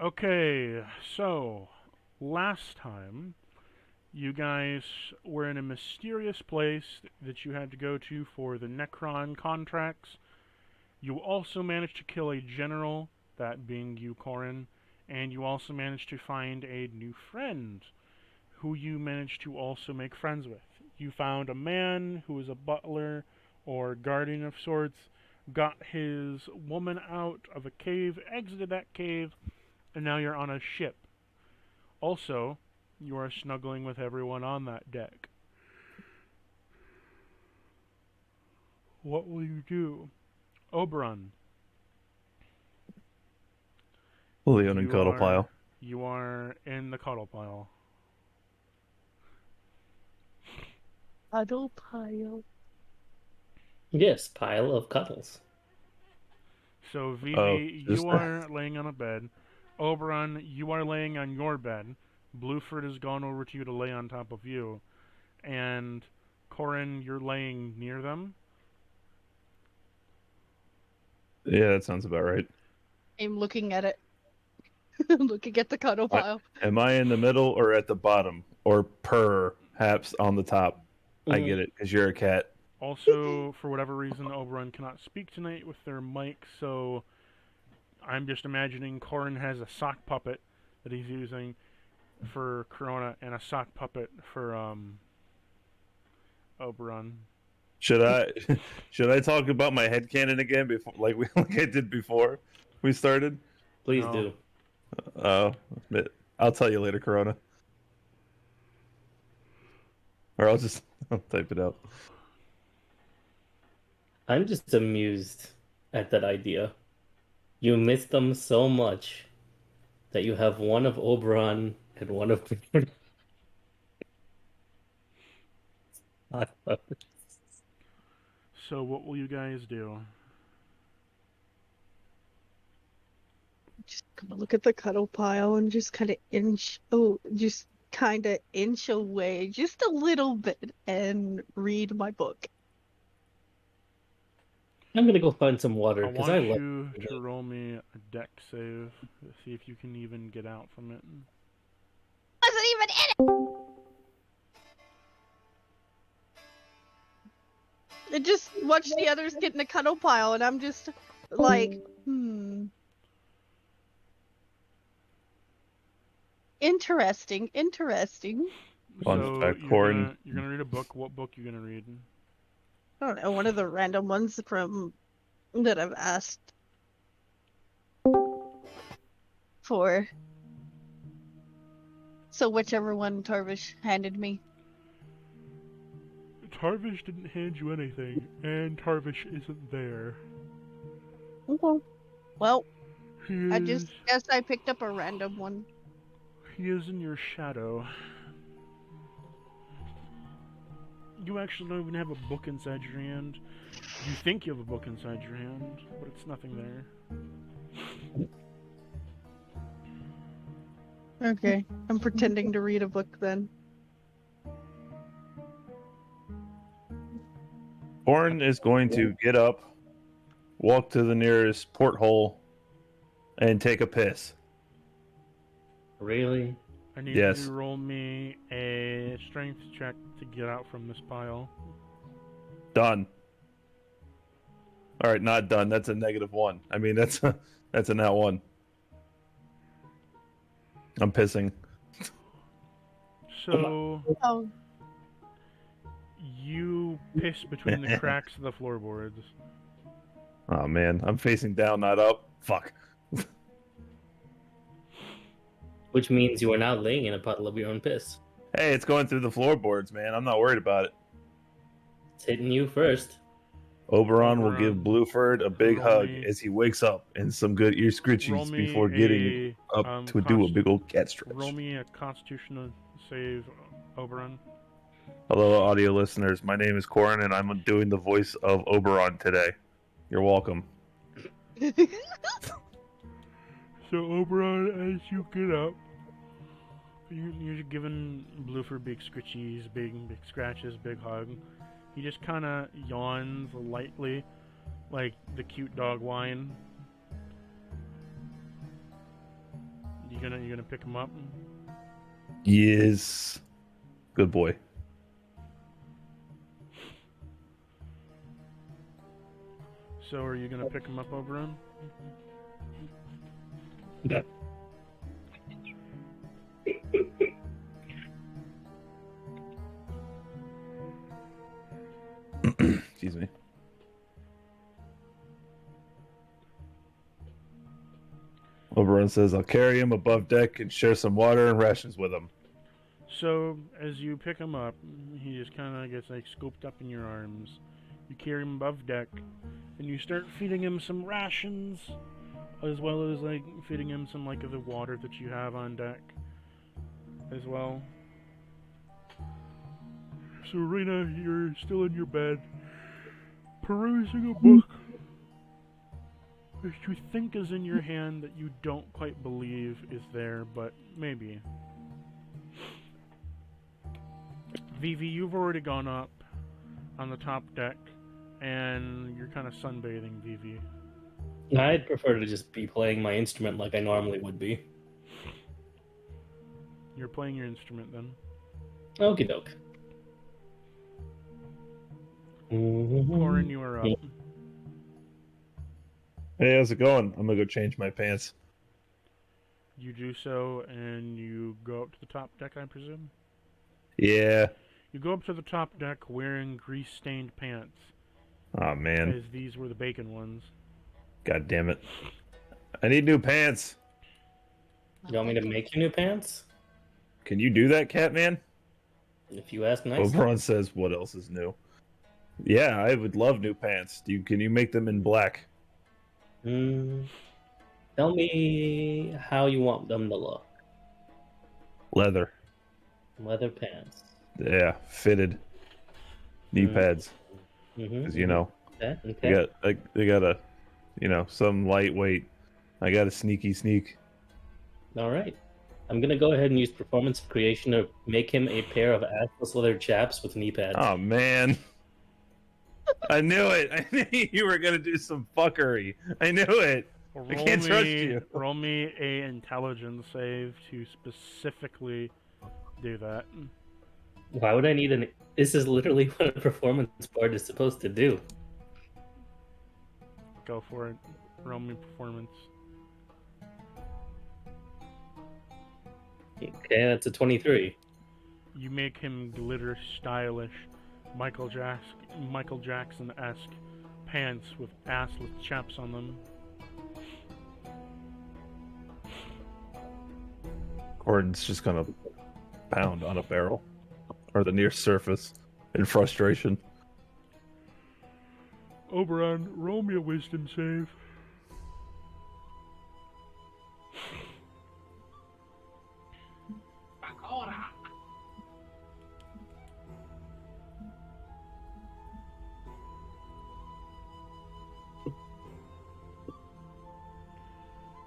Okay, so last time you guys were in a mysterious place that you had to go to for the Necron contracts. You also managed to kill a general, that being you, Corin, and you also managed to find a new friend who you managed to also make friends with. You found a man who was a butler or guardian of sorts, got his woman out of a cave, exited that cave, and now you're on a ship. Also, you are snuggling with everyone on that deck. What will you do? Oberon, Leon and you Cuddle are Pile. you are in the cuddle pile. Puddle pile. Yes, pile of cuddles. So Oh, Vivi, just you are laying on a bed. Oberon, you are laying on your bed. Blueford has gone over to you to lay on top of you. And Corin, you're laying near them. yeah, that sounds about right. I'm looking at it. Looking at the cuddle I, pile. am I in the middle or at the bottom or perhaps on the top? I get it because you're a cat. Also, for whatever reason, Oberon cannot speak tonight with their mic, so I'm just imagining Corin has a sock puppet that he's using for Corona and a sock puppet for Oberon. Should I should I talk about my headcanon again before like I did before we started? Please No. do. Oh, I'll tell you later, Corona, or I'll type it out. I'm just amused at that idea. You miss them so much that you have one of Oberon and one of So what will you guys do? Just gonna look at the cuddle pile and just kind of inch away just a little bit and read my book. I'm gonna go find some water I because want I love you to roll me a deck save to see if you can even get out from it. Wasn't even in it. I just watch the others get in the cuddle pile, and I'm just like, interesting, interesting. Fun So fact, you're Corin. gonna read a book. What book you gonna read? I don't know, one of the random ones from that I've asked for. So whichever one Tarvish handed me. Tarvish didn't hand you anything, and Tarvish isn't there. Okay. Well, He I is just guess I picked up a random one. he is in your shadow. You actually don't even have a book inside your hand. You think you have a book inside your hand, but it's nothing there. Okay, I'm pretending to read a book then. Corin is going to get up, walk to the nearest porthole, and take a piss. Really? I need you to Yes, roll me a strength check to get out from this pile. done. All right, not done. That's a -1. I mean, that's a nat one. I'm pissing. So Oh, you piss between the cracks of the floorboards. Oh man, I'm facing down, not up. Fuck. Which means you are now laying in a puddle of your own piss. Hey, it's going through the floorboards, man. I'm not worried about it. It's hitting you first. Oberon will give Blueford a big roll hug me- as he wakes up and some good ear roll scritchies me before getting up to do a big old cat stretch. Roll me a Constitutional save, Oberon. Hello, audio listeners. My name is Corin, and I'm doing the voice of Oberon today. You're welcome. So Oberon, as you get up, you're giving Blueford big scritchies, big scratches, big hug. He just kind of yawns lightly, like the cute dog whine. gonna pick him up? Yes. Good boy. So are you gonna pick him up, Oberon? Yeah. Excuse me. Oberon says, I'll carry him above deck and share some water and rations with him. So as you pick him up, he just kind of gets like scooped up in your arms. You carry him above deck, and you start feeding him some rations, as well as like feeding him some like of the water that you have on deck, as well. So Rena, you're still in your bed, perusing a book which you think is in your hand that you don't quite believe is there, but maybe. Vivi, you've already gone up on the top deck, and you're kind of sunbathing, Vivi. I'd prefer to just be playing my instrument like I normally would be. You're playing your instrument then. Okie doke. Corin, you are up. Hey, how's it going? I'm gonna go change my pants. You do so, and you go up to the top deck, I presume? Yeah. You go up to the top deck wearing grease-stained pants, Oh, man. as these were the bacon ones. God damn it. I need new pants. You want me to make you new pants? Can you do that, Catman? If you ask nicely. Oberon says, what else is new? Yeah, I would love new pants. Can you make them in black? Tell me how you want them to look. Leather. Leather pants. Yeah, fitted. Knee pads. Because, you know, Okay. they got a, you know, some lightweight. I got a sneaky sneak. All right. I'm going to go ahead and use performance of creation to make him a pair of assless leather chaps with knee pads. Oh, man. I knew it. I knew you were going to do some fuckery. I knew it. I can't trust you. Roll me a intelligence save to specifically do that. Why would I need an... This is literally what a performance board is supposed to do. Go for it. Roll me performance. Okay, that's a 23. You make him glitter stylish, Michael Jackson-esque pants with assless chaps on them. Gordon's just going to pound on a barrel. Or the near surface. In frustration. Oberon, roll me a wisdom save.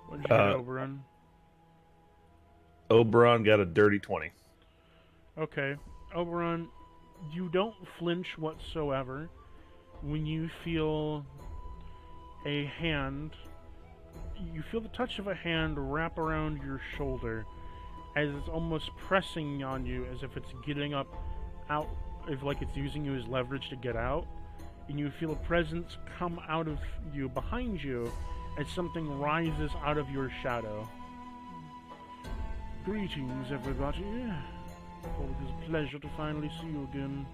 What did you get, Oberon? Oberon got a dirty 20. Okay. Oberon, you don't flinch whatsoever when you feel a hand. You feel the touch of a hand wrap around your shoulder as it's almost pressing on you as if it's getting up out, if like it's using you as leverage to get out. And you feel a presence come out of you behind you as something rises out of your shadow. Greetings, everybody. Oh, it is a pleasure to finally see you again.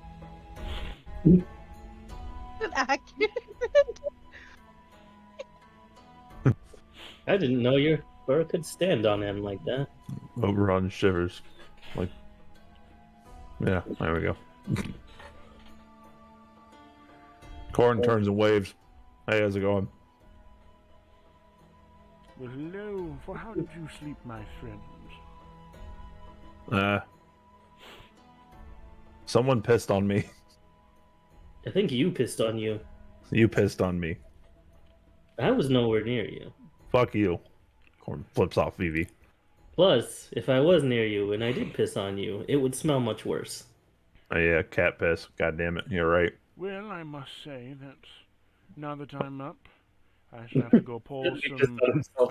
Accurate. I didn't know your fur could stand on him like that. Oberon shivers. Like, yeah, there we go. Corn turns and waves. Hey, how's it going? Well, hello. For how did you sleep, my friends? Someone pissed on me. I think you pissed on you. You pissed on me. I was nowhere near you. Fuck you. Corn flips off Vivi. Plus, if I was near you and I did piss on you, it would smell much worse. Oh, yeah, cat piss. God damn it. You're right. Well, I must say that now that I'm up, I shall have to go pull some.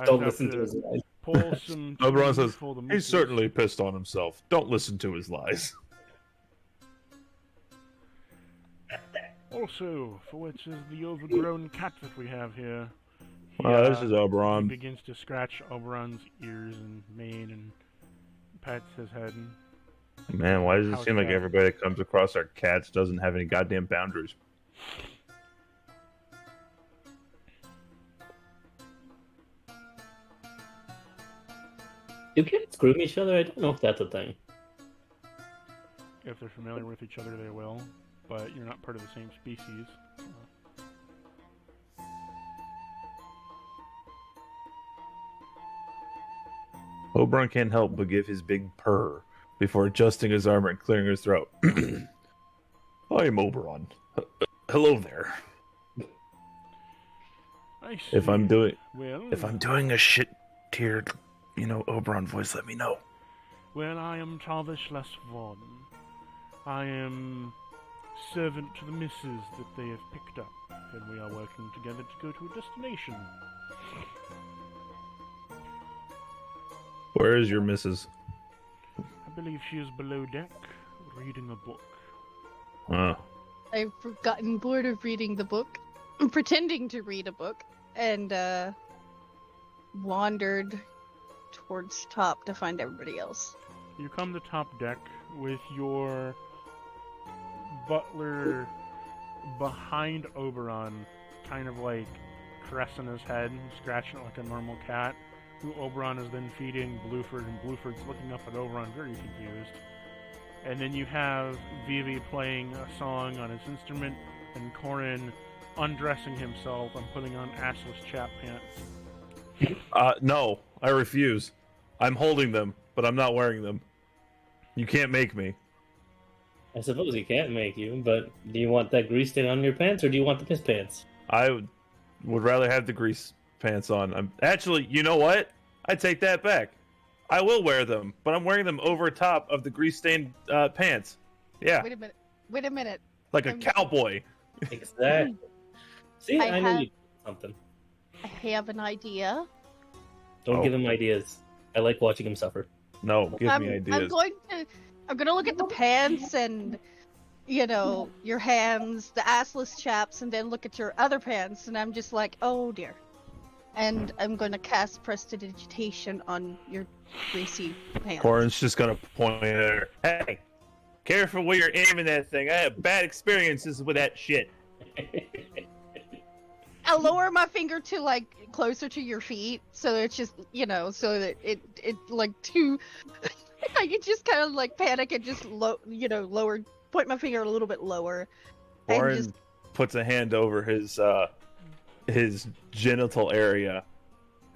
Don't listen to his wife. Pull some Oberon teeth says, for the he's missus. certainly pissed on himself. Don't listen to his lies. Also, for which is the overgrown cat that we have here. This is He Oberon. begins to scratch Oberon's ears and mane and pats his head. Man, why does it House seem like cat. everybody that comes across our cats doesn't have any goddamn boundaries? Do cats groom each other? I don't know if that's a thing. If they're familiar with each other, they will. But you're not part of the same species. Oberon can't help but give his big purr before adjusting his armor and clearing his throat. I am Oberon. Hello there. I see. If I'm doing Well, a shit tiered, Oberon voice, let me know. well, I am Tavish Les Vaughn. I am servant to the missus that they have picked up, and we are working together to go to a destination. Where is your missus? I believe she is below deck, reading a book. I've gotten bored of reading the book, pretending to read a book, and wandered towards top to find everybody else. You come to top deck with your butler behind Oberon, kind of like caressing his head, scratching it like a normal cat, who Oberon is then feeding Blueford, and Blueford's looking up at Oberon very confused. And then you have Vivi playing a song on his instrument, and Corin undressing himself and putting on assless chap pants. No, I refuse. I'm holding them, but I'm not wearing them. You can't make me. I suppose he can't make you, but do you want that grease stain on your pants, or do you want the piss pants? I would rather have the grease pants on. Actually, you know what? I take that back. I will wear them, but I'm wearing them over top of the grease-stained pants. Yeah, Wait a minute. like a I'm- cowboy. Exactly. See, I I knew have- you'd do something. I have an idea. Don't Oh. give him ideas. I like watching him suffer. No, give me I'm ideas. I'm gonna look at the pants and your hands, the assless chaps, and then look at your other pants, and I'm just like, oh dear. And I'm gonna cast prestidigitation on your greasy pants. Corin's just gonna point at her. Hey, careful where you're aiming that thing. I have bad experiences with that shit. I lower my finger to like closer to your feet, so it's just so that it like too. I could just kind of like panic and just lower, point my finger a little bit lower, and Corin just puts a hand over his genital area,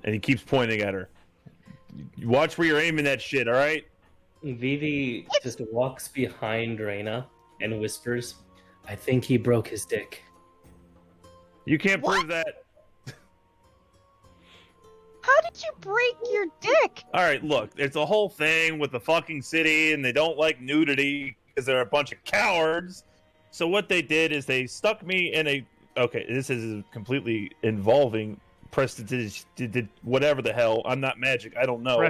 and he keeps pointing at her. You watch where you're aiming that shit, all right? Vivi just walks behind Reyna and whispers, I think he broke his dick. You can't What? prove that. how did you break your dick? All right, look, it's a whole thing with the fucking city, and they don't like nudity because they're a bunch of cowards. So what they did is they stuck me in a. Okay, this is completely involving whatever the hell. I'm not magic. I don't know.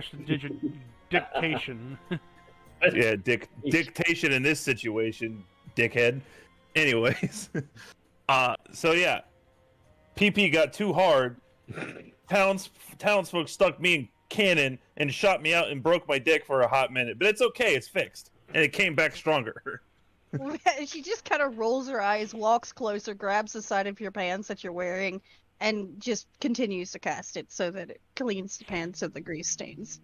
Dictation. Yeah, dictation in this situation, dickhead. Anyways, so yeah, PP got too hard. Townsfolk stuck me in cannon and shot me out and broke my dick for a hot minute, but it's okay. It's fixed, and it came back stronger. She just kind of rolls her eyes, walks closer, grabs the side of your pants that you're wearing, and just continues to cast it so that it cleans the pants of the grease stains.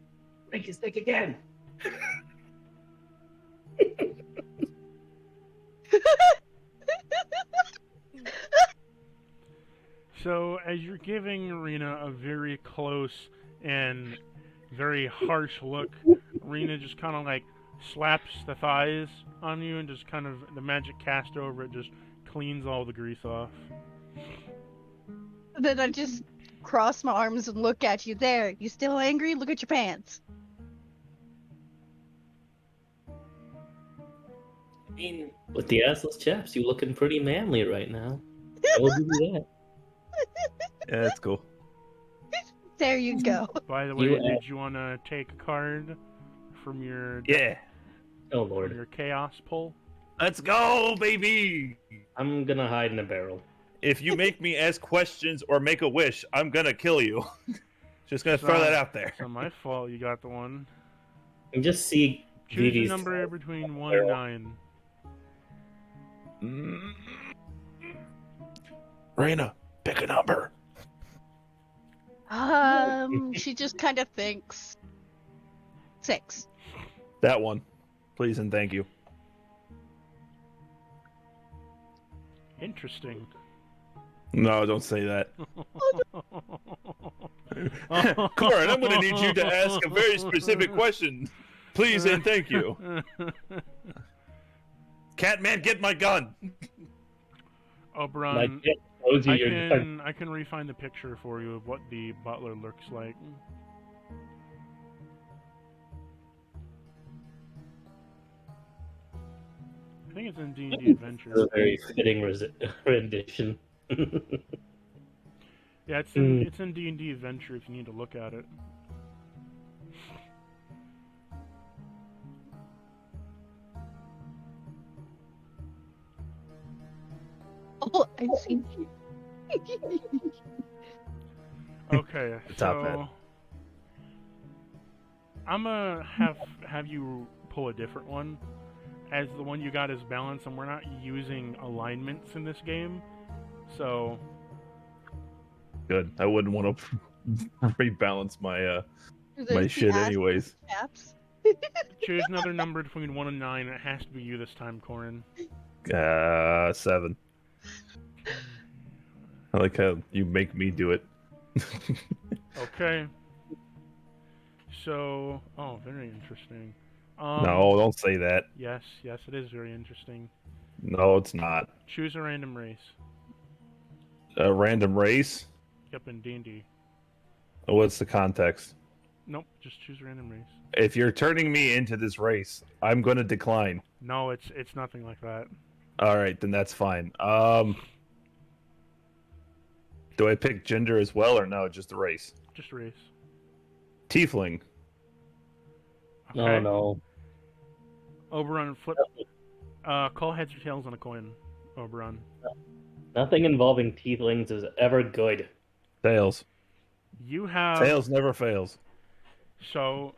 Break his dick again. So, as you're giving Rena a very close and very harsh look, Rena just kind of like slaps the thighs on you, and just kind of the magic cast over it just cleans all the grease off. Then I just cross my arms and look at you. There, you still angry? Look at your pants. I mean, with the assless chaps, you looking pretty manly right now. I will give you that. Yeah, that's cool. There you go. By the way, You did you want to take a card from your Yeah. Oh from lord. your chaos pull? Let's go, baby! I'm gonna hide in a barrel. If you make me ask questions or make a wish, I'm gonna kill you. Just gonna throw that out there. So my fault. You got the one. And just see Choose a Vivi's number between 1 and 9. Raina, pick a number. She just kind of thinks. 6. That one. Please and thank you. Interesting. No, don't say that. Corin, I'm gonna need you to ask a very specific question. Please and thank you. Catman, get my gun! Oberon, shows you your gun. I can refine the picture for you of what the butler looks like. I think it's in D&D Adventure. It's a very fitting rendition. Yeah, it's in D&D Adventure if you need to look at it. Oh, I see. Okay, Top so hat. I'm gonna have you pull a different one, as the one you got is balance, and we're not using alignments in this game, so Good. I wouldn't want to rebalance my my There's shit the ass anyways. chaps. choose another number between 1 and 9. It has to be you this time, Corin. 7. I like how you make me do it. Okay. So, oh, very interesting. No, don't say that. Yes, it is very interesting. No, it's not. Choose a random race. A random race? Yep, in D&D. What's the context? Nope, just choose a random race. If you're turning me into this race, I'm going to decline. No, it's nothing like that. All right, then that's fine. Do I pick gender as well or no? Just the race. Just a race. Tiefling. Okay. No. Oberon, flip. Call heads or tails on a coin. Oberon. Nothing involving tieflings is ever good. Tails. You have Tails never fails. so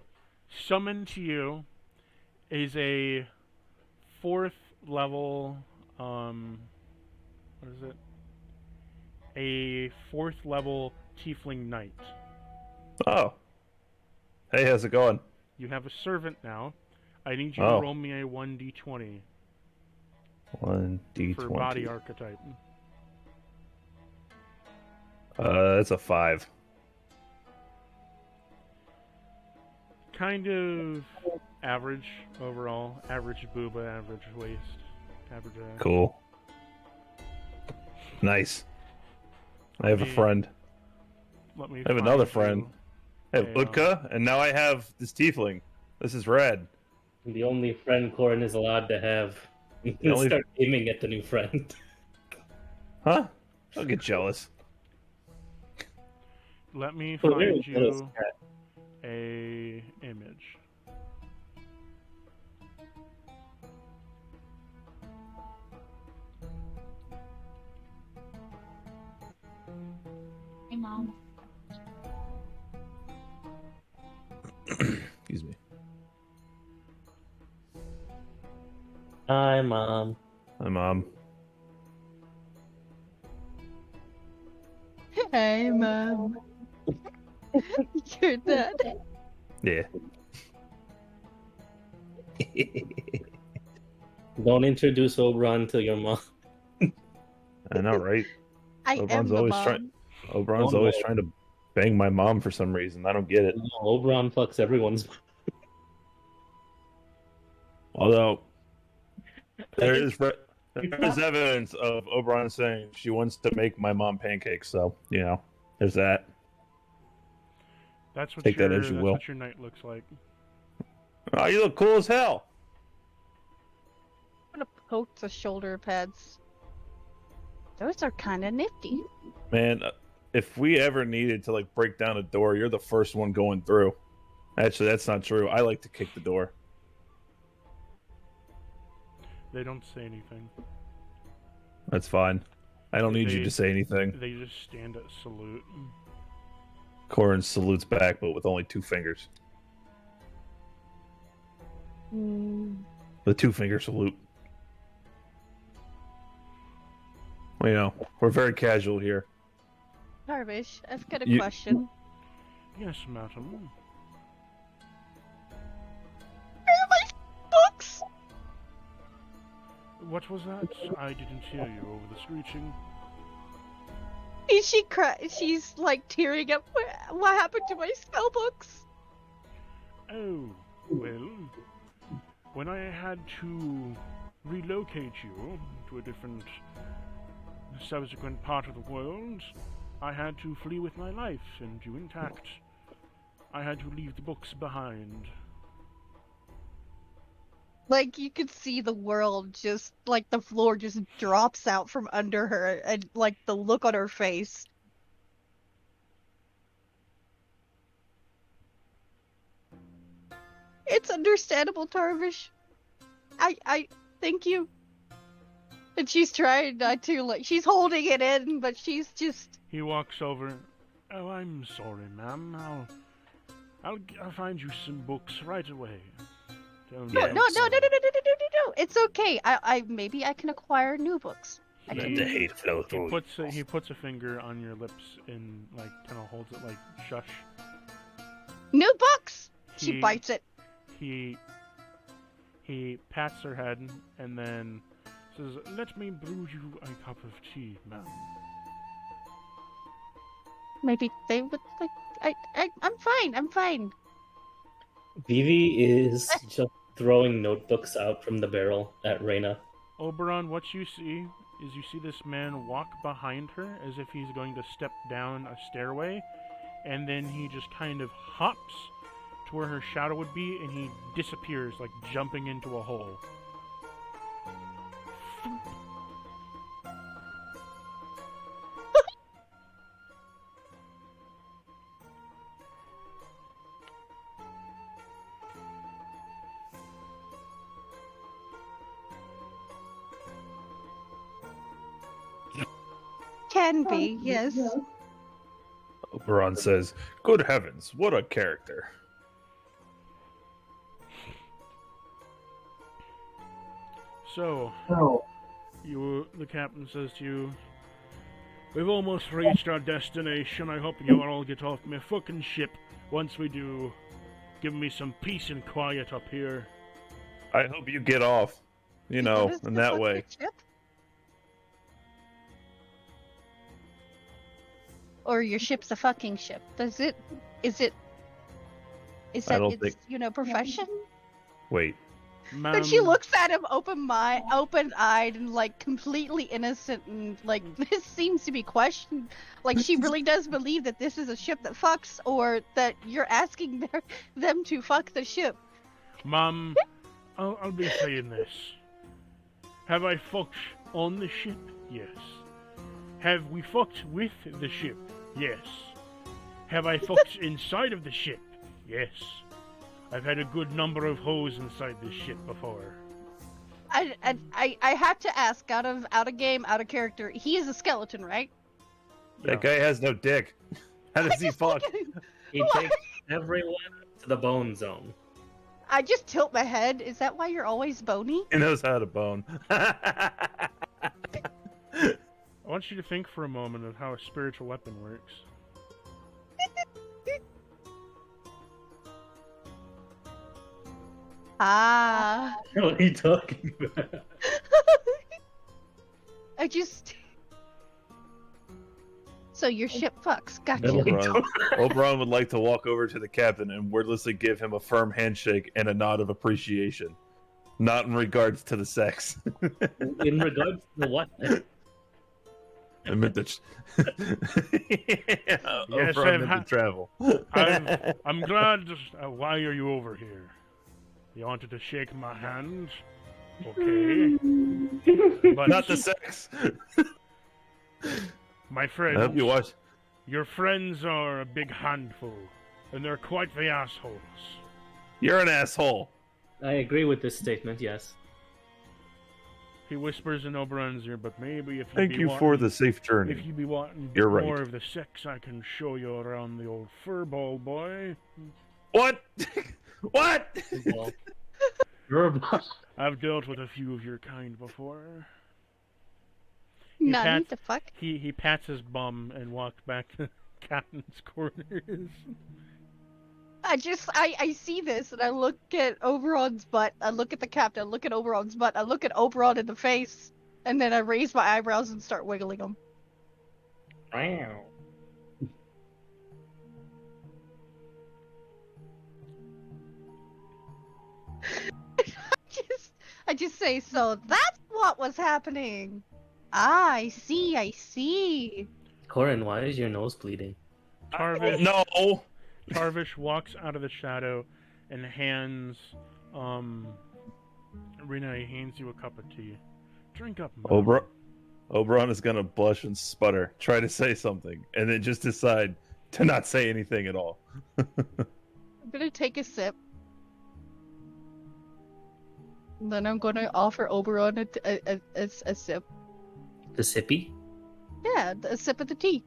summoned to you is a 4th level. What is it? A 4th level tiefling knight. Oh. Hey, how's it going? You have a servant now. I need you Oh. to roll me a 1d20 1d20. for body archetype. That's a 5. Kind of average overall. Average booba, average waist, average ass. Cool. Nice. I have a me- friend. Let me I have find another you friend. I have a, Utka, and now I have this tiefling. This is rad. The only friend Corin is allowed to have. You The only- start aiming at the new friend. Huh? Don't get jealous. Let me Oh, there find it is. you a image. Hey, Mom. Excuse me. Hi, Mom. Hi, Mom. Hey, Mom. You're dad. Yeah. Don't introduce Oberon to your mom. I know, right? I Oberon's am the always mom. trying- Oberon's Oh, no. always trying to bang my mom for some reason. I don't get it. Oberon fucks everyone's. Although there is evidence of Oberon saying she wants to make my mom pancakes, so you know, there's that. That's what Take your that as you that's will. what your knight looks like. Oh, you look cool as hell. I'm gonna poke the shoulder pads. Those are kind of nifty. Man, if we ever needed to like break down a door, you're the first one going through. Actually, that's not true. I like to kick the door. They don't say anything. That's fine. I don't need you They- to say anything. They just stand at salute. Corin salutes back, but with only 2 fingers. The 2-finger salute. Well, you know, we're very casual here. Darvish, I've got a You- question. Yes, madam. Where are my books? What was that? I didn't hear you over the screeching. Is she she's like tearing up. What happened to my spell books? Oh, well, when I had to relocate you to a different subsequent part of the world, I had to flee with my life and you intact. I had to leave the books behind. Like, you could see the world just, like, the floor just drops out from under her, and, like, the look on her face. It's understandable, Tarvish. I thank you. And she's trying not to, like, she's holding it in, but she's just... He walks over. Oh, I'm sorry, ma'am. I'll find you some books right away. Don't No, worry. no. It's okay. Maybe I can acquire new books. He- Let the hate flow through. He puts a finger on your lips and like kind of holds it like shush. New books! She He- bites it. He pats her head and then says, "Let me brew you a cup of tea, ma'am." Maybe they would, like, I'm fine. Vivi is just throwing notebooks out from the barrel at Reyna. Oberon, what you see is you see this man walk behind her as if he's going to step down a stairway, and then he just kind of hops to where her shadow would be, and he disappears, like jumping into a hole. Can be, yes. Oberon says, "Good heavens, what a character!" So, the captain says to you, "We've almost reached our destination. I hope you all get off my fucking ship. Once we do, give me some peace and quiet up here." I hope you get off, you know, What is in the that fucking way. ship? Or your ship's a fucking ship. Is that don't its, think- profession? Wait, Then she looks at him open-eyed and like completely innocent and like this seems to be questioned. Like she really does believe that this is a ship that fucks, or that you're asking them to fuck the ship. Mom, I'll be saying this. Have I fucked on the ship? Yes. Have we fucked with the ship? Yes. Have I fucked inside of the ship? Yes. I've had a good number of hoes inside this ship before. I had to ask, out of game, out of character. He is a skeleton, right? that guy has no dick. How does he fuck? He takes everyone to the bone zone. I just tilt my head. Is that why you're always bony? He knows how to bone. I want you to think for a moment of how a spiritual weapon works. Ah. What are you talking about? I just. So your ship fucks. Gotcha. No. Oberon would like to walk over to the captain and wordlessly give him a firm handshake and a nod of appreciation. Not in regards to the sex. In regards to what? I meant that. Yes, Oberon meant I've to travel. I'm glad. Why are you over here? You wanted to shake my hand? Okay. But Not the sex. my I friend, hope you watch. Your friends are a big handful, and they're quite the assholes. You're an asshole. I agree with this statement, yes. He whispers in Oberon's ear, but maybe if you Thank be you wanting, for the safe journey. if you be wanting You're right. more of the sex, I can show you around the old furball, boy. What? What? Well, Furball. I've dealt with a few of your kind before. Nani pats- the fuck? He pats his bum and walks back to Captain's quarters. I see this and I look at Oberon's butt, I look at the captain, I look at Oberon's butt, I look at Oberon in the face, and then I raise my eyebrows and start wiggling them. Wow. I just say, so that's what was happening. Ah, I see. Corin, why is your nose bleeding? Tarvish, No. Tarvish walks out of the shadow and hands, Rena, he hands you a cup of tea. Drink up, man. Oberon is gonna blush and sputter, try to say something, and then just decide to not say anything at all. I'm gonna take a sip. And then I'm gonna offer Oberon a sip. The sippy? Yeah, a sip of the tea.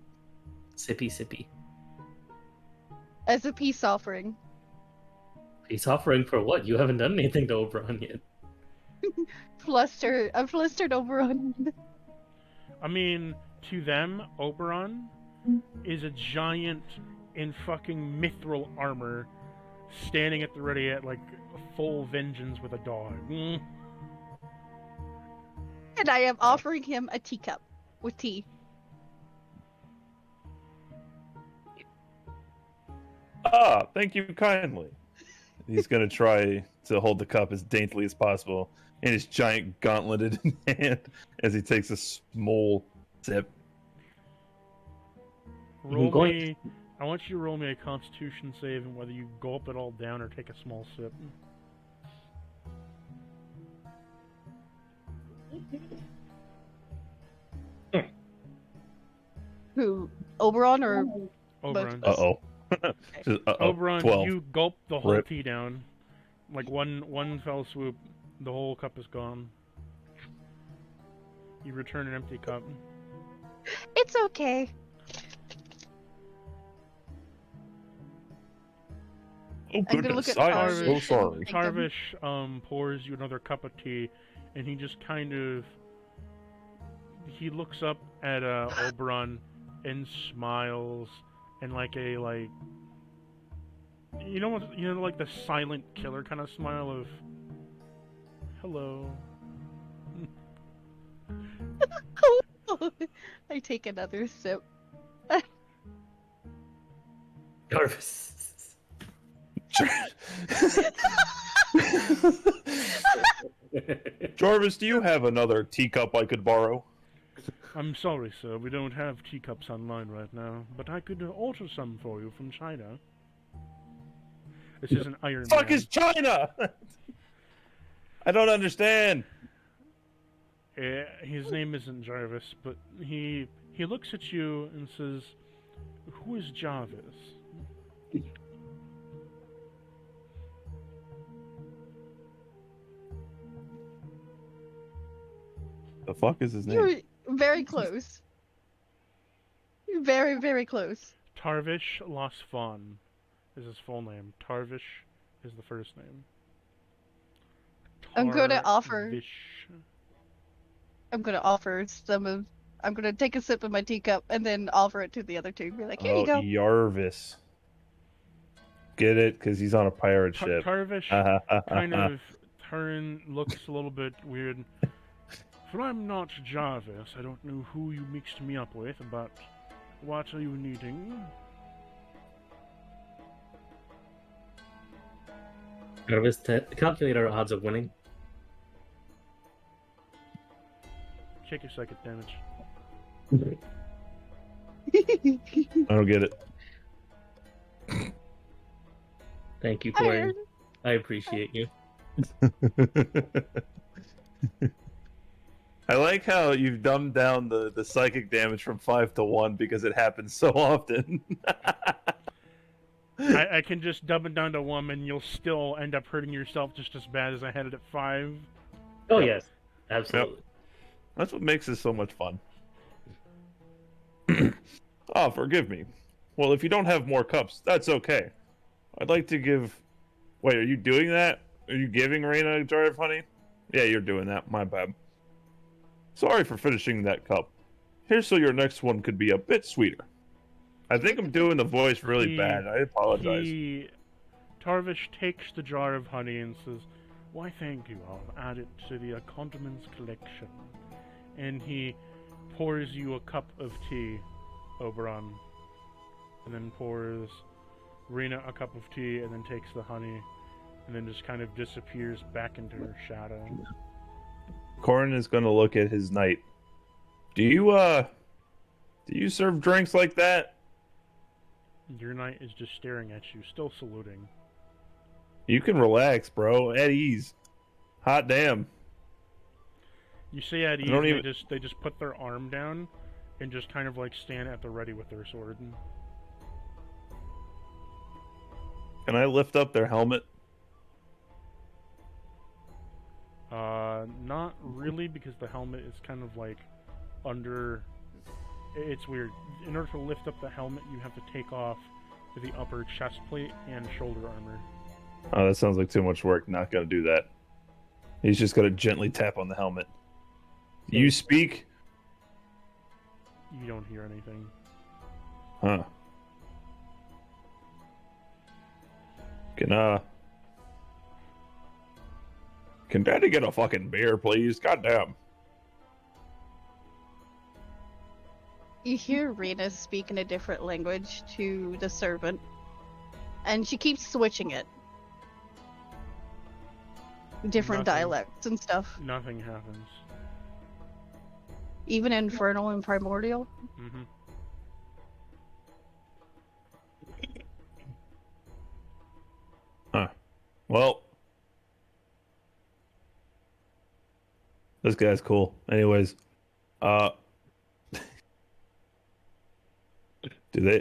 Sippy. As a peace offering. Peace offering for what? You haven't done anything to Oberon yet. I'm flustered Oberon. I mean, to them, Oberon is a giant in fucking mithril armor, standing at the ready at like full vengeance with a dog. And I am offering him a teacup with tea. Ah, thank you kindly. He's gonna try to hold the cup as daintily as possible in his giant gauntleted hand as he takes a small sip. I want you to roll me a Constitution save, and whether you gulp it all down or take a small sip. Who? Oberon or Oberon. Both of us? Oberon, 12. you gulp the whole Rip. tea down. Like one fell swoop, the whole cup is gone. You return an empty cup. It's okay. Oh I'm gonna look goodness, at I am so Tarvish. sorry. Thank you. Tarvish pours you another cup of tea, and he just kind of he looks up at Oberon and smiles, and like like the silent killer kind of smile of hello. I take another sip. Jarvis. Jarvis, do you have another teacup I could borrow? I'm sorry, sir, we don't have teacups online right now, but I could order some for you from China. This is an Iron Fuck Man. is China? I don't understand. His name isn't Jarvis, but he looks at you and says, "Who is Jarvis?" The fuck is his name? You're very close. Very, very close. Tarvish Losfon is his full name. Tarvish is the first name. I'm gonna offer- Tarvish. I'm gonna offer some of. I'm gonna take a sip of my teacup and then offer it to the other two. Be like, here you go. Jarvis. Get it? Because he's on a pirate ship. Tarvish kind of looks a little bit weird. For I'm not Jarvis, I don't know who you mixed me up with, but what are you needing? Jarvis, calculate our odds of winning. Check your psychic damage. I don't get it. Thank you, Corin. Iron. I appreciate you. I like how you've dumbed down the psychic damage from 5 to 1 because it happens so often. I can just dub it down to 1 and you'll still end up hurting yourself just as bad as I had it at 5. Oh Yep. yes, absolutely. That's what makes this so much fun. Oh, forgive me. Well, if you don't have more cups, that's okay. I'd like to give... Wait, are you doing that? Are you giving Raina a jar of honey? Yeah, you're doing that. My bad. Sorry for finishing that cup. Here's so your next one could be a bit sweeter. I think I'm doing the voice really bad. I apologize. Tarvish takes the jar of honey and says, "Why, thank you. I'll add it to the condiments collection." And he pours you a cup of tea, Oberon. And then pours Rena a cup of tea and then takes the honey and then just kind of disappears back into her shadow. Corin is going to look at his knight. Do you serve drinks like that? Your knight is just staring at you, still saluting. You can relax, bro. At ease. Hot damn. You say at ease, don't they even- just put their arm down and just kind of like stand at the ready with their sword. Can I lift up their helmet? Not really, because the helmet is kind of like under... It's weird. In order to lift up the helmet, you have to take off the upper chest plate and shoulder armor. Oh, that sounds like too much work. Not gonna do that. He's just gonna gently tap on the helmet. You speak? You don't hear anything. Huh. Can Daddy get a fucking beer, please? Goddamn. You hear Rena speak in a different language to the servant, and she keeps switching it. Different Nothing. dialects and stuff. Nothing happens. Even Infernal and Primordial. Mm-hmm. Huh. Well, this guy's cool. Anyways, do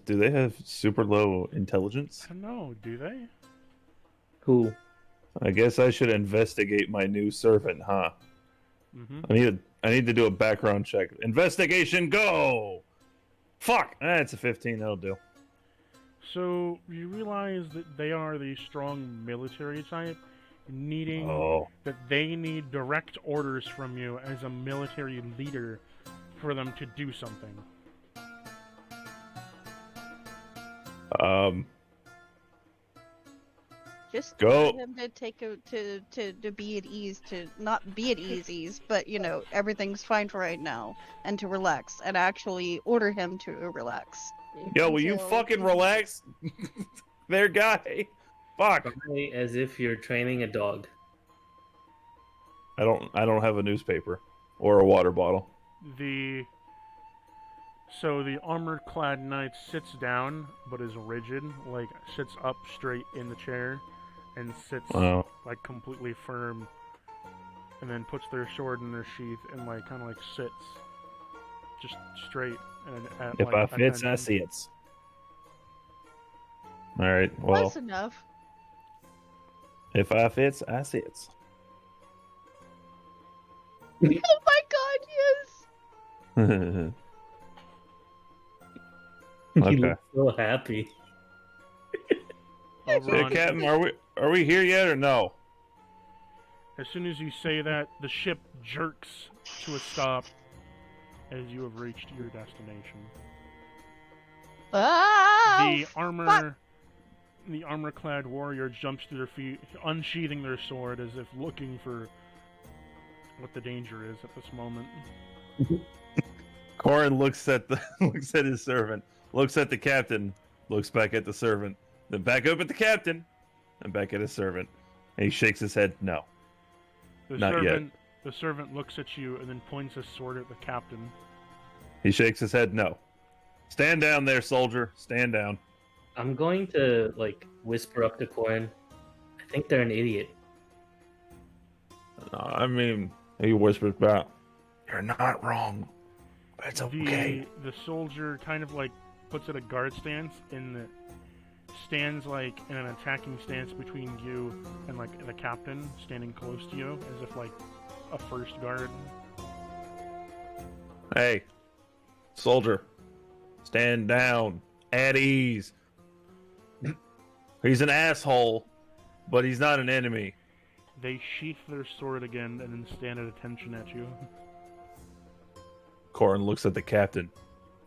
they have super low intelligence? I don't know, do they? Who? I guess I should investigate my new servant, huh? Mm-hmm. I need to do a background check. Investigation, go! Fuck! It's a 15. That'll do. So, you realize that they are the strong military type, needing Oh. that they need direct orders from you as a military leader for them to do something. Just Go. for him to take a, to be at ease, to not be at ease, but you know everything's fine for right now, and to relax, and actually order him to relax. Yo, will you Until- fucking relax? There, guy. Fuck. Probably as if you're training a dog. I don't have a newspaper or a water bottle. So the armor-clad knight sits down, but is rigid, like sits up straight in the chair, and sits Wow. like completely firm, and then puts their sword in their sheath and like kind of like sits just straight. And at, If like, I fits, I attention. see it. All right. Well, Close enough. if I fits, I see it. Oh my god, yes! You Okay. look so happy. Hey, Oberon, Captain, are we here yet or no? as soon as you say that, the ship jerks to a stop as you have reached your destination. Ah! The armor-clad warrior jumps to their feet, unsheathing their sword as if looking for what the danger is at this moment. Corin looks at his servant, looks at the captain, looks back at the servant, then back up at the captain, and back at his servant. And he shakes his head, no. Not yet. The servant looks at you and then points his sword at the captain. He shakes his head, no. Stand down there, soldier. Stand down. I'm going to like whisper up to Corin. I think they're an idiot. I mean, he whispers back. You're not wrong. It's okay. The soldier kind of like puts at a guard stance and stands like in an attacking stance between you and like the captain standing close to you, as if like a first guard. Hey, soldier, stand down, at ease. He's an asshole, but he's not an enemy. They sheath their sword again and then stand at attention at you. Corin looks at the captain.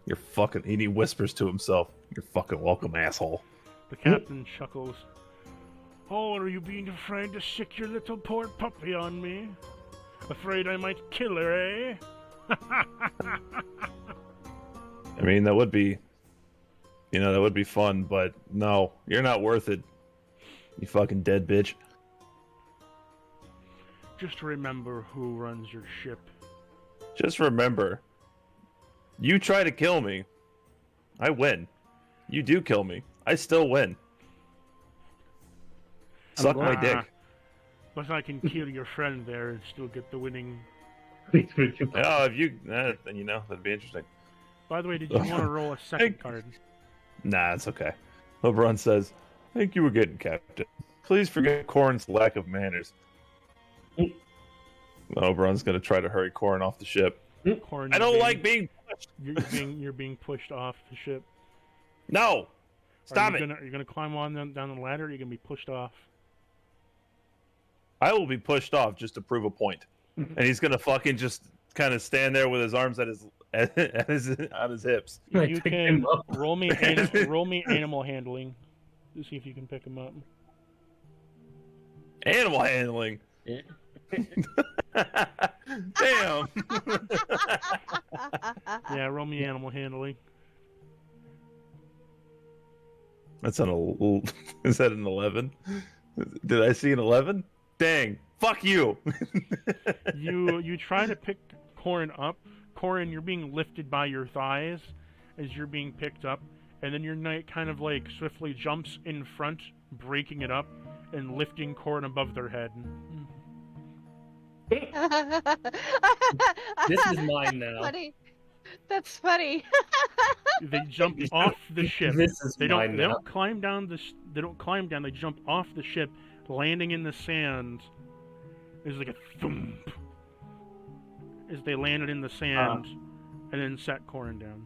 You're fucking... And he whispers to himself, "You're fucking welcome, asshole." The captain chuckles. "Oh, are you being afraid to sick your little poor puppy on me? Afraid I might kill her, eh?" I mean, that would be... that would be fun, but no, you're not worth it. You fucking dead bitch. Just remember who runs your ship. Just remember, you try to kill me, I win. You do kill me, I still win. Suck my dick. But I can kill your friend there and still get the winning. Oh, if you... then that'd be interesting. By the way, did you want to roll a second card? Nah, it's okay. Oberon says, "I think you were getting, Captain. Please forget Corin's lack of manners." Oberon's gonna try to hurry Corin off the ship. Corin, I don't like being pushed. You're being pushed off the ship. No! Stop it! Are you gonna climb on down the ladder, or are you gonna be pushed off? I will be pushed off just to prove a point. And he's gonna fucking just kind of stand there with his arms on his hips. You can roll me animal handling to see if you can pick him up. Animal handling. Yeah. Damn. Yeah, roll me animal handling. That's is that an 11? Did I see an 11? Dang. Fuck you. You try to pick Corin up. Corin, you're being lifted by your thighs as you're being picked up, and then your knight kind of like swiftly jumps in front, breaking it up and lifting Corin above their head. This is mine now. Funny. That's funny. They jump off the ship. This is They mine now. don't climb down They don't climb down. They jump off the ship, landing in the sand. There's like a thump as they landed in the sand, and then set Corin down.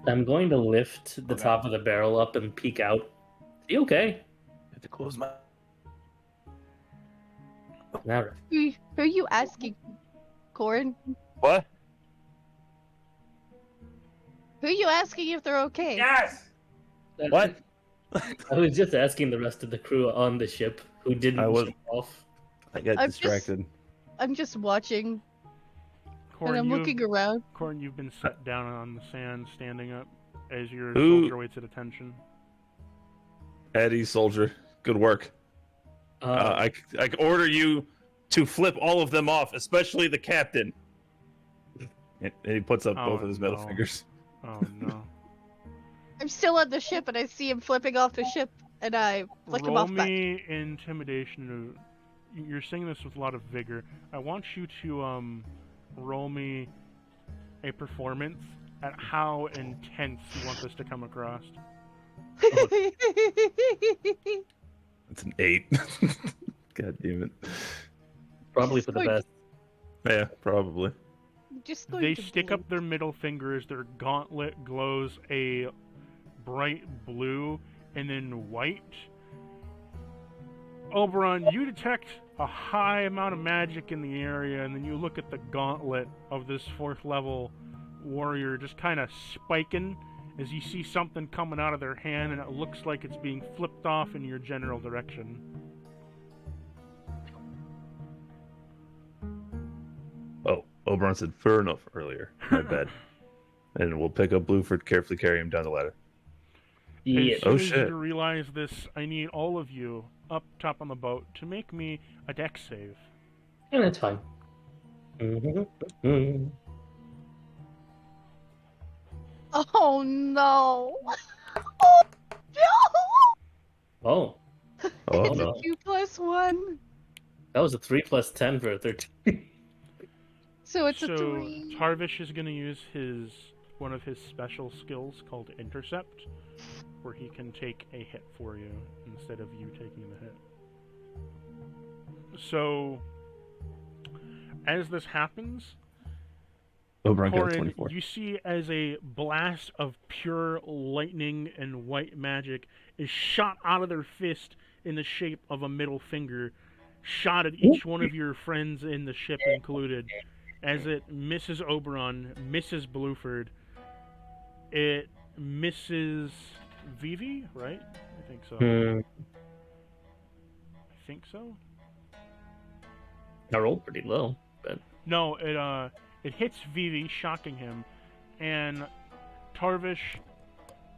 I'm going to lift the top of the barrel up and peek out. Are you okay? I have to close my... Now, Who are you asking, Corin? What? Who are you asking if they're okay? Yes! What? I was just asking the rest of the crew on the ship who didn't jump off. I got distracted. I'm just watching, Corin, and I'm looking around. Corin, you've been set down on the sand, standing up as your Who- soldier waits at attention. Eddie, soldier, good work. I order you to flip all of them off, especially the captain. And he puts up both of his middle fingers. Oh no. I'm still on the ship, and I see him flipping off the ship, and I flick him Roll off back. me intimidation. You're saying this with a lot of vigor. I want you to roll me a performance at how intense you want this to come across. It's an 8. God damn it. Probably for the best. Yeah, probably. Just going They to stick blink. up their middle fingers. Their gauntlet glows a bright blue and then white. Oberon, you detect a high amount of magic in the area, and then you look at the gauntlet of this 4th level warrior just kind of spiking as you see something coming out of their hand, and it looks like it's being flipped off in your general direction. Oh, Oberon said fair enough earlier. My bad. And we'll pick up Blueford, carefully carry him down the ladder. Yeah. As soon Oh, as shit. you realize this, I need all of you up top on the boat to make me a dex save. And it's fine. Oh no! Oh no! Oh, Oh, It's no. a 2+1. that was a 3 + 10 for a 13. So it's a So 3. Tarvish is going to use one of his special skills called Intercept, where he can take a hit for you instead of you taking the hit. So, as this happens, Oberon got a Corin, 24. you see as a blast of pure lightning and white magic is shot out of their fist in the shape of a middle finger, shot at each one of your friends in the ship included. As it misses Oberon, misses Blueford, it misses Vivi, right? I think so. I think so. I rolled pretty low, but No, it hits Vivi, shocking him, and Tarvish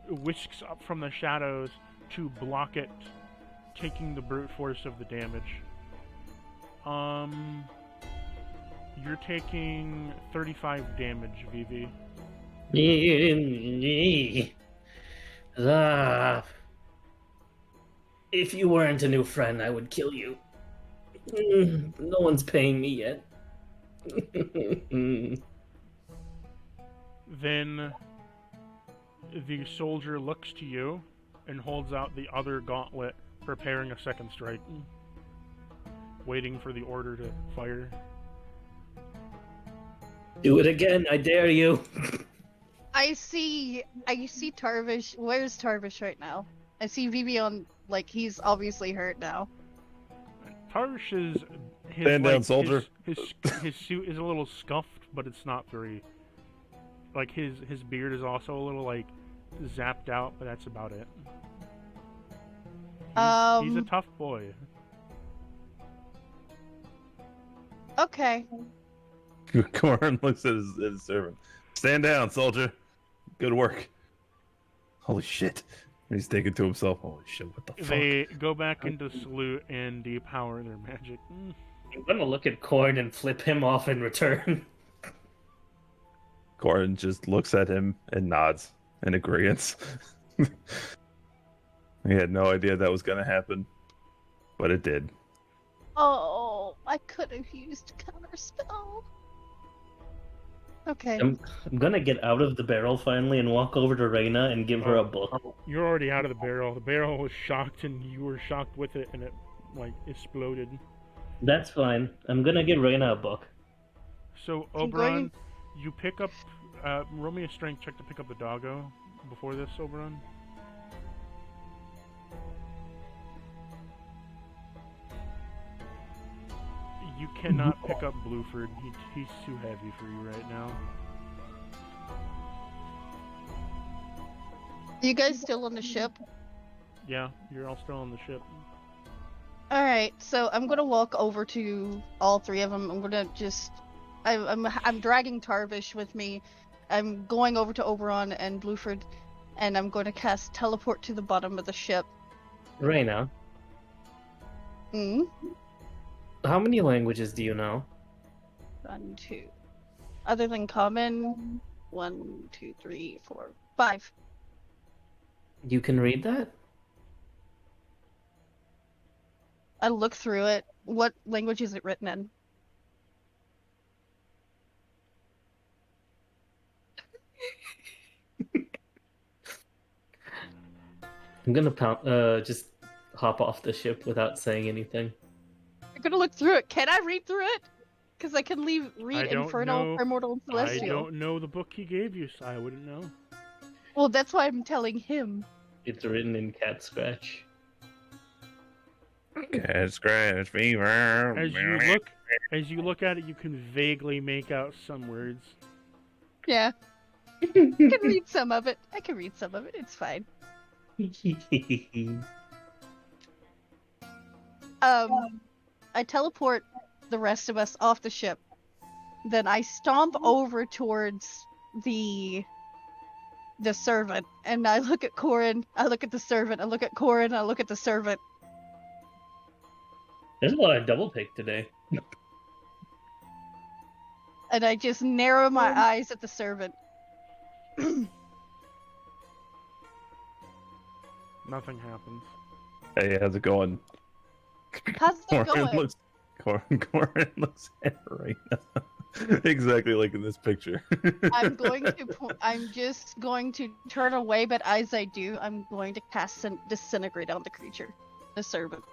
whisks up from the shadows to block it, taking the brute force of the damage. You're taking 35 damage, Vivi. Ah. If you weren't a new friend, I would kill you. No one's paying me yet. Then the soldier looks to you and holds out the other gauntlet, preparing a second strike, waiting for the order to fire. Do it again, I dare you. I see Tarvish. Where's Tarvish right now? I see Vivi on, like, he's obviously hurt now. Tarvish's Stand down, soldier. His suit is a little scuffed, but it's not very. Like his beard is also a little like zapped out, but that's about it. He's a tough boy. Okay. Corin looks at his servant. Stand down, soldier. Good work. Holy shit. He's thinking to himself, holy shit, what the fuck? They go back into salute and depower their magic. I'm gonna look at Corn and flip him off in return. Corin just looks at him and nods in agreement. He had no idea that was going to happen, but it did. Oh, I could have used counter spell. Okay. I'm gonna get out of the barrel finally and walk over to Reyna and give her a book. You're already out of the barrel. The barrel was shocked, and you were shocked with it, and it like exploded. That's fine. I'm gonna give Reyna a book. So Oberon, you pick up. Roll me a strength check to pick up the doggo before this, Oberon. You cannot pick up Blueford. He's too heavy for you right now. You guys still on the ship? Yeah, you're all still on the ship. Alright, so I'm gonna walk over to all three of them. I'm gonna just... I'm dragging Tarvish with me. I'm going over to Oberon and Blueford, and I'm going to cast Teleport to the bottom of the ship. Reyna, how many languages do you know? 1, 2. Other than common, 1, 2, 3, 4, 5. You can read that? I look through it. What language is it written in? I'm gonna just hop off the ship without saying anything. You're gonna look through it. Can I read through it? Because I can read Infernal, Primordial, and Celestial. I don't know the book he gave you, so I wouldn't know. Well, that's why I'm telling him. It's written in cat scratch. Cat scratch fever. As you look at it, you can vaguely make out some words. Yeah. I can read some of it. It's fine. I teleport the rest of us off the ship. Then I stomp over towards the servant, and I look at Corin, I look at the servant, I look at Corin, I look at the servant. There's a lot of double take today. And I just narrow my eyes at the servant. Nothing happens. Hey, how's it going? How's it going? Corin looks at Reyna. Exactly like in this picture. I'm just going to turn away, but as I do, I'm going to cast disintegrate on the creature, the servant.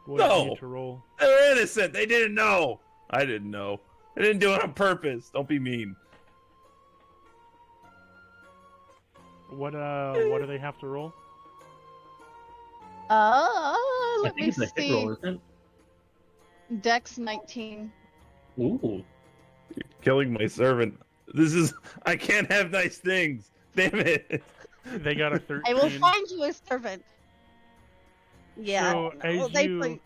What do you No! need to roll? They're innocent. They didn't know. I didn't know. I didn't do it on purpose. Don't be mean. What do they have to roll? I Let think me it's a hit see. roll, isn't Dex 19. it? Ooh. Killing my servant. I can't have nice things. Damn it. They got a 13. I will find you a servant. Yeah. So no,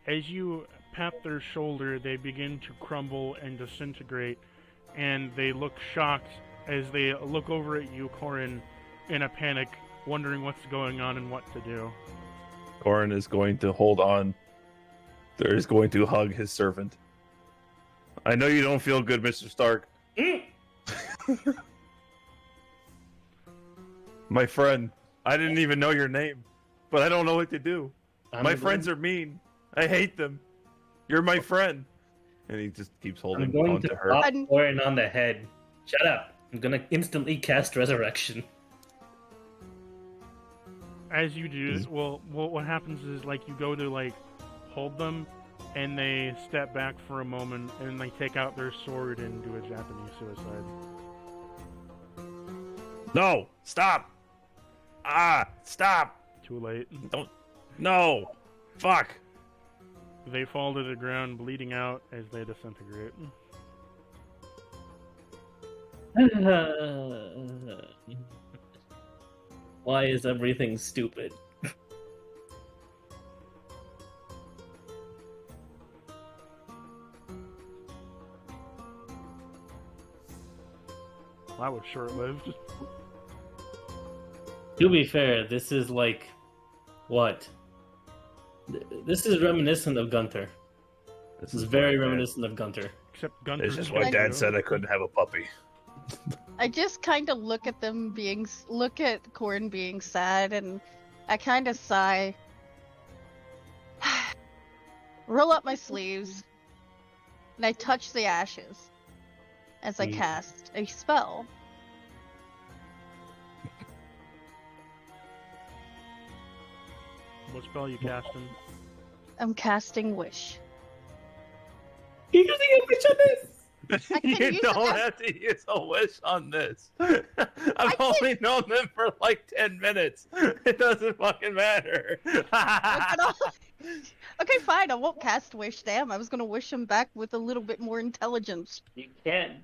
as you pat their shoulder, they begin to crumble and disintegrate, and they look shocked as they look over at you, Corin, in a panic, wondering what's going on and what to do. Corin is going to hold on. There is going to hug his servant. I know you don't feel good, Mr. Stark. My friend, I didn't even know your name, but I don't know what to do. My friends are mean. I hate them. You're my friend. And he just keeps I'm holding going on to to her. pop Corin on the head. Shut up. I'm gonna instantly cast Resurrection. As you do, well, what happens is, like, you go to, like, hold them, and they step back for a moment, and they take out their sword and do a Japanese suicide. No! Stop! Stop! Too late. Don't. No! Fuck! They fall to the ground, bleeding out as they disintegrate. Why is everything stupid? That was short-lived. To be fair, this is like... What? This is reminiscent of Gunther. This is very reminiscent of Gunther. Except Gunther. This is why Dad said I couldn't have a puppy. I just kind of look at Corin being sad, and I kind of sigh. Roll up my sleeves, and I touch the ashes as I cast a spell. What spell are you casting? I'm casting Wish. You're using a wish on this? I can You use don't it. have to use a wish on this. I've only known them for like 10 minutes. It doesn't fucking matter. Okay, fine. I won't cast Wish. Damn, I was gonna wish him back with a little bit more intelligence. You can't,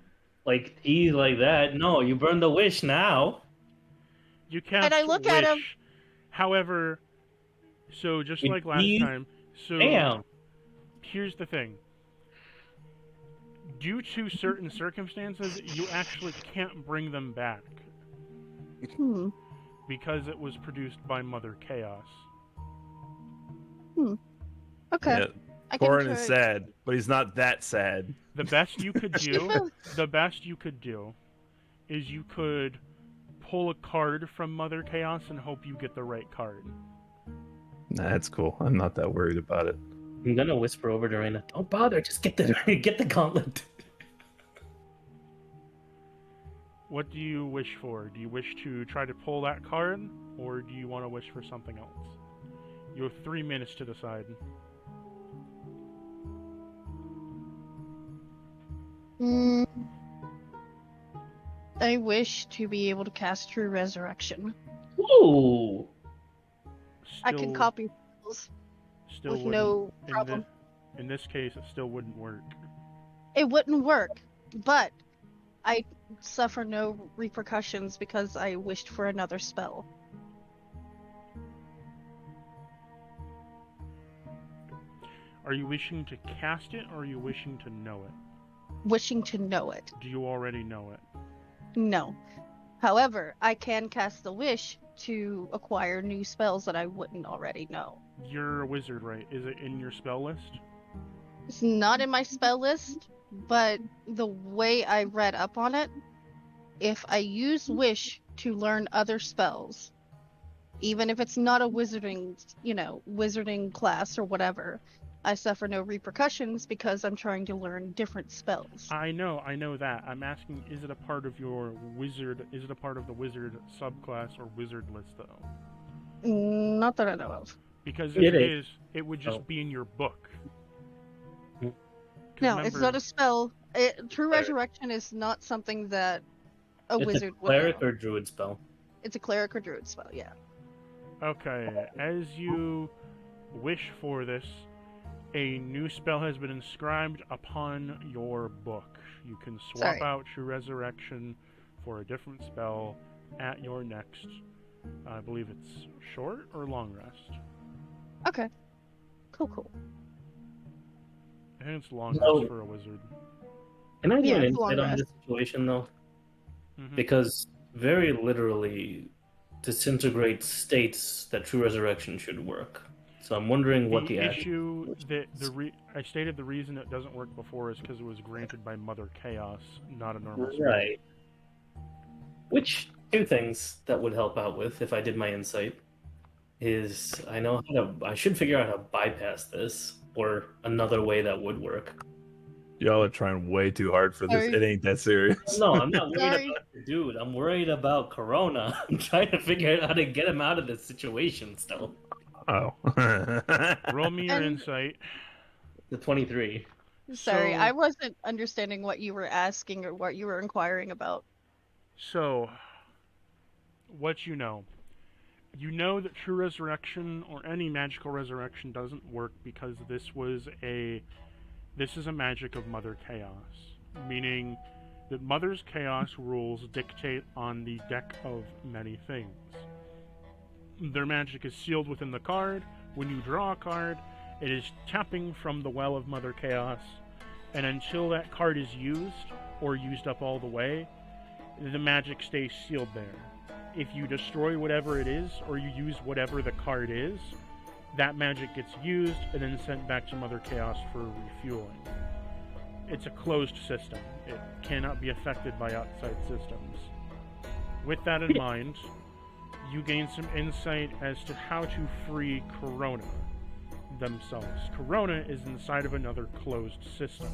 like, tease like that. No, you burn the wish now. You cast And I look Wish. at him. However, so just With like last these- time, so Damn. here's the thing. Due to certain circumstances, you actually can't bring them back Hmm. because it was produced by Mother Chaos. Okay. Yeah, I can Corin try. is sad, but he's not that sad. The best you could do, is you could pull a card from Mother Chaos and hope you get the right card. Nah, that's cool. I'm not that worried about it. I'm gonna whisper over to Reina. Don't bother. Just get the get the gauntlet. What do you wish for? Do you wish to try to pull that card, or do you want to wish for something else? You have 3 minutes to decide. I wish to be able to cast True Resurrection. Ooh. I can copy spells Still with wouldn't- no problem. In this case, it still wouldn't work. It wouldn't work, but I suffer no repercussions because I wished for another spell. Are you wishing to cast it, or are you wishing to know it? Wishing to know it. Do you already know it? No. However, I can cast the wish to acquire new spells that I wouldn't already know. You're a wizard, right? Is it in your spell list? It's not in my spell list, but the way I read up on it, if I use wish to learn other spells, even if it's not a wizarding, wizarding class or whatever, I suffer no repercussions because I'm trying to learn different spells. I know that. I'm asking, is it a part of your wizard? Is it a part of the wizard subclass or wizard list, though? Not that I know of. Because if it is, it would just be in your book. No, it's not a spell. True Resurrection is not something that a wizard would know. Cleric or druid spell? It's a cleric or druid spell, yeah. Okay, as you wish for this, a new spell has been inscribed upon your book. You can swap out True Resurrection for a different spell at your next, I believe it's short or long rest. Okay. Cool. I think it's long rest for a wizard. Can I do an insight on this situation, though? Mm-hmm. Because very literally, disintegrate states that True Resurrection should work. So I'm wondering what the issue that I stated the reason it doesn't work before is because it was granted by Mother Chaos, not a normal spell. Right. Which two things that would help out with if I did my insight is I should figure out how to bypass this or another way that would work. Y'all are trying way too hard for this. It ain't that serious. No, I'm not worried about the dude. I'm worried about Corona. I'm trying to figure out how to get him out of this situation still. Oh. Roll me your insight. The 23. Sorry, I wasn't understanding what you were asking or what you were inquiring about. So, what you know. You know that True Resurrection or any magical resurrection doesn't work because this is a magic of Mother Chaos, meaning that Mother's Chaos rules dictate on the deck of many things. Their magic is sealed within the card. When you draw a card, it is tapping from the well of Mother Chaos, and until that card is used, or used up all the way, the magic stays sealed there. If you destroy whatever it is, or you use whatever the card is, that magic gets used and then sent back to Mother Chaos for refueling. It's a closed system. It cannot be affected by outside systems. With that in mind, you gain some insight as to how to free Corona themselves. Corona is inside of another closed system.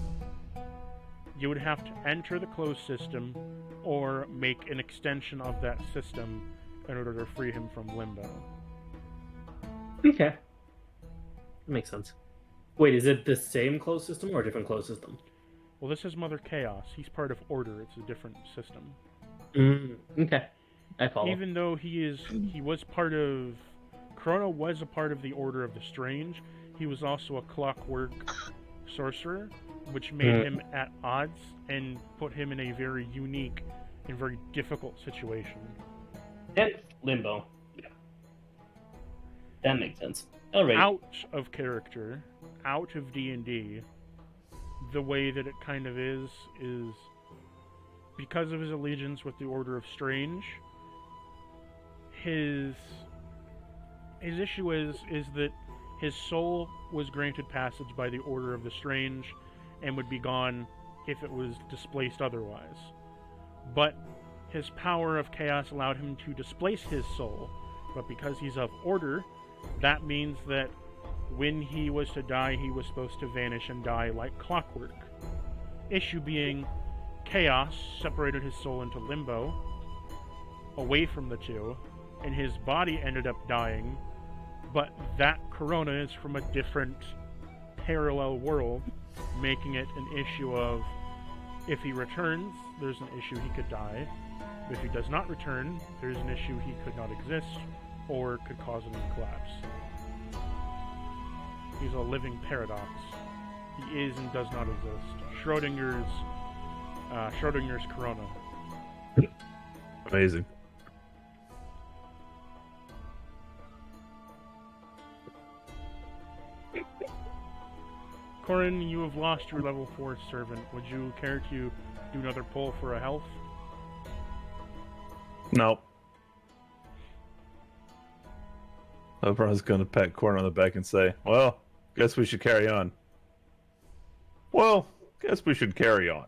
You would have to enter the closed system or make an extension of that system in order to free him from limbo. Okay. That makes sense. Wait, is it the same closed system or a different closed system? Well, this is Mother Chaos. He's part of Order. It's a different system. Okay. I follow. Even though Corona was a part of the Order of the Strange, he was also a clockwork sorcerer, which made him at odds and put him in a very unique and very difficult situation. And limbo. Yeah. That makes sense. All right. Out of character, out of D&D, the way that it kind of is because of his allegiance with the Order of Strange, his issue is that his soul was granted passage by the Order of the Strange and would be gone if it was displaced otherwise. But his power of chaos allowed him to displace his soul, but because he's of Order, that means that when he was to die, he was supposed to vanish and die like clockwork. Issue being, chaos separated his soul into limbo, away from the two, and his body ended up dying, but that Corona is from a different parallel world, making it an issue of, if he returns, there's an issue he could die. If he does not return, there's an issue he could not exist, or could cause him to collapse. He's a living paradox. He is and does not exist. Schrodinger's Corona. Amazing. Corin, you have lost your level 4 servant. Would you care to do another pull for a health? Nope. Oberon's gonna pat Corn on the back and say, well, guess we should carry on. Well, guess we should carry on.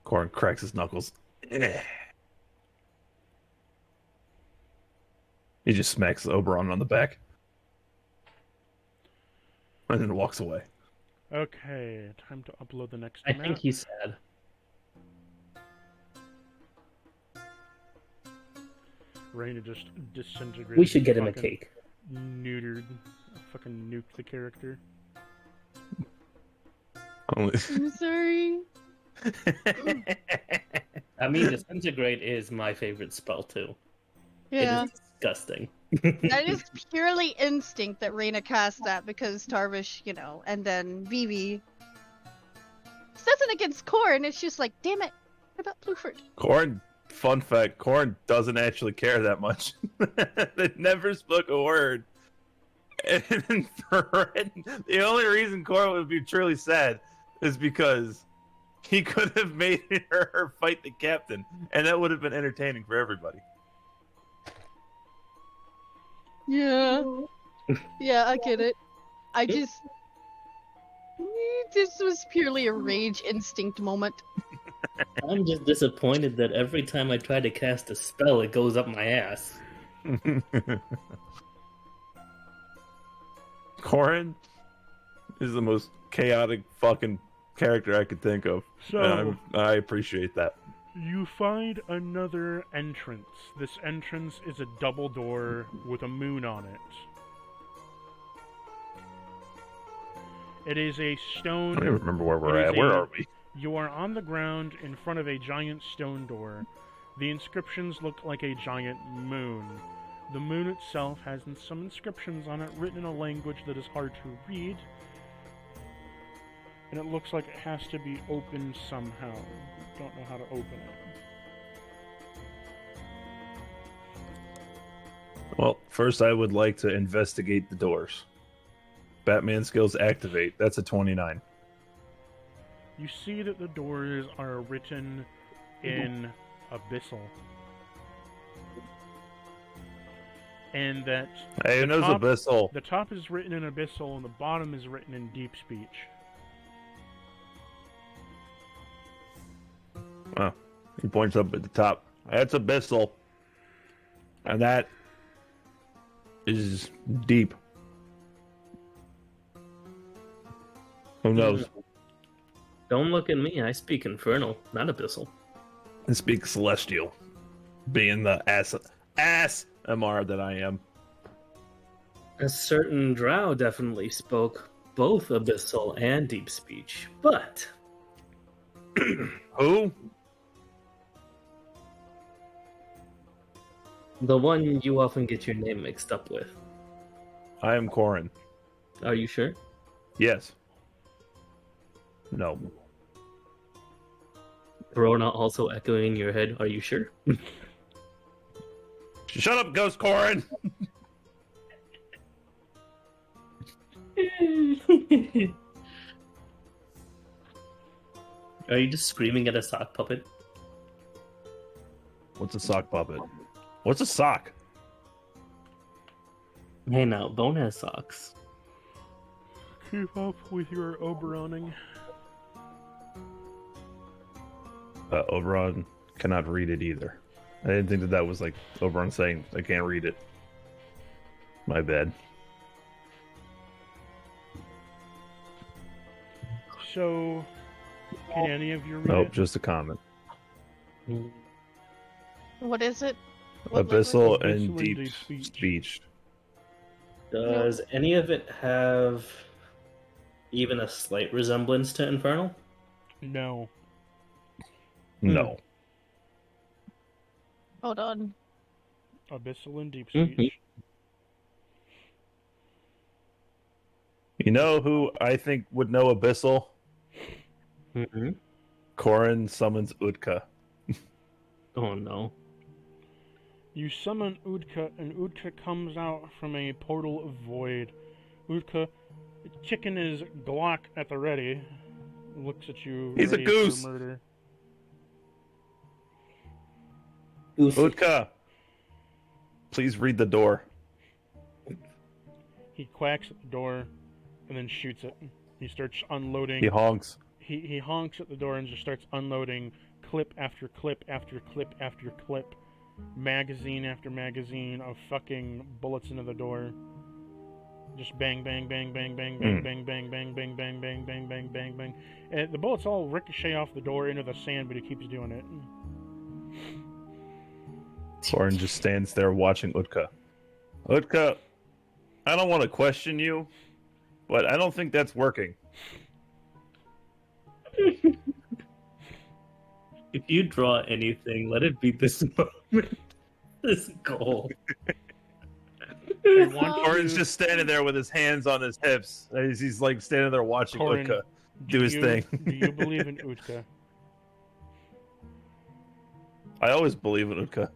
Corn cracks his knuckles. He just smacks Oberon on the back. and then walks away. Okay, time to upload the next I map. think he's sad. Ready to just disintegrate. We should get him a fucking cake. Neutered. Fucking nuke the character. Only... I'm sorry. I mean, disintegrate is my favorite spell too. Yeah. It is disgusting. That is purely instinct that Reina cast that because Tarvish, and then Vivi says it against Corn. It's just like, damn it. What about Bluford? Corn, fun fact, Corn doesn't actually care that much. They never spoke a word. And for the only reason Corn would be truly sad is because he could have made her fight the captain, and that would have been entertaining for everybody. Yeah. Yeah, I get it. This was purely a rage instinct moment. I'm just disappointed that every time I try to cast a spell, it goes up my ass. Corrin is the most chaotic fucking character I could think of. So, And I appreciate that. you find another entrance. This entrance is a double door with a moon on it. It is a stone. I don't even remember where we're It is at. Where a- are we? You are on the ground in front of a giant stone door. The inscriptions look like a giant moon. The moon itself has some inscriptions on it written in a language that is hard to read. And it looks like it has to be opened somehow. Don't know how to open it. Well, first I would like to investigate the doors. Batman skills activate. That's a 29. You see that the doors are written in Abyssal. And that Hey, who knows top- Abyssal? the top is written in Abyssal and the bottom is written in Deep Speech. Oh, he points up at the top. That's Abyssal. And that is deep. Who knows? Don't look at me. I speak Infernal, not Abyssal. I speak Celestial. Being the ass MR that I am. A certain drow definitely spoke both Abyssal and Deep Speech, but Who? the one you often get your name mixed up with. I am Corrin. Are you sure? Yes. No. Verona also echoing in your head. Are you sure? Shut up, Ghost Corrin! Are you just screaming at a sock puppet? What's a sock puppet? What's a sock? Hey now, Bone has socks. Keep up with your Oberoning. Oberon cannot read it either. I didn't think that was like Oberon saying I can't read it. My bad. So, can any of you read Nope, it? just a comment. What is it? What Abyssal language? and Abyssal and deep deep speech. speech. Does any of it have even a slight resemblance to Infernal? No. No. Hold on. Abyssal and Deep Mhm. Speech. You know who I think would know Abyssal? Mm-hmm. Corrin summons Utka. Oh no. You summon Udka, and Udka comes out from a portal of void. Udka, chicken is Glock at the ready. Looks at you. He's a ready goose. For murder. Utka! Please read the door. He quacks at the door, and then shoots it. He starts unloading. He honks. He honks at the door and just starts unloading clip after clip after clip after clip, magazine after magazine of fucking bullets into the door. Just bang, bang, bang, bang, bang, bang, bang, bang, bang, bang, bang, bang, bang, bang, bang, bang. And the bullets all ricochet off the door into the sand, but he keeps doing it. Soren just stands there watching Utka. Utka, I don't want to question you, but I don't think that's working. If you draw anything, let it be this moment. This goal. I want Corin's you, just standing there with his hands on his hips. He's like standing there watching Corin, Utka do his thing. Do you believe in Utka? I always believe in Utka.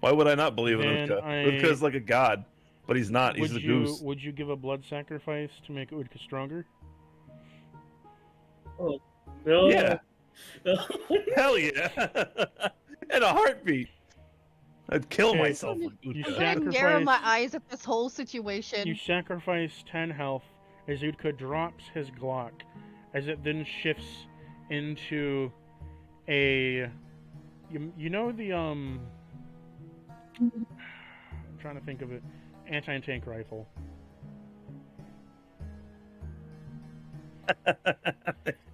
Why would I not believe in Then Utka? Utka's like a god, but he's not. He's a goose. Would you give a blood sacrifice to make Utka stronger? Oh, no. Yeah. Hell yeah. In a heartbeat. I'd kill Okay. myself with You Utka. I'm gonna narrow sacrifice- my eyes at this whole situation. You sacrifice 10 health as Utka drops his Glock, as it then shifts into a... You know the, I'm trying to think of it. Anti-tank rifle.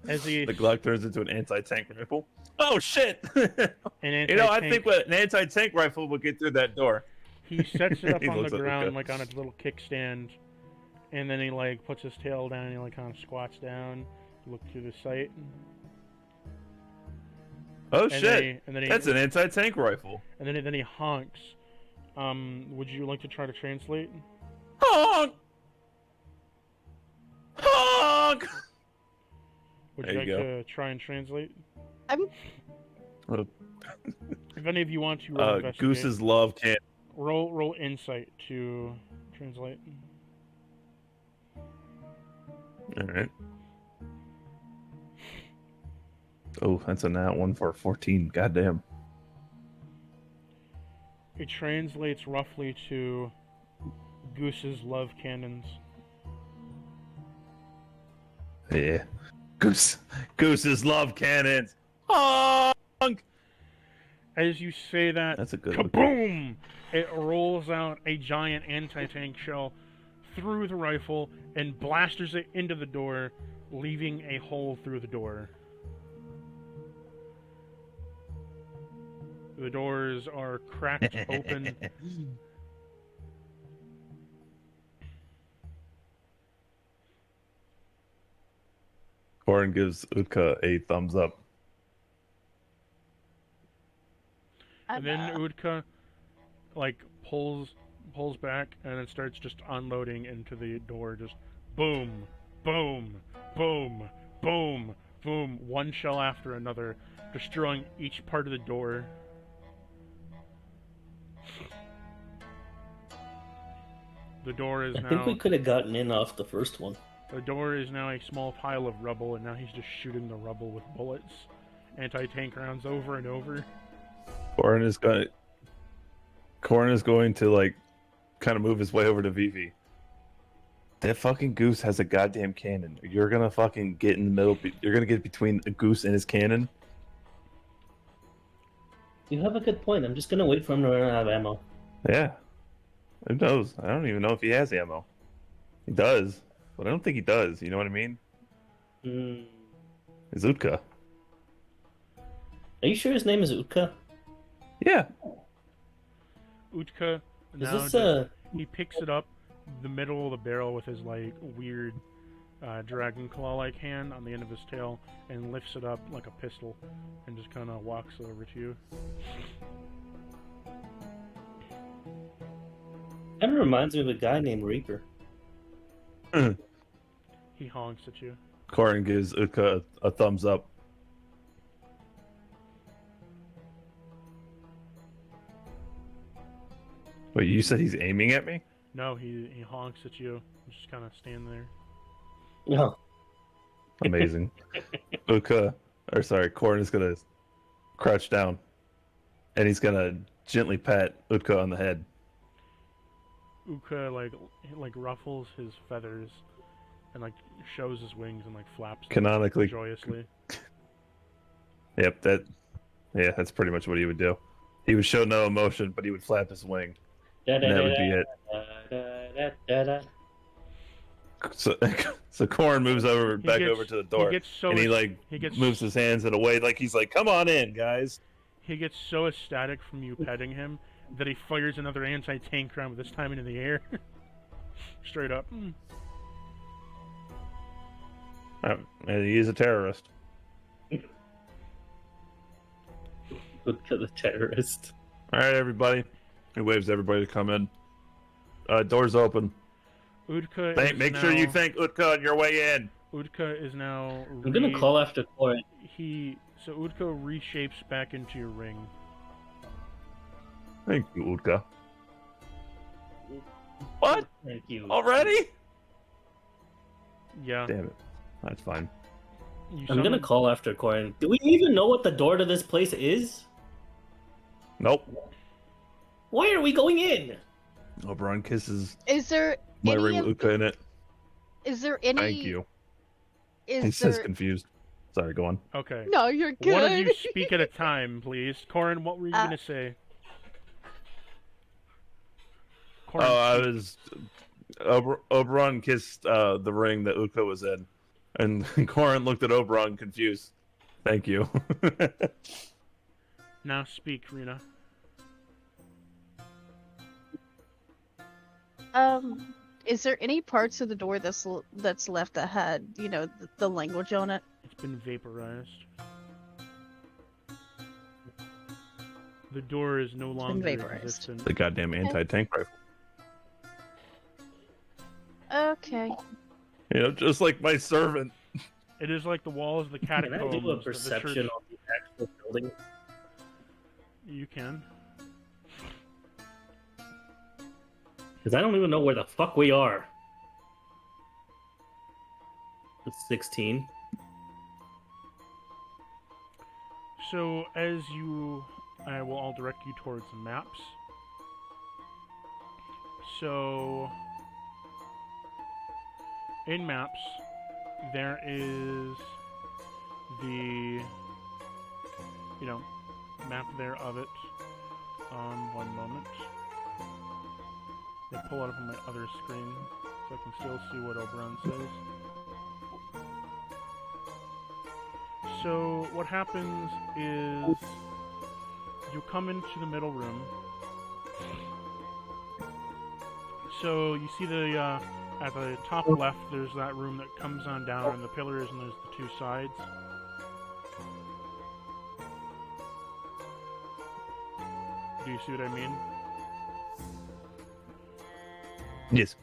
As he... The Glock turns into an anti-tank rifle. Oh shit! an You know, I anti-tank- think an anti-tank rifle would get through that door. He sets it up He on the looks like ground, Utka. like on its little kickstand, and then he like puts his tail down. And he like kind of squats down, to look through the sight. Oh And shit! then he, That's an anti-tank rifle. and then he honks. Would you like to try to translate? Honk! Honk! Would There you you like go. to try and translate? I'm If any of you want to roll investigate, Goose's love can't. roll insight to translate. All right. Oh, that's a nat one for 14. Goddamn. It translates roughly to Goose's love cannons. Yeah. Goose's love cannons. Honk! As you say that, That's a good one. kaboom! It rolls out a giant anti-tank shell through the rifle and blasters it into the door, leaving a hole through the door. The doors are cracked open. Corin gives Utka a thumbs up. And then Udka, like, pulls back and then starts just unloading into the door. Just boom, boom, boom, boom, boom. One shell after another, destroying each part of the door. The door is I now... think we could have gotten in off the first one. The door is now a small pile of rubble, and now he's just shooting the rubble with bullets. Anti-tank rounds over and over. Corin is going to like kind of move his way over to Vivi. That fucking goose has a goddamn cannon. You're gonna fucking get in the middle. You're gonna get between a goose and his cannon. You have a good point. I'm just gonna wait for him to run out of ammo. Yeah. Who knows? I don't even know if he has ammo. He does, but I don't think he does. You know what I mean? Hmm. It's Utka. Are you sure his name is Utka? Yeah. Utka Is now this just, he picks it up the middle of the barrel with his like weird dragon claw like hand on the end of his tail and lifts it up like a pistol and just kind of walks over to you. Kind of reminds me of a guy named Reaper. He honks at you. Corin gives Utka a thumbs up. Wait, you said he's aiming at me? No, he honks at you. Just kind of standing there. No. Amazing. Corin is gonna crouch down, and he's gonna gently pat Utka on the head. Utka like ruffles his feathers and like shows his wings and like flaps them Canonically, joyously. yep. That's pretty much what he would do. He would show no emotion, but he would flap his wing. And that would be it. So, so Corin moves back over to the door, and he moves his hands in a way like he's like, "Come on in, guys." He gets so ecstatic from you petting him that he fires another anti-tank round, this time into the air. Straight up. And he's a terrorist. Look at the terrorist. All right, everybody. He waves everybody to come in. Doors open. Udka Make sure you thank Utka on your way in. Udka is now... I'm gonna call after Corin. So Udka reshapes back into your ring. Thank you, Utka. What? Thank you. Already? Yeah. Damn it. That's fine. I'm gonna call after Corin. Do we even know what the door to this place is? Nope. Why are we going in? Oberon kisses Is there my any ring with Utka in it. Is there any... Thank you. Is He there... says confused. Sorry, go on. Okay. No, you're good. One of you speak at a time, please. Corin, what were you gonna say? Corin, I was... Oberon kissed the ring that Utka was in. And Corin looked at Oberon confused. Thank you. Now speak, Rena. Is there any parts of the door that's left that had, the language on it? It's been vaporized. The door is no longer existent. The goddamn anti-tank rifle. Okay. Just like my servant. It is like the walls of the Can catacombs. I do a of the perception church. on the actual building? You can. Because I don't even know where the fuck we are. It's 16. So as I will all direct you towards maps. So in maps, there is the map there of it. One moment. They pull it up on my other screen so I can still see what Oberon says. So what happens is you come into the middle room. So you see the at the top left there's that room that comes on down and the pillars and there's the two sides. Do you see what I mean? Yes.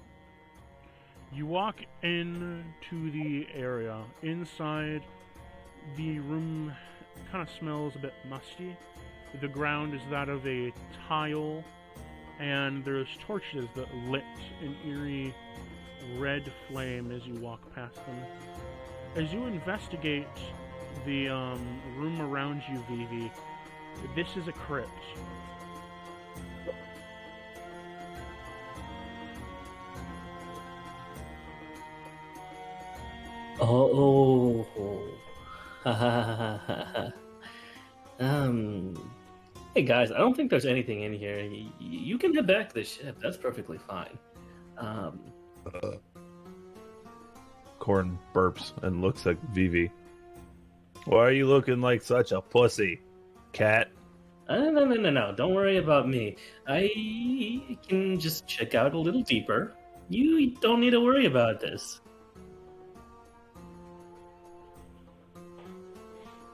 You walk into the area. Inside, the room kind of smells a bit musty. The ground is that of a tile, and there's torches that lit an eerie red flame as you walk past them. As you investigate the room around you, Vivi, this is a crypt. Oh. Hey guys, I don't think there's anything in here. You can head back to the ship. That's perfectly fine. Corin burps and looks at Vivi. Why are you looking like such a pussy, cat? No. Don't worry about me. I can just check out a little deeper. You don't need to worry about this.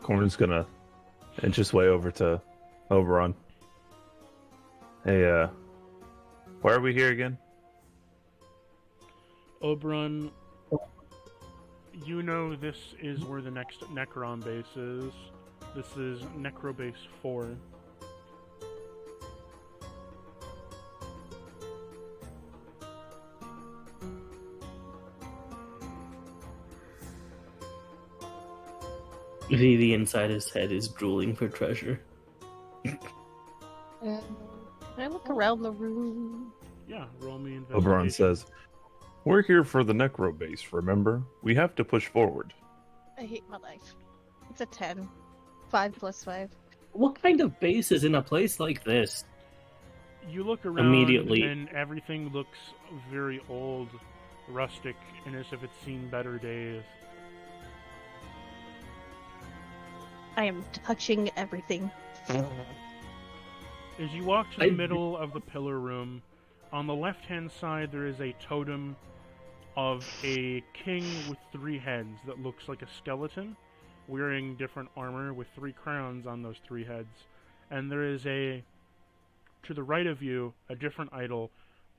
Corin's gonna inch his way over to Oberon. Hey, why are we here again? Oberon, you know this is where the next Necron base is. This is Necrobase 4. The inside his head is drooling for treasure. Can I look around the room? Yeah, roll me investigation. Oberon says, "We're here for the Necro base, remember? We have to push forward." I hate my life. It's a 10. 5 plus 5. What kind of base is in a place like this? You look around Immediately. and everything looks very old. rustic and as if it's seen better days. I am touching everything. As you walk to the middle of the pillar room, on the left-hand side there is a totem of a king with 3 heads that looks like a skeleton, wearing different armor with 3 crowns on those 3 heads. And there is to the right of you, a different idol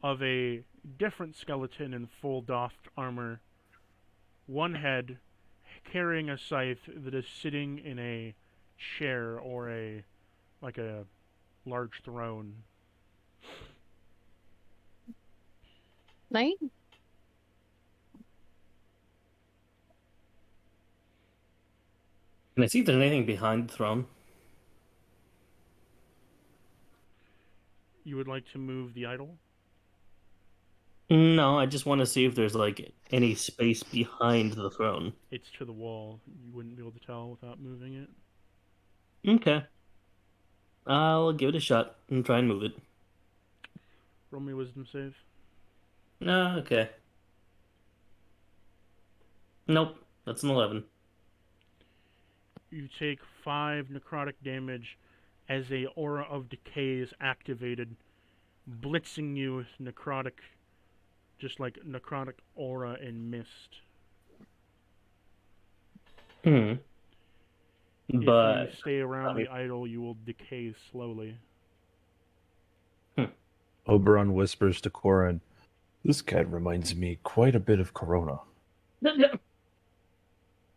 of a different skeleton in full doffed armor, 1 head, carrying a scythe that is sitting in a chair or a large throne. Night? Can I see if there's anything behind the throne? You would like to move the idol? No, I just want to see if there's like any space behind the throne. It's to the wall. You wouldn't be able to tell without moving it. Okay. I'll give it a shot and try and move it. Roll me a wisdom save. No, okay. Nope, that's an 11. You take 5 necrotic damage as a aura of decay is activated, blitzing you with necrotic, just like necrotic aura and mist. But if you stay around the idol, you will decay slowly. Oberon whispers to Corin, "This cat reminds me quite a bit of Corona."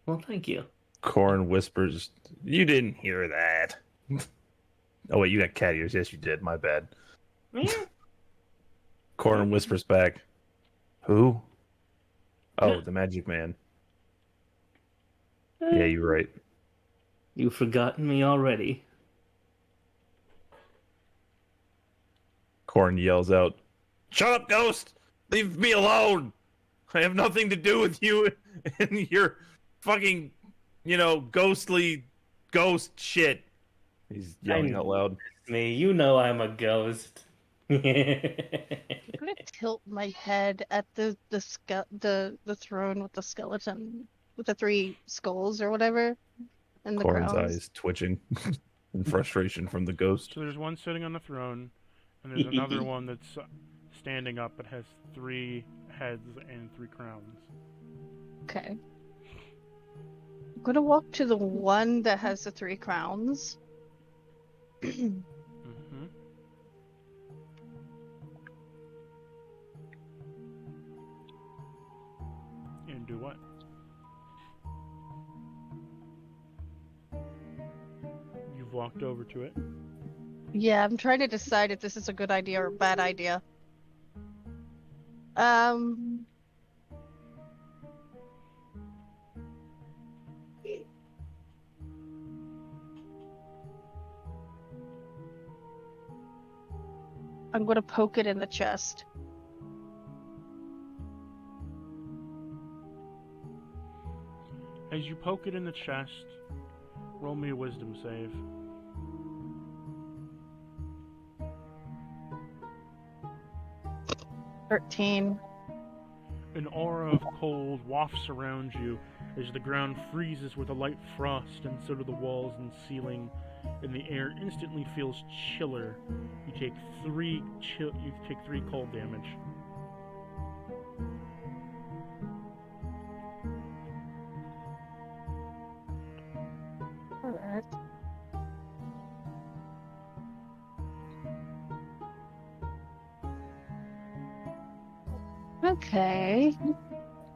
Well, thank you. Corin whispers, "You didn't hear that." Oh wait, you got cat ears. Yes, you did. My bad. Corin whispers back, "Who?" "Oh, the magic man." "Yeah, you're right." You've forgotten me already. Corin yells out, "Shut up, ghost! Leave me alone! I have nothing to do with you and your fucking, ghostly ghost shit." He's yelling out loud. Me, you know I'm a ghost. I'm gonna tilt my head at the throne with the skeleton with the 3 skulls or whatever, and the Corin's crowns. eyes twitching in frustration from the ghost. So there's one sitting on the throne, and there's another one that's standing up but has 3 heads and 3 crowns. Okay. I'm gonna walk to the one that has the 3 crowns. Mm-hmm. And do what? You've walked over to it. Yeah, I'm trying to decide if this is a good idea or a bad idea. I'm gonna poke it in the chest. As you poke it in the chest, roll me a wisdom save. $13. An aura of cold wafts around you as the ground freezes with a light frost, and so do the walls and ceiling, and the air instantly feels chiller. You take 3 cold damage. Alright. Okay.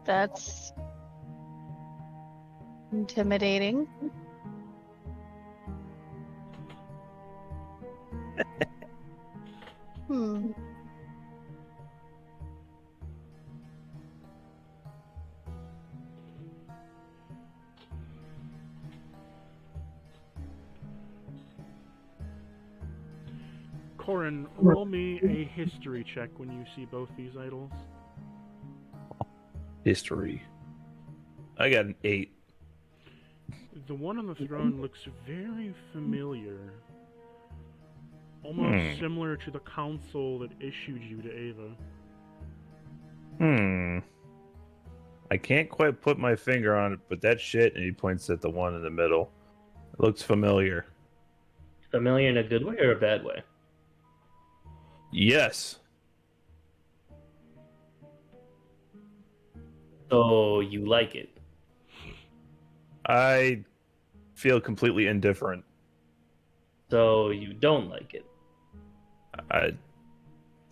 That's intimidating. Hmm. Corin, roll me a history check when you see both these idols. History. I got an 8. The one on the throne looks very familiar. Almost similar to the council that issued you to Ava. I can't quite put my finger on it, but that shit, and he points at the one in the middle. It looks familiar. Familiar in a good way or a bad way? Yes. So you like it? I feel completely indifferent. So you don't like it?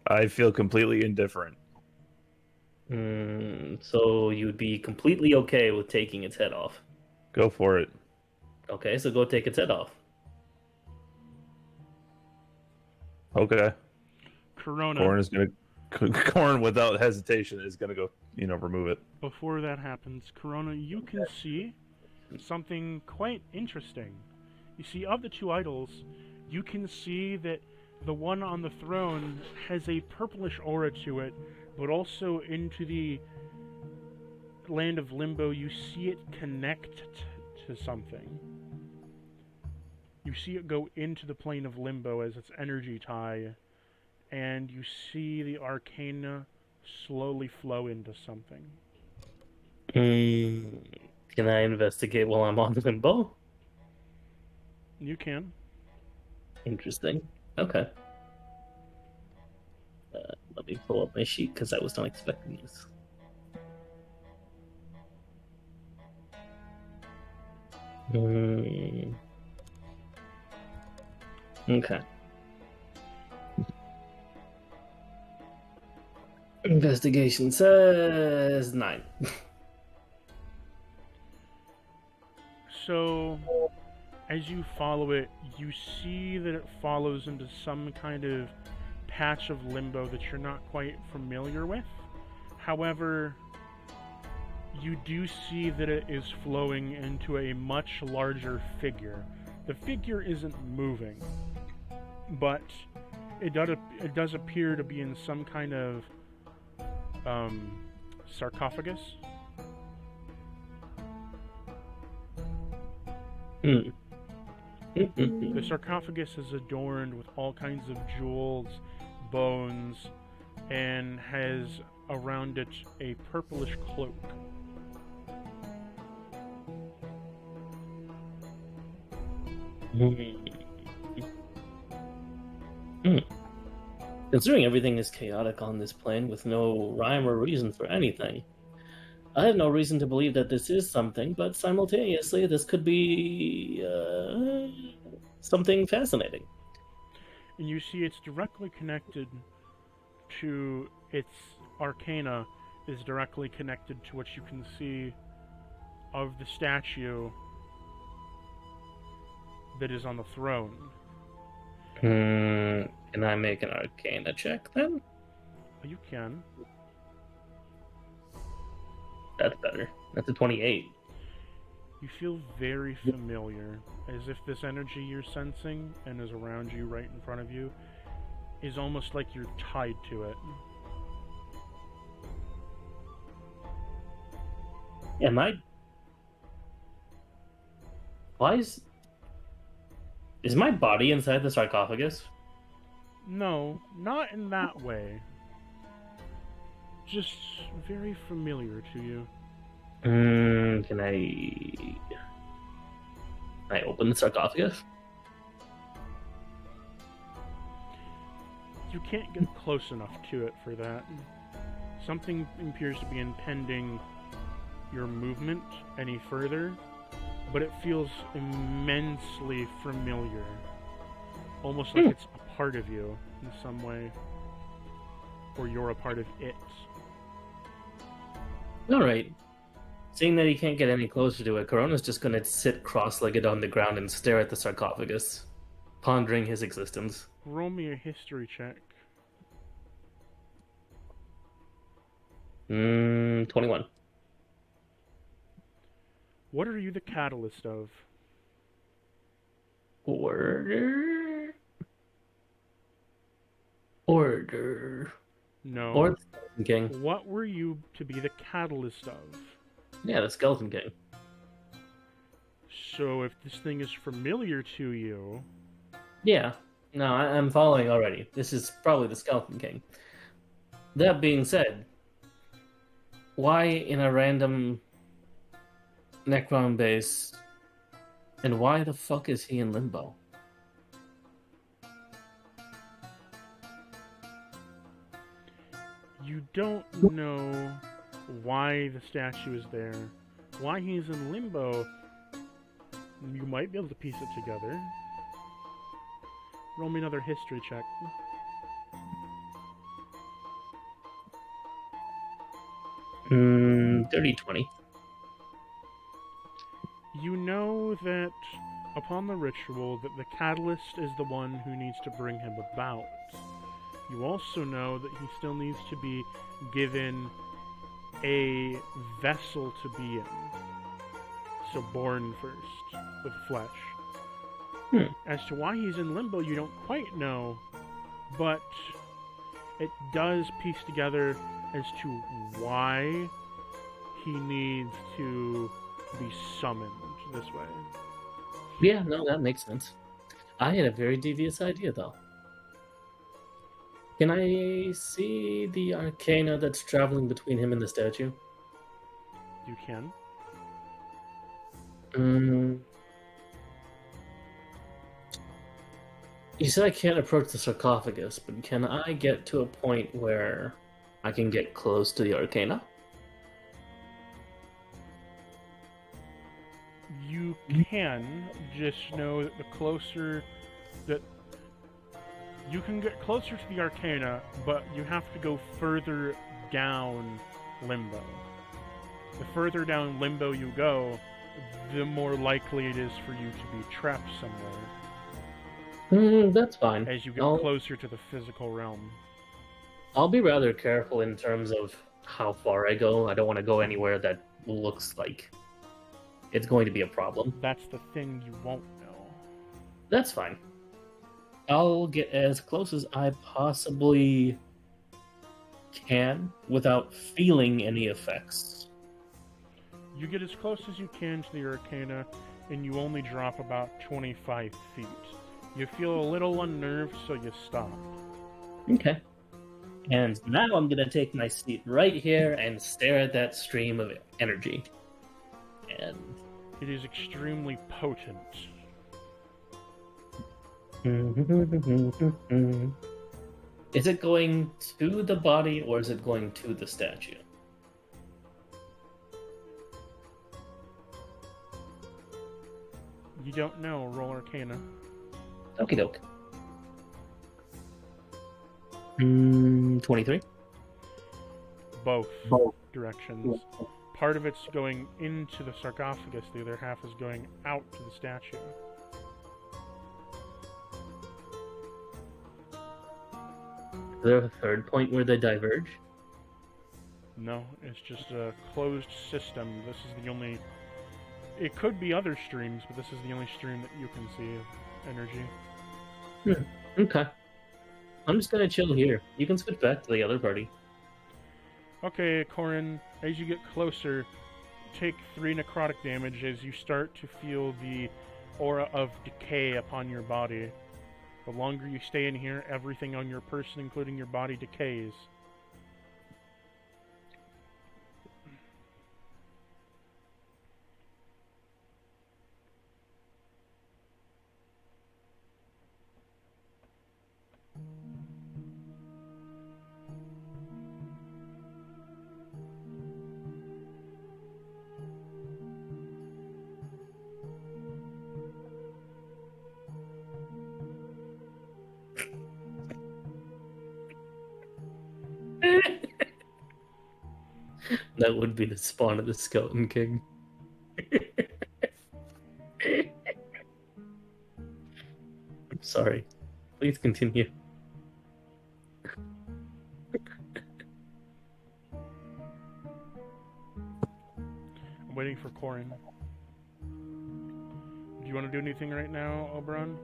I feel completely indifferent. So you'd be completely okay with taking its head off? Go for it. Okay, so go take its head off. Okay. Corona. Corn is gonna. Corn, without hesitation, is gonna go. Remove it. Before that happens, Corona, you can see something quite interesting. You see, of the two idols, you can see that the one on the throne has a purplish aura to it, but also into the land of limbo, you see it connect to something. You see it go into the plane of limbo as its energy tie, and you see the arcana slowly flow into something. Can I investigate while I'm on limbo? You can. Interesting. Okay. Let me pull up my sheet because I was not expecting this. Okay. Investigation says 9. So, as you follow it, you see that it follows into some kind of patch of limbo that you're not quite familiar with. However, you do see that it is flowing into a much larger figure. The figure isn't moving, but it does appear to be in some kind of sarcophagus. The sarcophagus is adorned with all kinds of jewels, bones, and has around it a purplish cloak. Considering everything is chaotic on this plane with no rhyme or reason for anything, I have no reason to believe that this is something, but simultaneously this could be something fascinating. And you see it's directly connected to its arcana, is directly connected to what you can see of the statue that is on the throne. Can I make an arcana check then? You can. That's better. That's a 28. You feel very familiar, as if this energy you're sensing and is around you right in front of you is almost like you're tied to it. Am I... Why is my body inside the sarcophagus? No, not in that way. Just very familiar to you. Can I open the sarcophagus? You can't get close enough to it for that. Something appears to be impeding your movement any further, but it feels immensely familiar. Almost like it's a part of you in some way. Or you're a part of it. Alright. Seeing that he can't get any closer to it, Corona's just gonna sit cross-legged on the ground and stare at the sarcophagus, pondering his existence. Roll me a history check. 21. What are you the catalyst of? Order. No. Or the Skeleton King. What were you to be the catalyst of? Yeah, the Skeleton King. So if this thing is familiar to you... Yeah. No, I'm following already. This is probably the Skeleton King. That being said, Why in a random Necron base? And why the fuck is he in limbo? You don't know why the statue is there, why he's in limbo. You might be able to piece it together. Roll me another history check. Dirty 20. You know that upon the ritual that the catalyst is the one who needs to bring him about. You also know that he still needs to be given a vessel to be in. So born first, with flesh. As to why he's in limbo, you don't quite know, but it does piece together as to why he needs to be summoned this way. Yeah, no, that makes sense. I had a very devious idea, though. Can I see the arcana that's traveling between him and the statue? You can. You said I can't approach the sarcophagus, but can I get to a point where I can get close to the arcana? You can, just know that the closer that you can get closer to the arcana, but you have to go further down limbo. The further down limbo you go, the more likely it is for you to be trapped somewhere. That's fine. As you get closer to the physical realm. I'll be rather careful in terms of how far I go. I don't want to go anywhere that looks like it's going to be a problem. That's the thing you won't know. That's fine. I'll get as close as I possibly can without feeling any effects. You get as close as you can to the arcana, and you only drop about 25 feet. You feel a little unnerved, so you stop. Okay. And now I'm going to take my seat right here and stare at that stream of energy. And it is extremely potent. Is it going to the body or is it going to the statue? You don't know. Roll Arcana. Okie doke. 23? Both directions. Part of it's going into the sarcophagus, the other half is going out to the statue. Is there a third point where they diverge? No, it's just a closed system. This is the only... It could be other streams, but this is the only stream that you can see of energy. Okay. I'm just gonna chill here. You can switch back to the other party. Okay, Corin, as you get closer, take 3 necrotic damage as you start to feel the aura of decay upon your body. The longer you stay in here, everything on your person, including your body, decays. That would be the spawn of the Skeleton King. I'm sorry. Please continue. I'm waiting for Corin. Do you want to do anything right now, Oberon?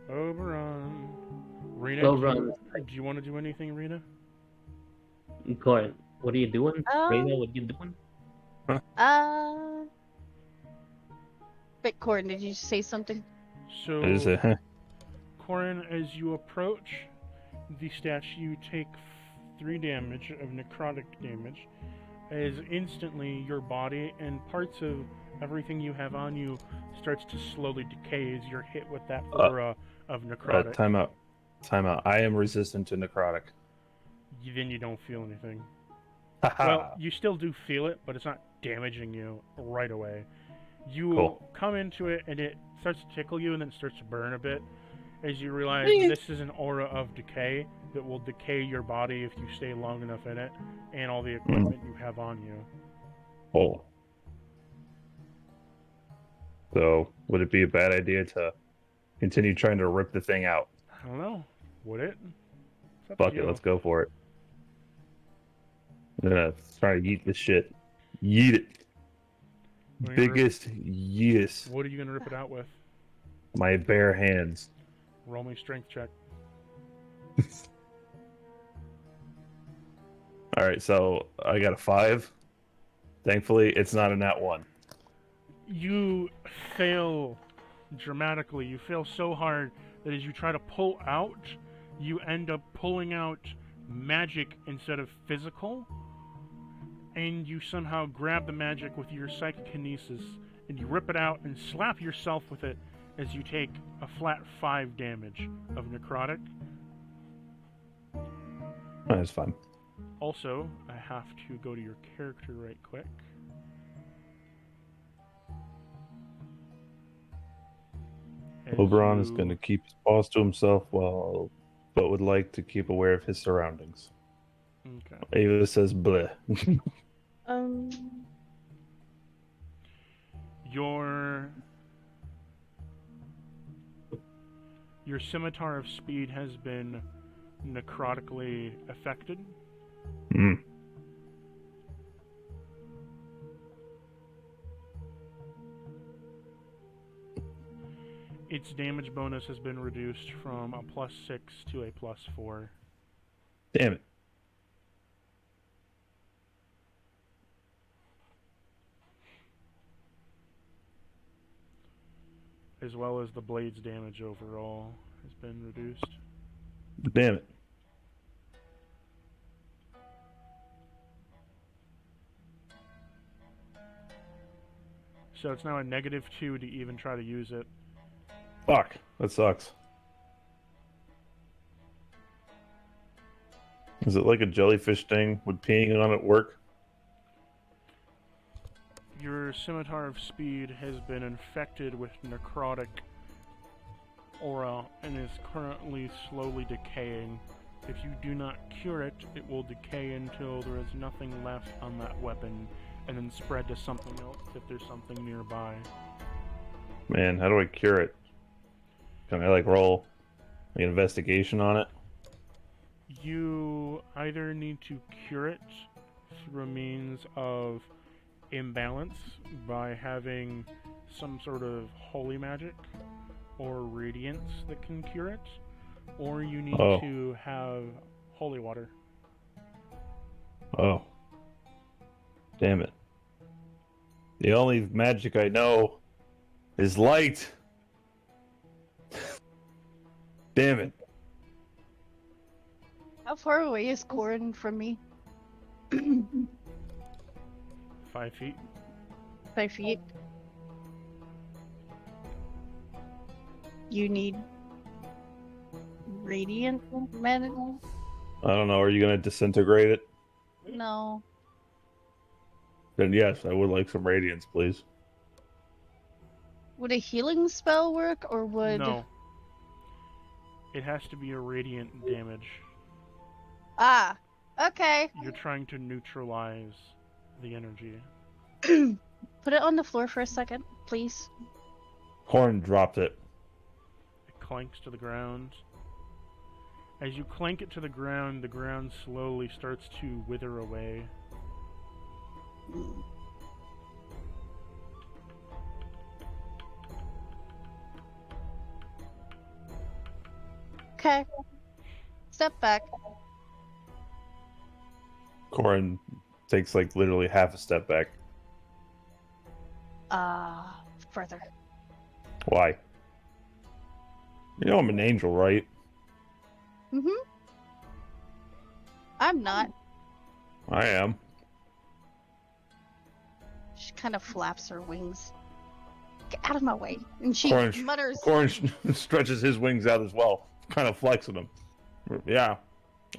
Oberon. Rena, Oberon. Do you want to do anything, Rena? Corin, what are you doing? Um, Rena, what are you doing? Bitcoin, did you say something? So, Is it? Corin, as you approach the statue, you take 3 damage of necrotic damage, as instantly your body and parts of everything you have on you starts to slowly decay as you're hit with that aura of necrotic. Time out. Time out. I am resistant to necrotic. Then you don't feel anything. Haha. Well, you still do feel it, but it's not damaging you right away. You Cool. come into it, and it starts to tickle you, and then it starts to burn a bit, as you realize this is an aura of decay that will decay your body if you stay long enough in it, and all the equipment you have on you. Oh. So, would it be a bad idea to continue trying to rip the thing out? I don't know. Would it? It's up Fuck to it, you. let's go for it. I'm gonna try to yeet this shit. Yeet it. What are you Biggest yeetus. What are you gonna rip it out with? My bare hands. Roll me strength check. Alright, so I got a 5. Thankfully, it's not a nat 1. You fail dramatically. You fail so hard that as you try to pull out, you end up pulling out magic instead of physical, and you somehow grab the magic with your psychokinesis, and you rip it out and slap yourself with it as you take a flat 5 damage of necrotic. That's fine. Also, I have to go to your character right quick. As Oberon is you- going to keep his paws to himself, but would like to keep aware of his surroundings. Okay. Ava says bleh. Your scimitar of speed has been necrotically affected. Hmm. Its damage bonus has been reduced from a +6 to a +4. Damn it. As well as the blade's damage overall has been reduced. Damn it. So it's now a -2 to even try to use it. Fuck. That sucks. Is it like a jellyfish thing? Would peeing on it work? Your scimitar of speed has been infected with necrotic aura and is currently slowly decaying. If you do not cure it, it will decay until there is nothing left on that weapon, and then spread to something else if there's something nearby. Man, how do I cure it? Can I like roll an investigation on it? You either need to cure it through a means of imbalance by having some sort of holy magic or radiance that can cure it, or you need to have holy water. Oh. Damn it. The only magic I know is light. Damn it. How far away is Corin from me? 5 feet. 5 feet. You need radiant magic? I don't know. Are you going to disintegrate it? No. Then yes, I would like some radiance, please. Would a healing spell work, or would... No. It has to be a radiant damage. Ah, okay. You're trying to neutralize the energy. Put it on the floor for a second, please. Horn dropped it. It clanks to the ground. As you clank it to the ground slowly starts to wither away. Okay. Step back. Corin takes like literally half a step back. Further. Why? You know I'm an angel, right? Mm-hmm. I'm not. I am. She kind of flaps her wings. Get out of my way. And she Corn, mutters. Corn stretches his wings out as well, kind of flexing them. Yeah.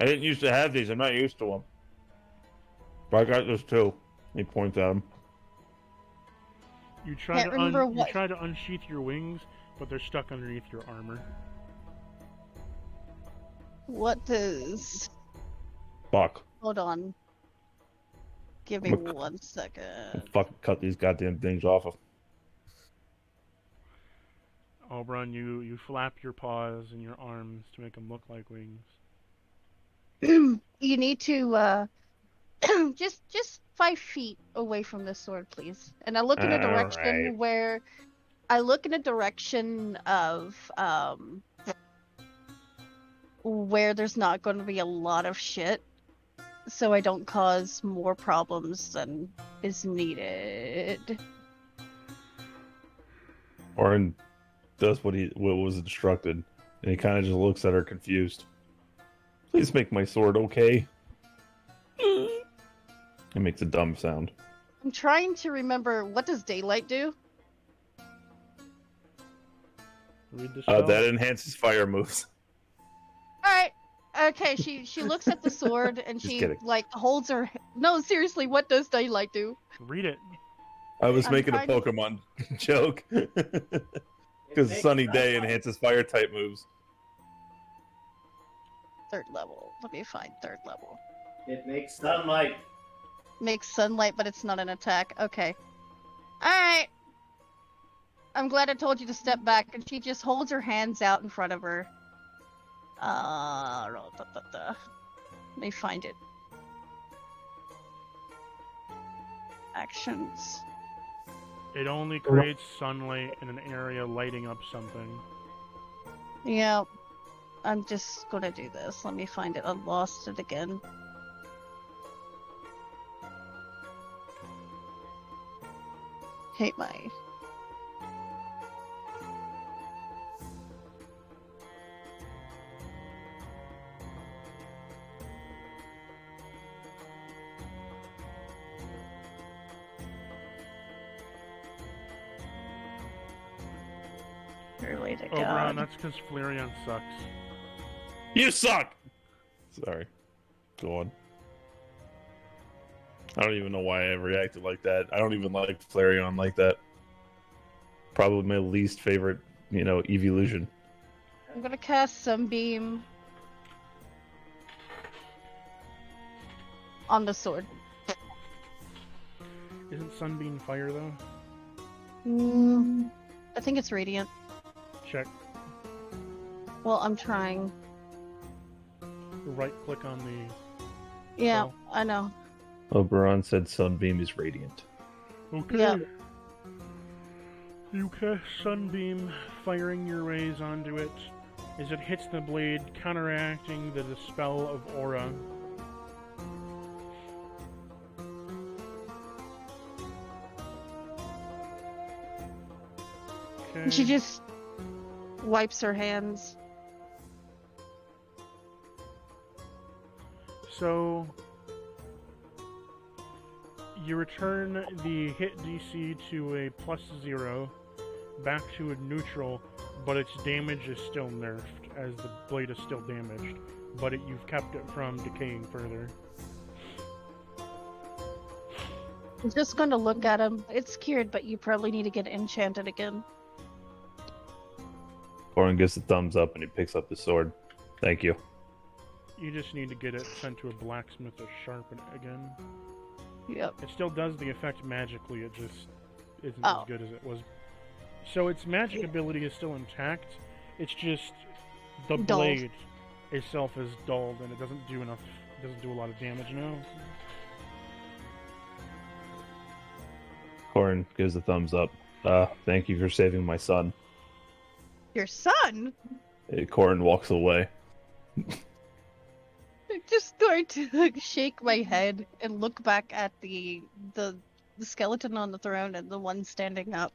I didn't used to have these. I'm not used to them. But I got this too. He points at him. You try Can't to remember you what- try to unsheath your wings, but they're stuck underneath your armor. What does... Fuck. Hold on. Give me 1 second. Fucking cut these goddamn things off of. Oberon, you flap your paws and your arms to make them look like wings. You need to, just 5 feet away from the sword, please. And I look in a direction Alright. where... I look in a direction of, where there's not going to be a lot of shit, so I don't cause more problems than is needed. Orin does what was instructed, and he kind of just looks at her confused. Please make my sword okay. It makes a dumb sound. I'm trying to remember, what does daylight do? Read the spell. That enhances fire moves. Alright. Okay, she looks at the sword and Just she kidding. like holds her... No, seriously, what does daylight do? Read it. I was I'm making a trying- Pokemon joke. Because Sunny Day enhances fire type moves. 3rd level. Let me find 3rd level. It makes sunlight. Makes sunlight, but it's not an attack. Okay. Alright. I'm glad I told you to step back, and she just holds her hands out in front of her. Let me find it. Actions. It only creates sunlight in an area lighting up something. Yeah. I'm just gonna do this. Let me find it. I lost it again. Hate my... Really to Oberon, God. that's because Flareon sucks. You suck! Sorry. Go on. I don't even know why I reacted like that. I don't even like Flareon like that. Probably my least favorite, evolution. I'm gonna cast Sunbeam on the sword. Isn't Sunbeam fire though? I think it's Radiant. Check. Well, I'm trying. Right click on the... Yeah, Oh. I know. Oberon said Sunbeam is radiant. Okay. Yeah. You cast Sunbeam, firing your rays onto it as it hits the blade, counteracting the dispel of aura. Okay. She just wipes her hands. So you return the hit DC to a +0, back to a neutral, but its damage is still nerfed, as the blade is still damaged, but you've kept it from decaying further. I'm just gonna look at him. It's cured, but you probably need to get enchanted again. Orin gives a thumbs up and he picks up the sword. Thank you. You just need to get it sent to a blacksmith to sharpen it again. Yep. It still does the effect magically, it just isn't Oh. as good as it was. So its magic ability is still intact, it's just the Dulled. blade itself is dulled and it doesn't do a lot of damage now. Orin gives a thumbs up. Thank you for saving my son. Your son? Corin walks away. I'm just going to like, shake my head and look back at the skeleton on the throne and the one standing up.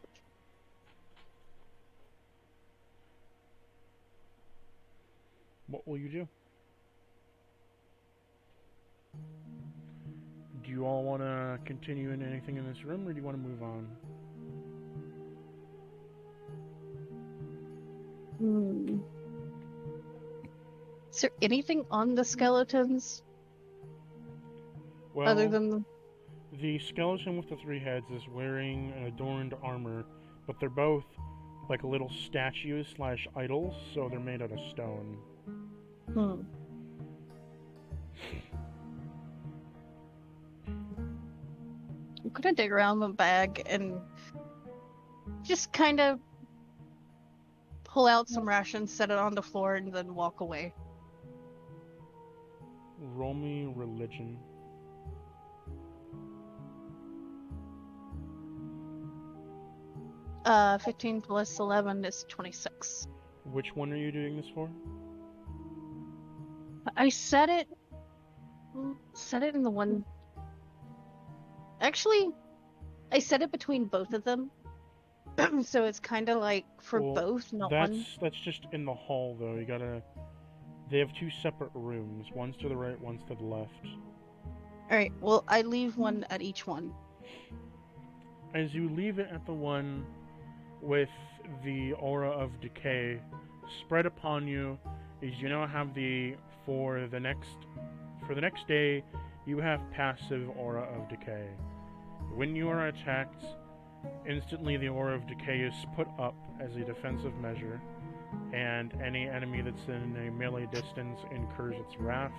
What will you do? Do you all want to continue in anything in this room, or do you want to move on? Is there anything on the skeletons Well, other than the skeleton with the 3 heads is wearing an adorned armor, but they're both like little statues / idols, so they're made out of stone. I'm gonna dig around the bag and just kind of pull out some rations, set it on the floor, and then walk away. Roll me religion. Uh, 15 plus 11 is 26. Which one are you doing this for? I set it in the one. Actually, I set it between both of them, so it's kind of like for Well, both, not that's one. that's just in the hall, though. You gotta. They have 2 separate rooms. One's to the right, one's to the left. All right. Well, I leave one at each one. As you leave it at the one with the aura of decay spread upon you, is you now have for the next day, you have passive aura of decay. When you are attacked, instantly the aura of decay is put up as a defensive measure, and any enemy that's in a melee distance incurs its wrath,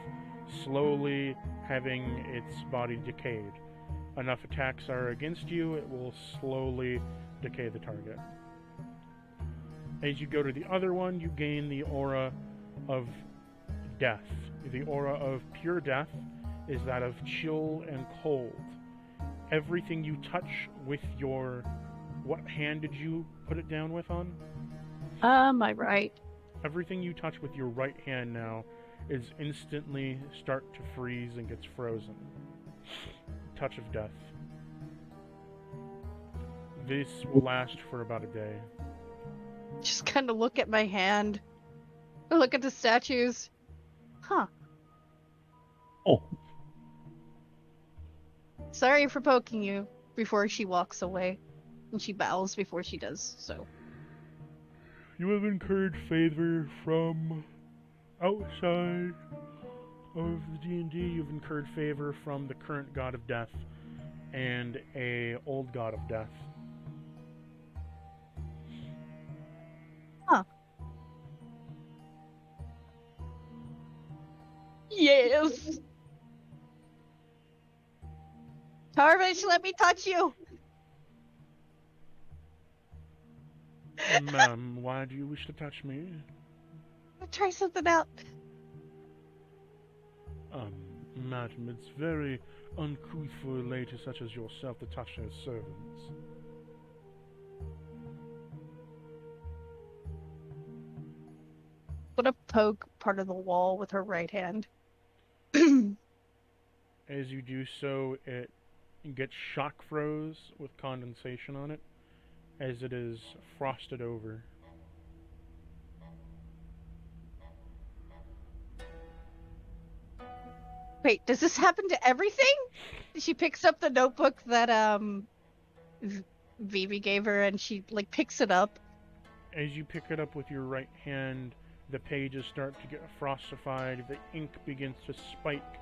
slowly having its body decayed. Enough attacks are against you, it will slowly decay the target. As you go to the other one, you gain the aura of death. The aura of pure death is that of chill and cold. Everything you touch with your... What hand did you put it down with on? My right. Everything you touch with your right hand now is instantly start to freeze and gets frozen. Touch of death. This will last for about a day. Just kind of look at my hand. Look at the statues. Huh. Oh, Sorry for poking you before she walks away. And she bows before she does so. You have incurred favor from outside of the D&D. You've incurred favor from the current god of death and a old god of death. Huh. Yes! Tarvish, let me touch you! Ma'am, why do you wish to touch me? Try something out. Madam, it's very uncouth for a lady such as yourself to touch her servants. I'm gonna poke part of the wall with her right hand. As you do so, it gets shock froze with condensation on it, as it is frosted over. Wait, does this happen to everything? She picks up the notebook that Vivi gave her, and she like picks it up. As you pick it up with your right hand, the pages start to get frostified, the ink begins to spike,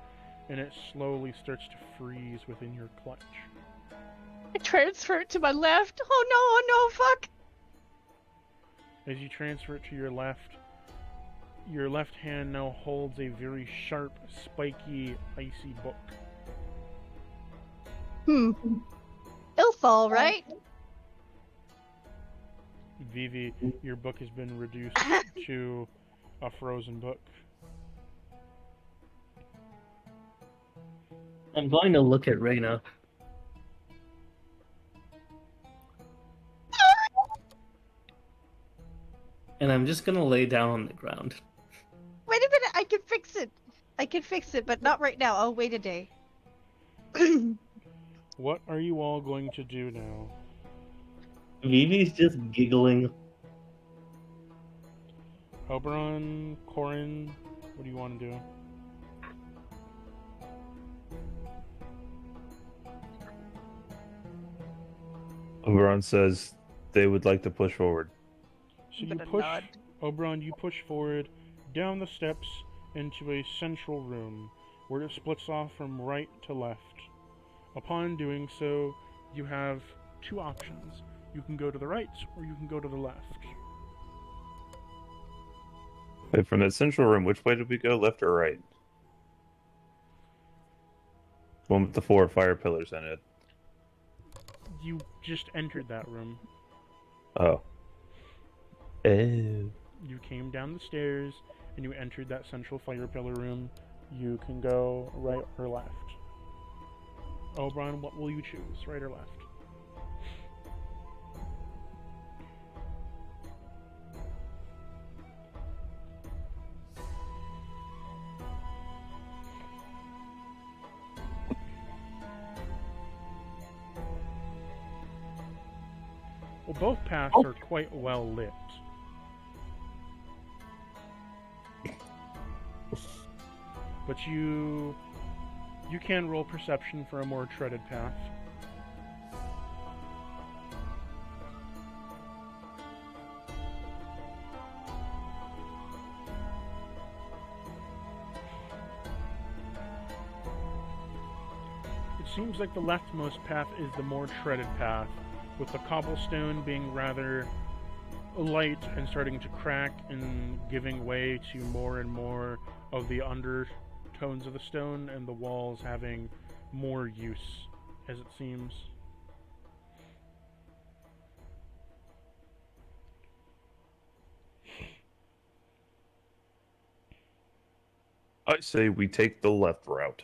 and it slowly starts to freeze within your clutch. I transfer it to my left. Oh no, fuck! As you transfer it to your left hand now holds a very sharp, spiky, icy book. It'll fall, right? Vivi, your book has been reduced to a frozen book. I'm going to look at Reyna. And I'm just gonna lay down on the ground. Wait a minute, I can fix it. I can fix it, but not right now. I'll wait a day. What are you all going to do now? Vivi's just giggling. Oberon, Corin, what do you want to do? Oberon says they would like to push forward. So you Gonna push, nod. Oberon, you push forward down the steps into a central room where it splits off from right to left. Upon doing so, you have two options. You can go to the right or you can go to the left. Wait, from that central room, which way did we go? Left or right? One with the 4 fire pillars in it. You just entered that room. Oh. Oh. You came down the stairs and you entered that central fire pillar room. You can go right or left. Oberon, what will you choose, right or left? Well, both paths are quite well lit. But you can roll perception for a more treaded path. It seems like the leftmost path is the more treaded path, with the cobblestone being rather light and starting to crack and giving way to more and more of the undertones of the stone, and the walls having more use, as it seems. I say we take the left route.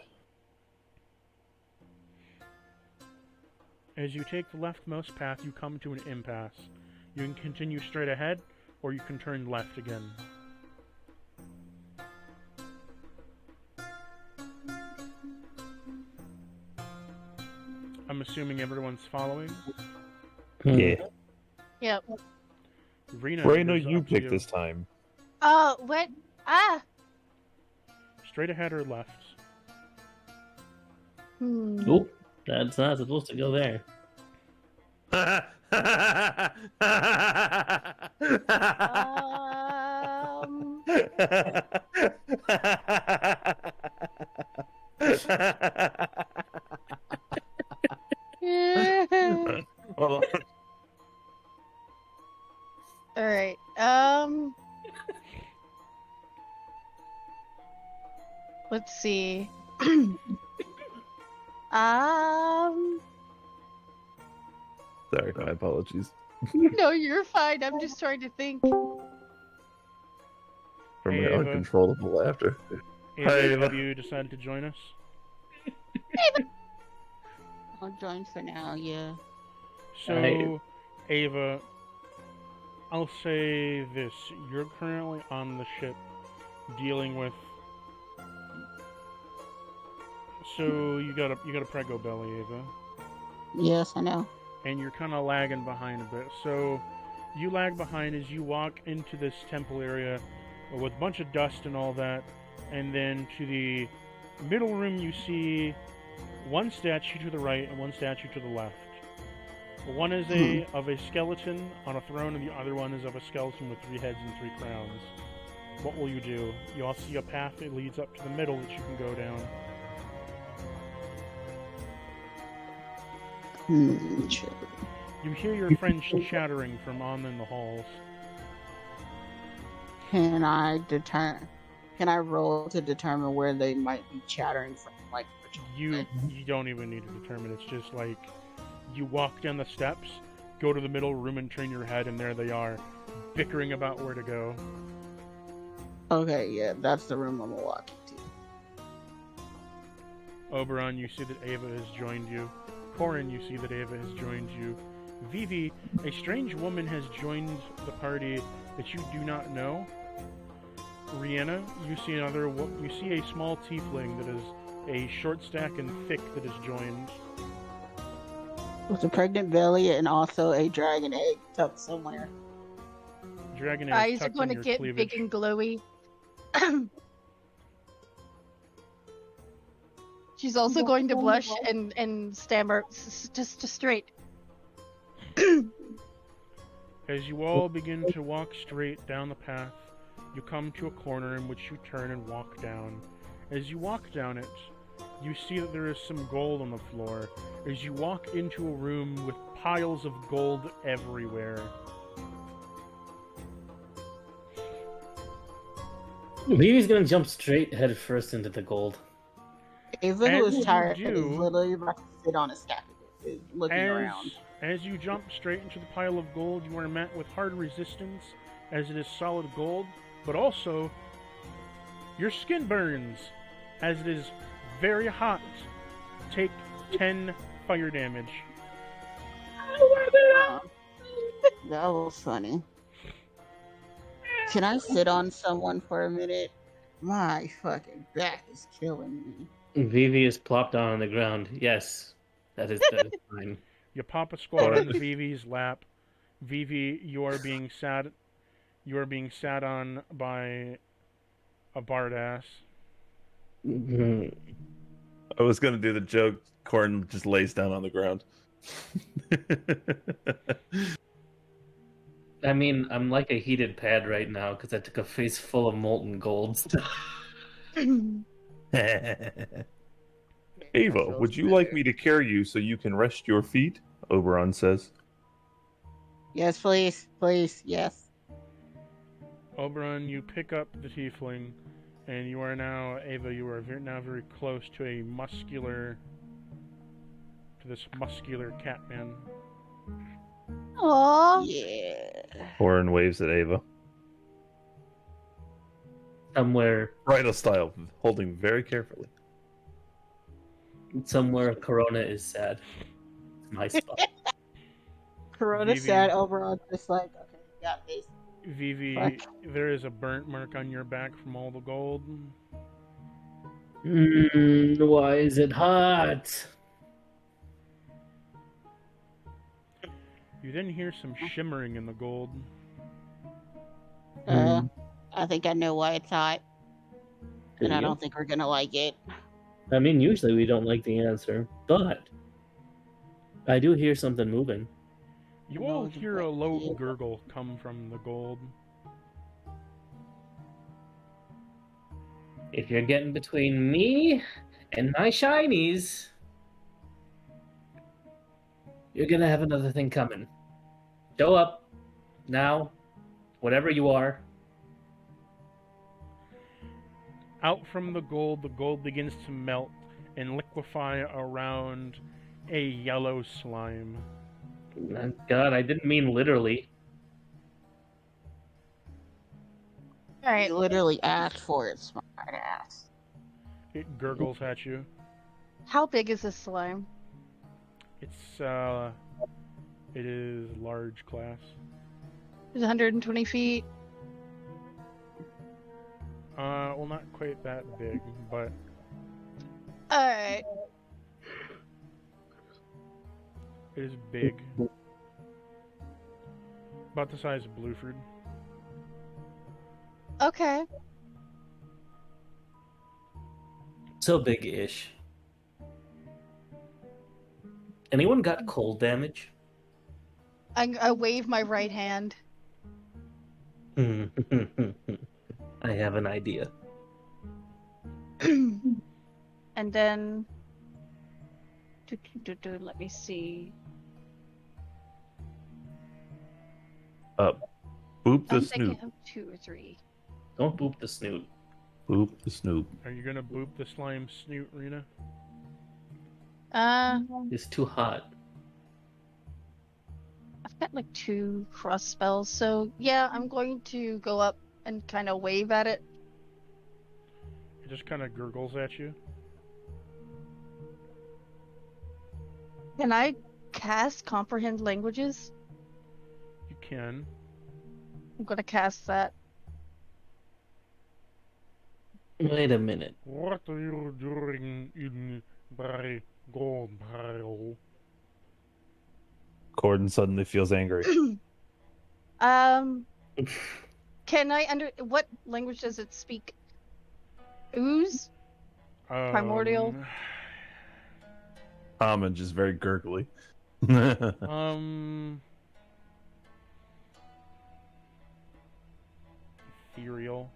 As you take the leftmost path, you come to an impasse. You can continue straight ahead, or you can turn left again. I'm assuming everyone's following. Yeah. Yep. Rena, Reyna, it is you up to pick this time. Oh, what? Ah! Straight ahead or left? Nope, that's not supposed to go there. Hold on. Alright, let's see. Sorry, my apologies No, you're fine. I'm just trying to think. for my Ava. uncontrollable laughter. Ava, Hi, Ava. have you decided to join us? I'll join for now, yeah. So, Hi. Ava, I'll say this. You're currently on the ship dealing with... So, you got a prego belly, Ava. Yes, I know. And you're kind of lagging behind a bit. So, you lag behind as you walk into this temple area with a bunch of dust and all that. And then to the middle room, you see one statue to the right and one statue to the left. One is of a skeleton on a throne, and the other one is of a skeleton with 3 heads and 3 crowns. What will you do? You all see a path that leads up to the middle that you can go down. Sure. You hear your friends chattering from on in the halls. Can I roll to determine where they might be chattering from? Like, which You don't even need to determine. It's just like you walk down the steps, go to the middle room and turn your head, and there they are, bickering about where to go. Okay, yeah, that's the room I'm walking to. Oberon, you see that Ava has joined you. Corin, you see that Ava has joined you. Vivi, a strange woman has joined the party that you do not know. Rihanna, you see you see a small tiefling that is a short stack and thick that is joined. With a pregnant belly and also a dragon egg tucked somewhere. dragon Her is eyes are tucked going in to your get cleavage. big and glowy. She's also going to blush and stammer just straight. As you all begin to walk straight down the path, you come to a corner in which you turn and walk down. As you walk down it, you see that there is some gold on the floor. As you walk into a room with piles of gold everywhere. Vivi's gonna jump straight head first into the gold. Ava, As who is you tired, do- is literally about to sit on a stack of it, looking As, around. as you jump straight into the pile of gold, you are met with hard resistance, as it is solid gold, but also your skin burns, as it is very hot. Take 10 fire damage. That was funny. Can I sit on someone for a minute? My fucking back is killing me. Vivi is plopped down on the ground. Yes, that is fine. You pop a squat Or- on Vivi's lap. Vivi, you are being sat on by a bard ass. Mhm. I was gonna do the joke. Corn just lays down on the ground. I mean, I'm like a heated pad right now because I took a face full of molten gold. Ava, would you like me to carry you so you can rest your feet? Oberon says. Yes, please, please, yes. Oberon, you pick up the tiefling, and you are now, Ava, you are now very close to this muscular catman. Aww. Yeah. Corn waves at Ava. somewhere, Bridal style, holding very carefully. somewhere, Corona is sad. It's my spot. Corona Vivi. said overall, just like, okay, you got this. Vivi, Fuck. there is a burnt mark on your back from all the gold. Why is it hot? You then hear some shimmering in the gold. I think I know why it's hot, Do and I you? don't think we're gonna like it. I mean, usually we don't like the answer, but I do hear something moving. You all No, hear a low yeah. gurgle come from the gold. If you're getting between me and my shinies, you're gonna have another thing coming. Show up now, whatever you are. Out from the gold begins to melt and liquefy around a yellow slime. God, I didn't mean literally. Alright. You literally asked for it, smart ass. It gurgles at you. How big is this slime? It is large class. It's 120 feet. Well, not quite that big, but Alright. it is big. About the size of Blueford. Okay. So big-ish. Anyone got cold damage? I wave my right hand. I have an idea. And then... Let me see. Boop the I'm snoot. thinking of 2 or 3. Don't boop the snoot. Boop the snoot. Are you gonna boop the slime snoot, Rena? It's too hot. I've got like 2 cross spells, so yeah, I'm going to go up and kind of wave at it. It just kind of gurgles at you. Can I cast Comprehend Languages? You can. I'm gonna cast that. Wait a minute. What are you doing in my gold pile? Corden suddenly feels angry. Can I what language does it speak? Ooze? Primordial? Common, just very gurgly. Ethereal.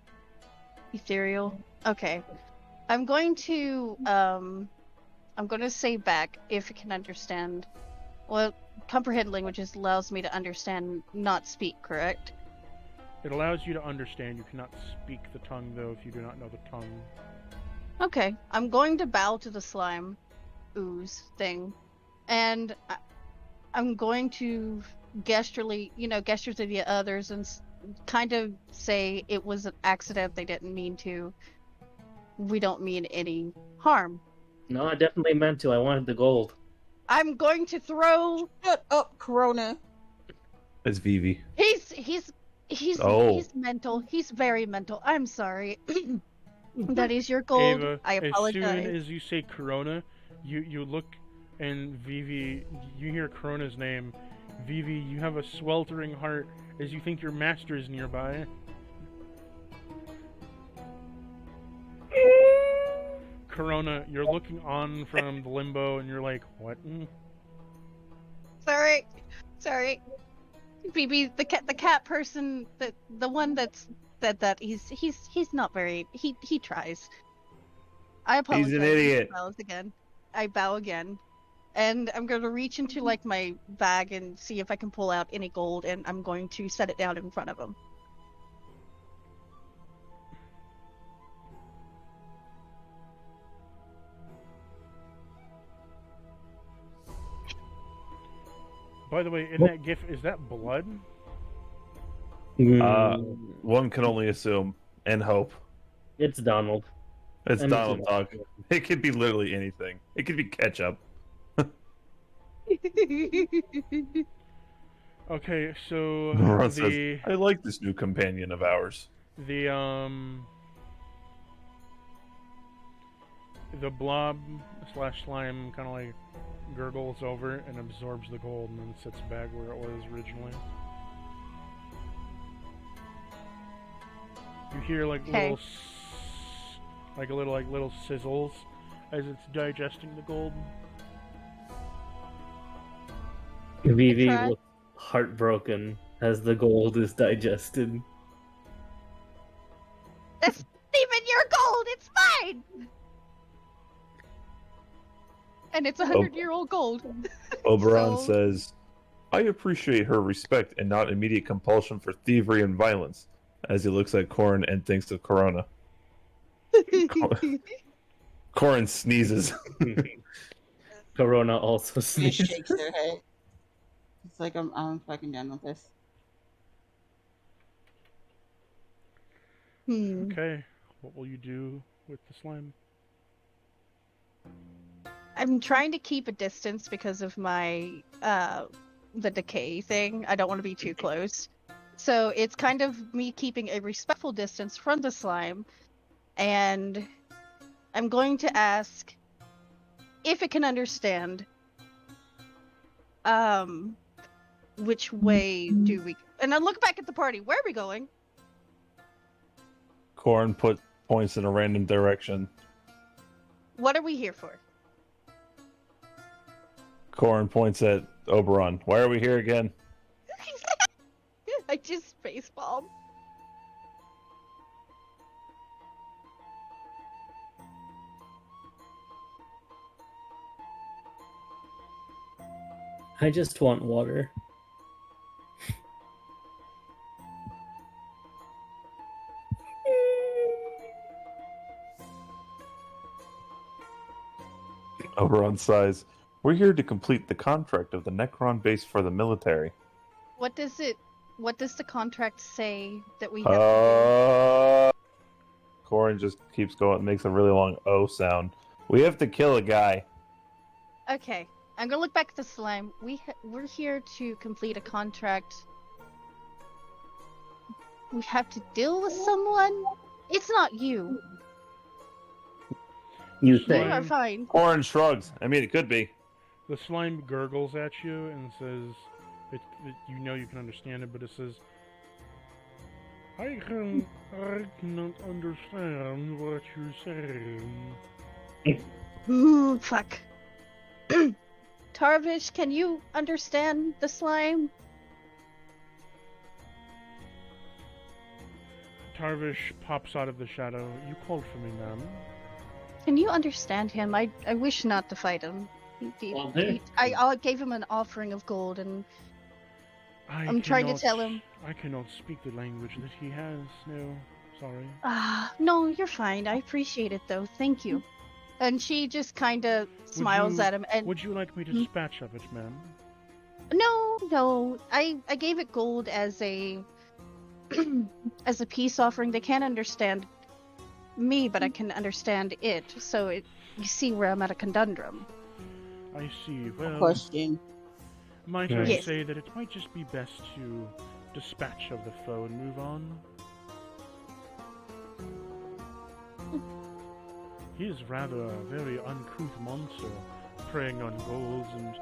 Ethereal? Okay. I'm going to say back if it can understand. Well, comprehend languages allows me to understand, not speak, correct? It allows you to understand. You cannot speak the tongue, though, if you do not know the tongue. Okay. I'm going to bow to the slime ooze thing, and I'm going to gesture to the others and kind of say it was an accident. They didn't mean to. We don't mean any harm. No, I definitely meant to. I wanted the gold. I'm going to throw. Shut up, Corona. It's Vivi. He's mental. He's very mental. I'm sorry. That is your gold. Ava, I apologize. As soon as you say Corona, you look, and Vivi, you hear Corona's name. Vivi, you have a sweltering heart as you think your master is nearby. Corona, you're looking on from the limbo, and you're like, what? Sorry. Vivi, the cat person, the one that's that he's not very. He tries. I apologize. He's an idiot. I bow again. And I'm going to reach into like my bag and see if I can pull out any gold, and I'm going to set it down in front of him. By the way, in that gif, is that blood? One can only assume and hope. It's Donald. It's And Donald it's- Duck. It could be literally anything. It could be ketchup. Okay, so Ron says, I like this new companion of ours. the blob / slime kind of like gurgles over and absorbs the gold and then sits back where it was originally. You hear like little little sizzles as it's digesting the gold. Vivi Try. looks heartbroken as the gold is digested. That's even your gold. It's mine. And it's 100-year-old gold. Oberon So- says, I appreciate her respect and not immediate compulsion for thievery and violence, as he looks at Corin and thinks of Corona. Corin sneezes. Corona also She sneezes. shakes her head. It's like I'm fucking done with this. Okay, what will you do with the slime? I'm trying to keep a distance because of my the decay thing. I don't want to be too close. So it's kind of me keeping a respectful distance from the slime, and I'm going to ask if it can understand which way do we, and I look back at the party. Where are we going? Corin points in a random direction. What are we here for? Corin points at Oberon. Why are we here again? I just facepalm. I just want water. Oberon sighs. We're here to complete the contract of the Necron base for the military. What does the contract say that we have to Corin just keeps going, makes a really long O sound. We have to kill a guy. do? Okay, I'm gonna look back at the slime. We're here to complete a contract. We have to deal with someone? It's not you. You You think? are fine. Corin shrugs. I mean, it could be. The slime gurgles at you and says, you know you can understand it, but it says, I cannot understand what you're saying. Ooh, fuck. Tarvish, can you understand the slime? Tarvish pops out of the shadow. You called for me, ma'am. Can you understand him? I wish not to fight him. Well, there- I gave him an offering of gold, and I'm trying to tell him. I cannot speak the language that he has. No, sorry. No, you're fine. I appreciate it, though. Thank you. And she just kind of smiles at him. And would you like me to dispatch of it, ma'am? No. I gave it gold as a as a peace offering. They can't understand me, but I can understand it. So you see where I'm at a conundrum. I see. Well, Question. might I Yes. say that it might just be best to dispatch of the foe and move on? He is rather a very uncouth monster, preying on goals, and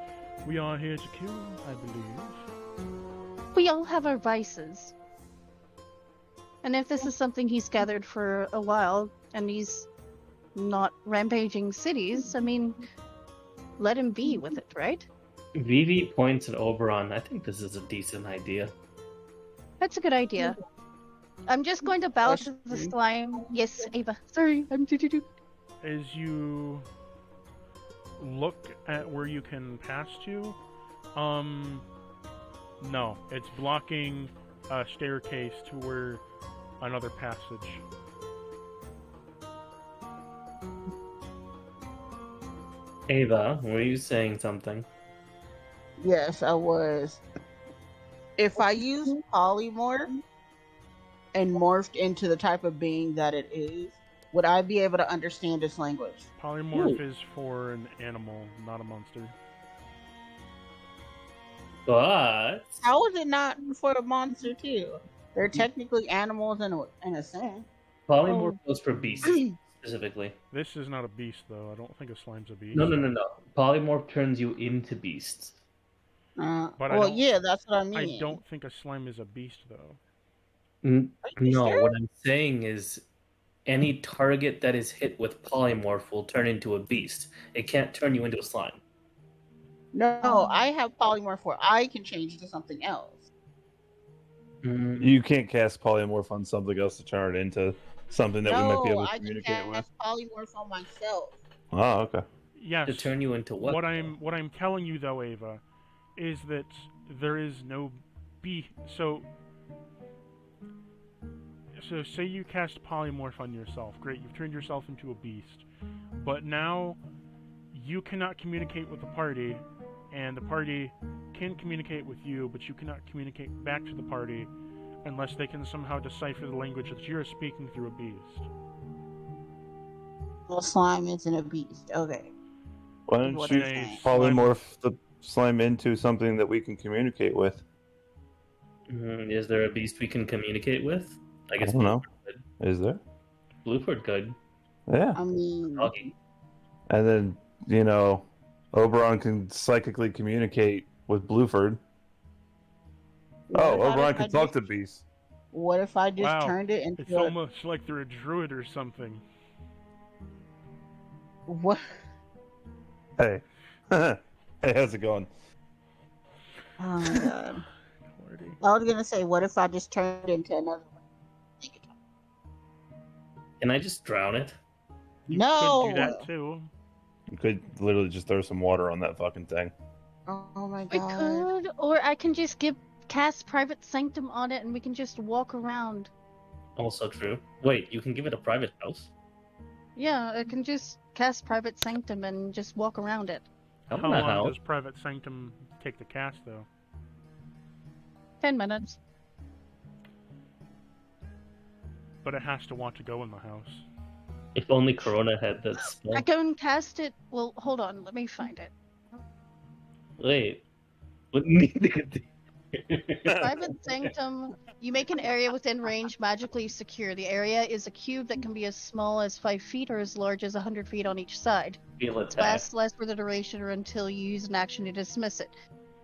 we are here to kill, I believe. We all have our vices. And if this is something he's gathered for a while, and he's not rampaging cities, I mean, let him be with it, right? Vivi points at Oberon. I think this is a decent idea. That's a good idea. I'm just going to bow to the slime. Yes, Ava. Sorry, I'm doo-doo-doo. As you look at where you can pass to, no, it's blocking a staircase to where another passage. Ava, were you saying something? Yes, I was. If I use polymorph and morphed into the type of being that it is, would I be able to understand its language? Polymorph is for an animal, not a monster. But How is it not for the monster too? They're technically animals in a sense. polymorph goes for beasts specifically. This is not a beast, though. I don't think a slime's a beast. No. Polymorph turns you into beasts. But Well, yeah, that's what I mean. I don't think a slime is a beast, though. Are you No, sure? what I'm saying is any target that is hit with polymorph will turn into a beast. It can't turn you into a slime. No, I have polymorph where I can change into something else. You can't cast polymorph on something else to turn it into something that we might be able to I can communicate with. cast polymorph on myself. Oh, okay. Yes. To turn you into what? What I'm telling you, though, Ava, is that there is no beast. So say you cast polymorph on yourself. Great, you've turned yourself into a beast. But now you cannot communicate with the party, and the party can communicate with you, but you cannot communicate back to the party unless they can somehow decipher the language that you're speaking through a beast. Well, slime isn't a beast. Okay. Why don't What you I'm saying. polymorph the slime into something that we can communicate with? Is there a beast we can communicate with? I guess don't know. Is there? Blueford could. Yeah. I mean, Doggy. And then, Oberon can psychically communicate with Blueford. Oh, what Oberon if I can talk just- to beasts. What if I just Wow. turned it into It's almost like they're a druid or something. what? Hey. Hey, how's it going? Oh my god! Lordy. I was gonna say, what if I just turned into another one? Can I just drown it? You No! could do that too. You could literally just throw some water on that fucking thing. Oh my I god! could, or I can just cast Private Sanctum on it, and we can just walk around. Also true. Wait, you can give it a private house? Yeah, I can just cast Private Sanctum and just walk around it. I How want a long house. does Private Sanctum take to cast, though? 10 minutes. But it has to want to go in the house. If only Corona had that spell. I go and cast it. Well, hold on, let me find it. Wait. What need Private Sanctum. You make an area within range magically secure. The area is a cube that can be as small as 5 feet or as large as 100 feet on each side. Feel It attack. lasts less for the duration or until you use an action to dismiss it.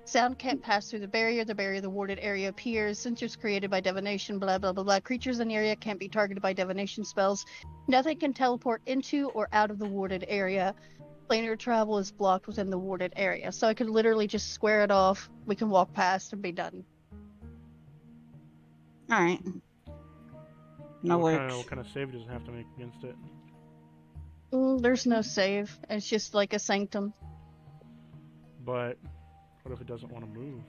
Sound can't pass through the barrier. The warded area appears. Sensors created by divination, blah, blah, blah, blah. Creatures in the area can't be targeted by divination spells. Nothing can teleport into or out of the warded area. Planar travel is blocked within the warded area. So I could literally just square it off. We can walk past and be done. Alright. No what works. kind of save does it have to make against it? There's no save. It's just like a sanctum. But what if it doesn't want to move?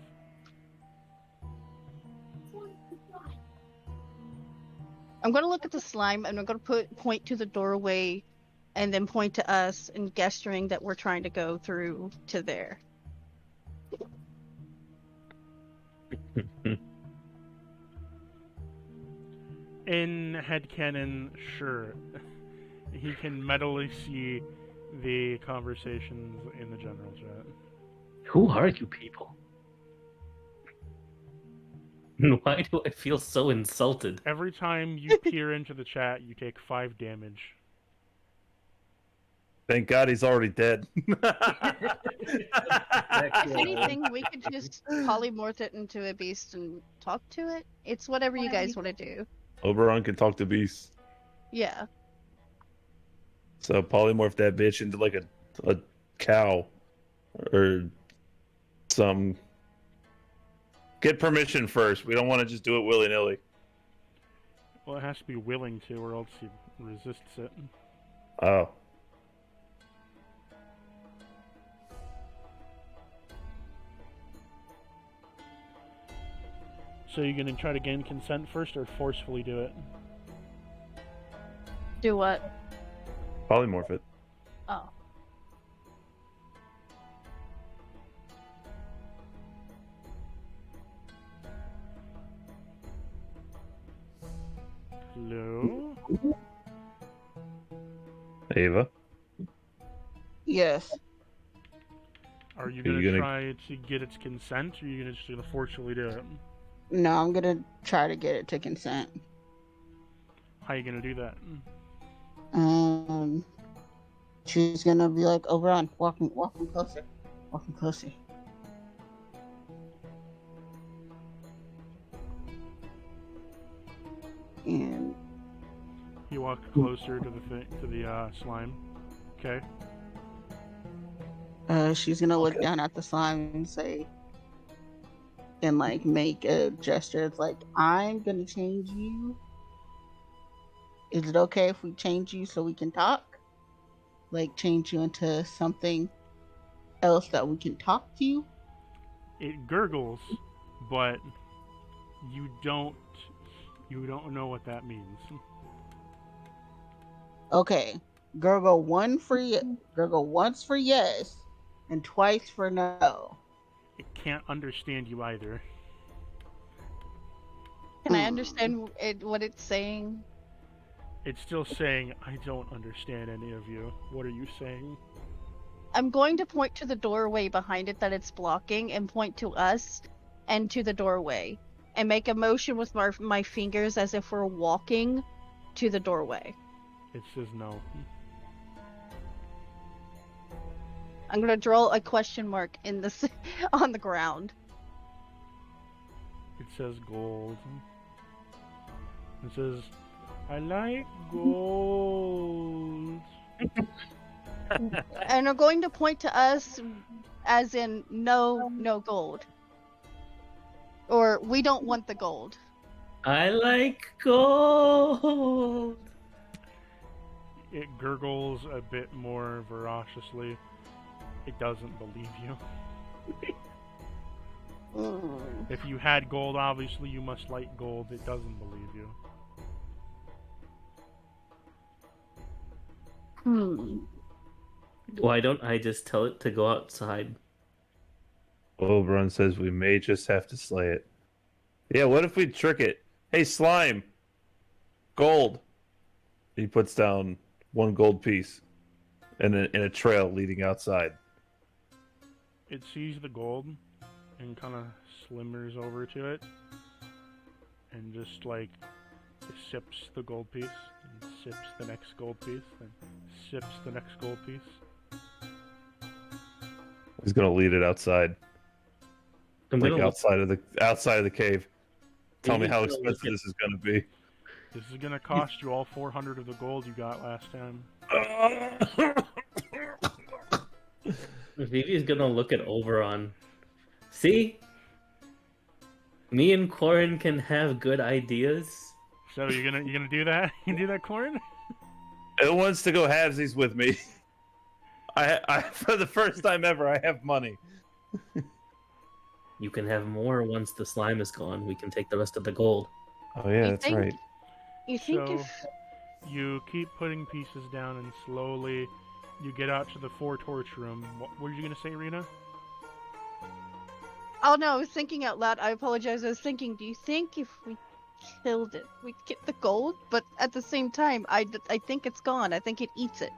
I'm going to look at the slime and I'm going to point to the doorway and then point to us and gesturing that we're trying to go through to there. In headcanon, sure. He can mentally see the conversations in the general chat. Who are you people? Why do I feel so insulted? Every time you peer into the chat, you take 5 damage. Thank God he's already dead. If anything, we could just polymorph it into a beast and talk to it. It's whatever you guys want to do. Oberon can talk to beasts. Yeah. So polymorph that bitch into like a cow or some. Get permission first. We don't want to just do it willy-nilly. Well, it has to be willing to, or else he resists it. Oh. So you're going to try to gain consent first, or forcefully do it? Do what? Polymorph it. Oh. Hello? Ava? Yes. Are you going to try to get its consent, or are you just going to forcefully do it? No, I'm gonna try to get it to consent. How are you going to do that? She's gonna be like, Oberon, walking closer. Walking closer. And You walk closer to the slime. Okay. she's gonna look down at the slime and say, and like make a gesture. It's like, I'm gonna change you. Is it okay if we change you so we can talk? Like change you into something else that we can talk to you? It gurgles, but you don't know what that means. Okay. Gurgle once for yes, and twice for no. It can't understand you either. Can I understand what it's saying? It's still saying, I don't understand any of you. What are you saying? I'm going to point to the doorway behind it that it's blocking and point to us and to the doorway and make a motion with my fingers as if we're walking to the doorway. It says no. I'm going to draw a question mark in the on the ground. It says gold. It says, I like gold. And I'm going to point to us as in no gold. Or we don't want the gold. I like gold. It gurgles a bit more ferociously. It doesn't believe you. If you had gold, obviously you must like gold. It doesn't believe you. Why don't I just tell it to go outside? Oberon says we may just have to slay it. Yeah, what if we trick it? Hey, slime! Gold! He puts down 1 gold piece and in a trail leading outside. It sees the gold and kind of slimmers over to it and just like sips the gold piece and sips the next gold piece and sips the next gold piece. He's gonna lead it outside. I'm Like gonna look, outside of the cave. Tell me Maybe how gonna look expensive at- this is gonna be. This is gonna cost you all 400 of the gold you got last time. Vivi's gonna look at Oberon. See? Me and Corin can have good ideas. So you're gonna do that? You do that, Corn? It wants to go halvesies with me. I for the first time ever, I have money. You can have more once the slime is gone. We can take the rest of the gold. Oh yeah, You that's think- right. You think So- if You keep putting pieces down, and slowly you get out to the 4-torch room. What were you gonna say, Rena? Oh no, I was thinking out loud. I apologize. I was thinking, do you think if we killed it, we'd get the gold? But at the same time, I think it's gone. I think it eats it.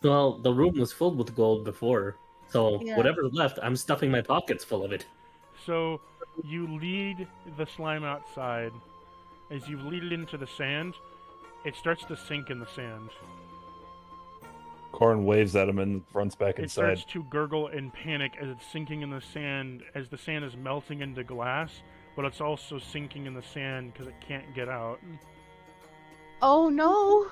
Well, the room was filled with gold before, so Yeah. whatever's left, I'm stuffing my pockets full of it. So you lead the slime outside. As you lead it into the sand, it starts to sink in the sand. Corn waves at him and runs back It inside. starts to gurgle in panic as it's sinking in the sand, as the sand is melting into glass, but it's also sinking in the sand because it can't get out. Oh no,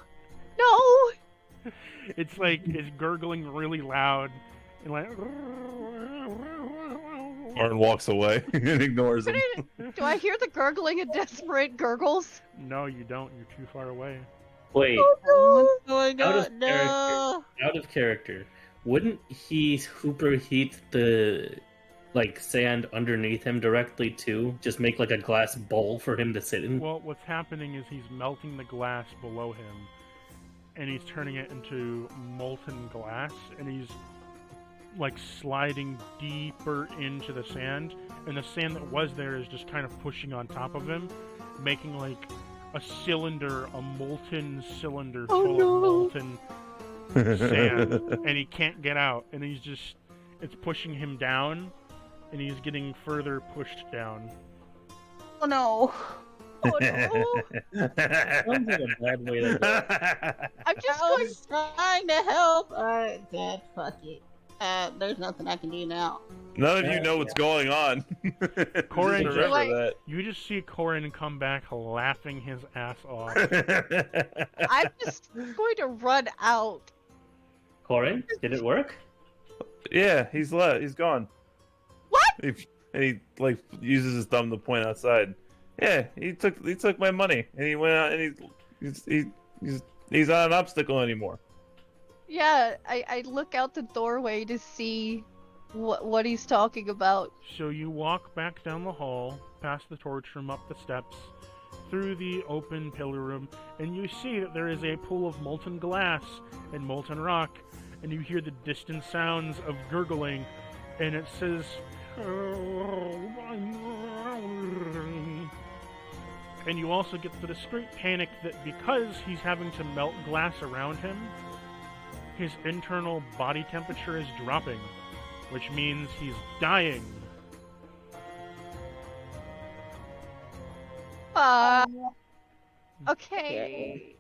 no! It's like it's gurgling really loud and like. Corn walks away and ignores him. Do I hear the gurgling and desperate gurgles? No, you don't. You're too far away. Wait, What's going Out of on? No. out of character, wouldn't he superheat the sand underneath him directly too? Just make like a glass bowl for him to sit in. Well, what's happening is he's melting the glass below him, and he's turning it into molten glass, and he's like sliding deeper into the sand, and the sand that was there is just kind of pushing on top of him, making like a cylinder, a molten cylinder Oh, full no. of molten sand, and he can't get out, and it's pushing him down, and he's getting further pushed down. Oh no! Oh no! Sounds like a bad way to go. I'm just I going. was trying to help. Alright, Dad, fuck it. There's nothing I can do now. None of you know what's going on. Corin, Just you remember You just see Corin come back laughing his ass off. that. I'm just going to run out. Corin, did it work? Yeah, he's gone. What? He like uses his thumb to point outside. Yeah, he took my money and he went out and he's not an obstacle anymore. Yeah, I look out the doorway to see what he's talking about. So you walk back down the hall, past the torch room, up the steps, through the open pillar room, and you see that there is a pool of molten glass and molten rock, and you hear the distant sounds of gurgling, and it says, and you also get the discreet panic that because he's having to melt glass around him, his internal body temperature is dropping, which means he's dying. Okay.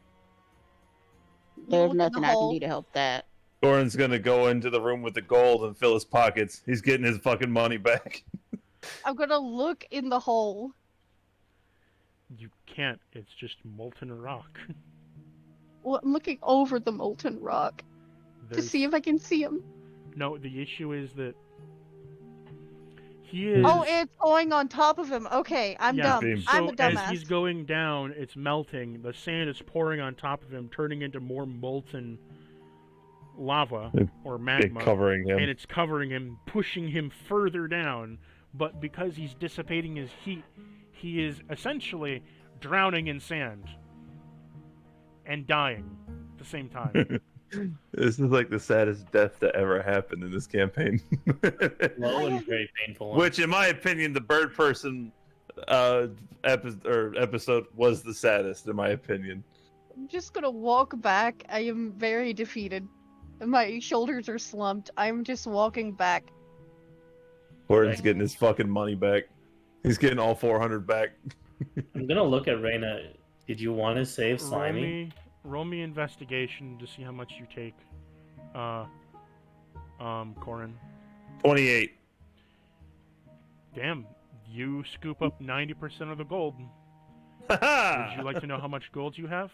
There's Look in nothing the I can hole. do to help that. Corin's gonna go into the room with the gold and fill his pockets. He's getting his fucking money back. I'm gonna look in the hole. You can't, it's just molten rock. Well, I'm looking over the molten rock to There's- see if I can see him. No, the issue is that he is... Oh, it's going on top of him. Okay, I'm Yeah, dumb. beam. I'm a So as dumbass. he's going down, it's melting. The sand is pouring on top of him, turning into more molten lava or Big magma, covering him. and it's covering him, pushing him further down. But because he's dissipating his heat, he is essentially drowning in sand and dying at the same time. This is like the saddest death that ever happened in this campaign. Low and very painful. one. Which, in my opinion, the bird person episode was the saddest, in my opinion. I'm just gonna walk back. I am very defeated. My shoulders are slumped. I'm just walking back. Gordon's getting his fucking money back. He's getting all 400 back. I'm gonna look at Reyna. Did you want to save Slimy? Roll me investigation to see how much you take. Corin. 28. Damn, you scoop up 90% of the gold. Would you like to know how much gold you have?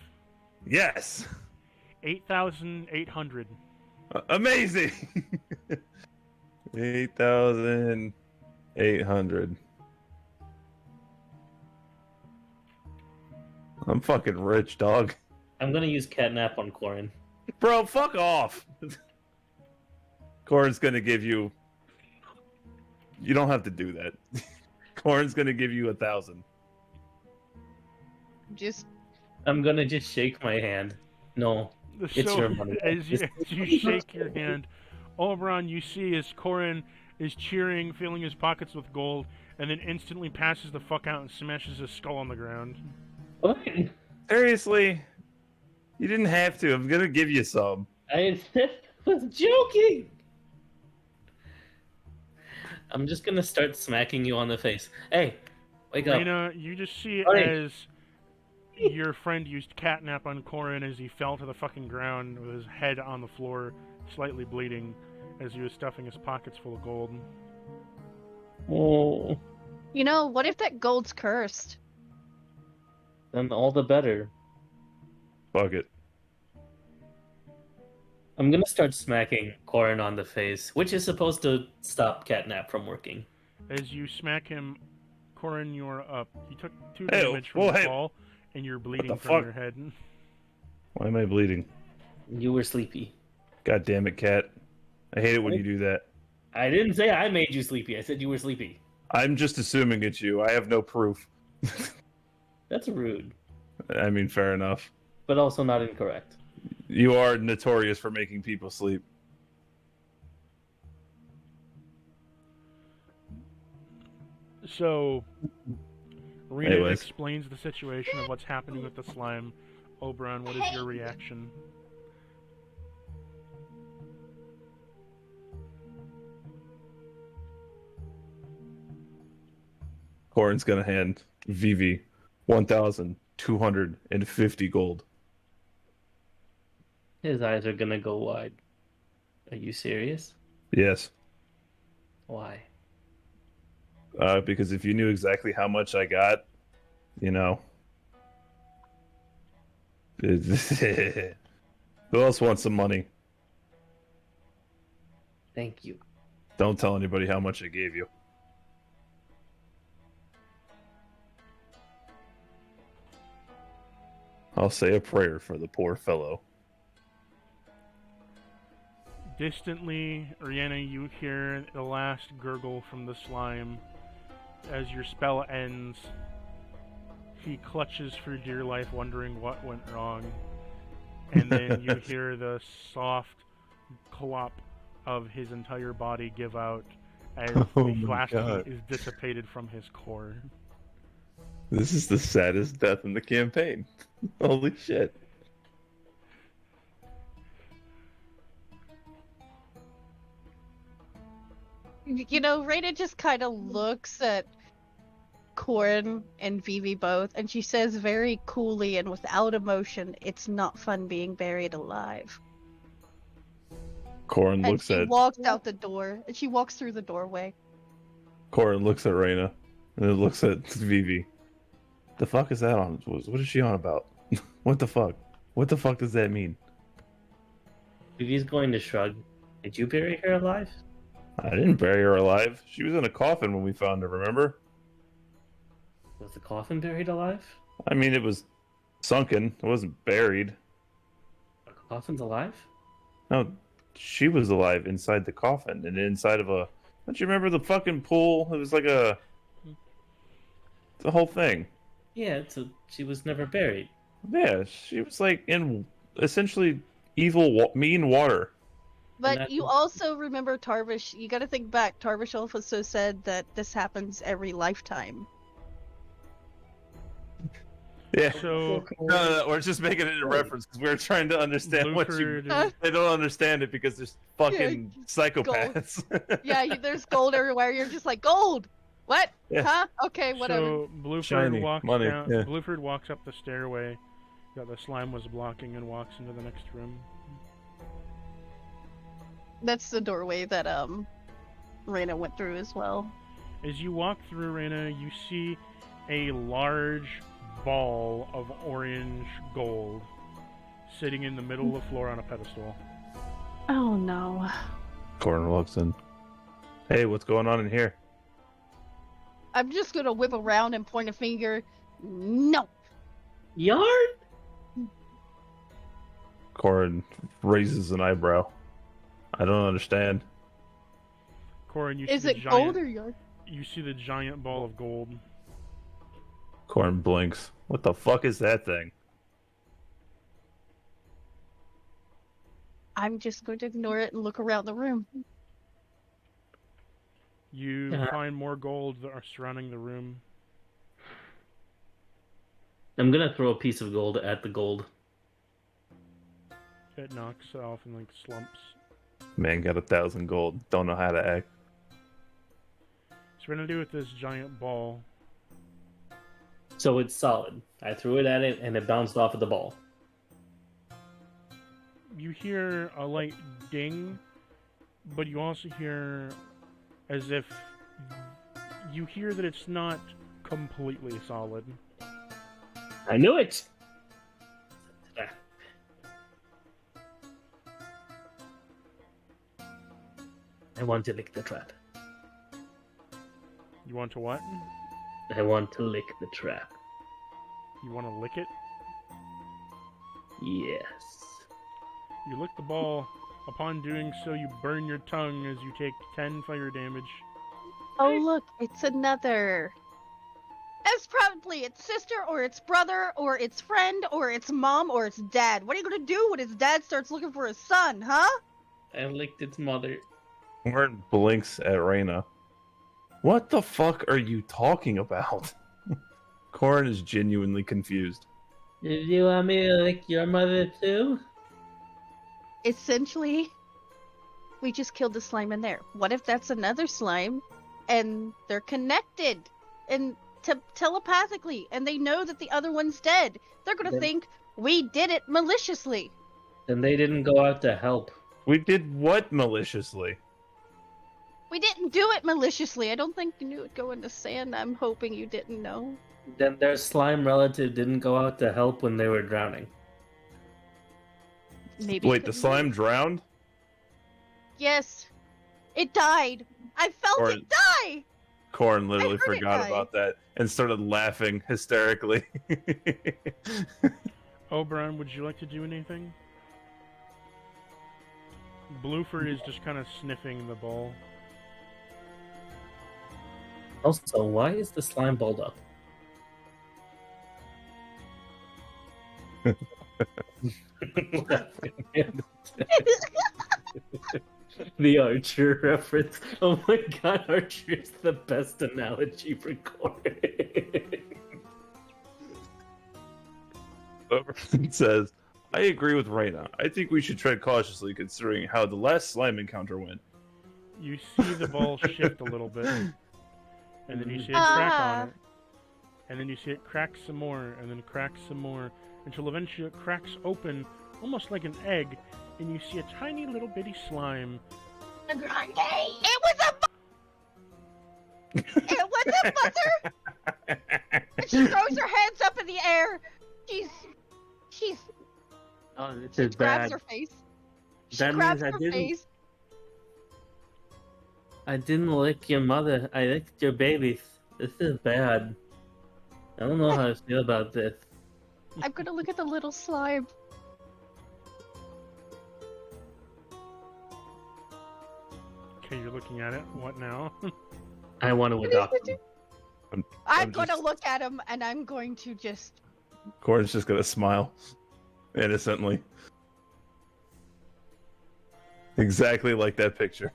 Yes. 8,800. Amazing. 8,800. I'm fucking rich, dog. I'm gonna use catnap on Corin. Bro, fuck off. Corin's gonna give you. You don't have to do that. Corin's gonna give you 1,000. Just I'm gonna just shake my hand. No, it's So, your money. as you shake your hand, Oberon, you see as Corin is cheering, filling his pockets with gold, and then instantly passes the fuck out and smashes his skull on the ground. Fine. Seriously? You didn't have to. I'm gonna give you some. I was joking. I'm just gonna start smacking you on the face. Hey, wake up. Rena, you just see Sorry. as your friend used catnap on Corin as he fell to the fucking ground with his head on the floor, slightly bleeding, as he was stuffing his pockets full of gold. Oh, You know, what if that gold's cursed? then all the better. Fuck it. I'm gonna start smacking Corin on the face, which is supposed to stop catnap from working. As you smack him, Corin, you're up. You took 2 Hey, damage from whoa, the hey. fall, and you're bleeding the from fuck? your head. Why am I bleeding? You were sleepy. God damn it, cat. I hate it when you do that. I didn't say I made you sleepy. I said you were sleepy. I'm just assuming it's you. I have no proof. That's rude, I mean, fair enough. but also not incorrect. You are notorious for making people sleep. So, Rena Anyways. explains the situation of what's happening with the slime. Oberon, what is your reaction? Corin's gonna hand Vivi 1,250 gold. His eyes are gonna go wide. Are you serious? Yes. Why? Because if you knew exactly how much I got, you know. Who else wants some money? Thank you. Don't tell anybody how much I gave you. I'll say a prayer for the poor fellow. Distantly, Rihanna, you hear the last gurgle from the slime. As your spell ends, he clutches for dear life, wondering what went wrong. And then you hear the soft clop of his entire body give out as Oh the my blasting God. is dissipated from his core. This is the saddest death in the campaign. Holy shit. You know, Rena just kind of looks at Corin and Vivi both, and she says very coolly and without emotion, "It's not fun being buried alive." Corin And looks she at walks out the door, and she walks through the doorway. Corin looks at Reyna, and then looks at Vivi. The fuck is that on? What is she on about? What the fuck? What the fuck does that mean? Vivi's going to shrug. Did you bury her alive? I didn't bury her alive. She was in a coffin when we found her, remember? Was the coffin buried alive? I mean, it was sunken. It wasn't buried. The coffin's alive? No, she was alive inside the coffin and inside of a... Don't you remember the fucking pool? It was like a... The whole thing. Yeah, so she was never buried. Yeah, she was like in essentially mean water. But that- you also remember Tarvish. You got to think back. Tarvish also said that this happens every lifetime. Yeah. So, No, we're just making it a reference because we're trying to understand what you... Bluford, They don't understand it because there's fucking psychopaths. Yeah, there's gold everywhere. You're just like, gold! What? Yeah. Huh? Okay, whatever. So Bluford Shiny walks money, down. yeah. Bluford walks up the stairway that the slime was blocking and walks into the next room. That's the doorway that Reyna went through as well. As you walk through Arena, you see a large ball of orange gold sitting in the middle of the floor on a pedestal. Oh no. Corin walks in. Hey, what's going on in here? I'm just gonna whip around and point a finger. No. Yarn? Corin raises an eyebrow. I don't understand. Corin, you Is see it the giant, gold or yarn? You see the giant ball of gold. Corin blinks. What the fuck is that thing? I'm just going to ignore it and look around the room. You Yeah. find more gold that are surrounding the room. I'm gonna throw a piece of gold at the gold. It knocks off and like slumps. Man got 1,000 gold. Don't know how to act. So we're gonna do with this giant ball. So it's solid. I threw it at it and it bounced off of the ball. You hear a light ding, but you also hear as if you hear that it's not completely solid. I knew it! I want to lick the trap. You want to what? I want to lick the trap. You want to lick it? Yes. You lick the ball. Upon doing so, you burn your tongue as you take 10 fire damage. Oh look, it's another. It's probably its sister or its brother or its friend or its mom or its dad. What are you gonna do when its dad starts looking for his son, huh? I licked its mother. Corin blinks at Reyna. What the fuck are you talking about? Corin is genuinely confused. Did you want me to lick your mother too? Essentially, we just killed the slime in there. What if that's another slime and they're connected and telepathically and they know that the other one's dead? They're gonna Then- think we did it maliciously. Then they didn't go out to help. We did what maliciously? We didn't do it maliciously. I don't think you knew it go into sand. I'm hoping you didn't know. Then their slime relative didn't go out to help when they were drowning. Maybe. Wait, the slime drowned? Yes. It died. I felt Or- it die! Corin literally heard it forgot die. about that and started laughing hysterically. Oberon, would you like to do anything? Blueford is just kind of sniffing the ball. Also, why is the slime balled up? The Archer reference. Oh my god, Archer is the best analogy for Corin. Oberon says, I agree with Reyna. I think we should tread cautiously considering how the last slime encounter went. You see the ball shift a little bit, and then you see it crack on it, and then you see it crack some more, and then crack some more, until eventually it cracks open, almost like an egg, and you see a tiny little bitty slime. It was a It was a mother! And she throws her hands up in the air. She's Oh, this she is grabs bad. her face. She That grabs means I her didn't- face. I didn't lick your mother. I licked your babies. This is bad. I don't know how to feel about this. I'm gonna look at the little slime. Okay, you're looking at it. What now? I want to adopt him. I'm I'm gonna just- look at him and I'm going to just. Corin's just gonna smile innocently. Exactly like that picture.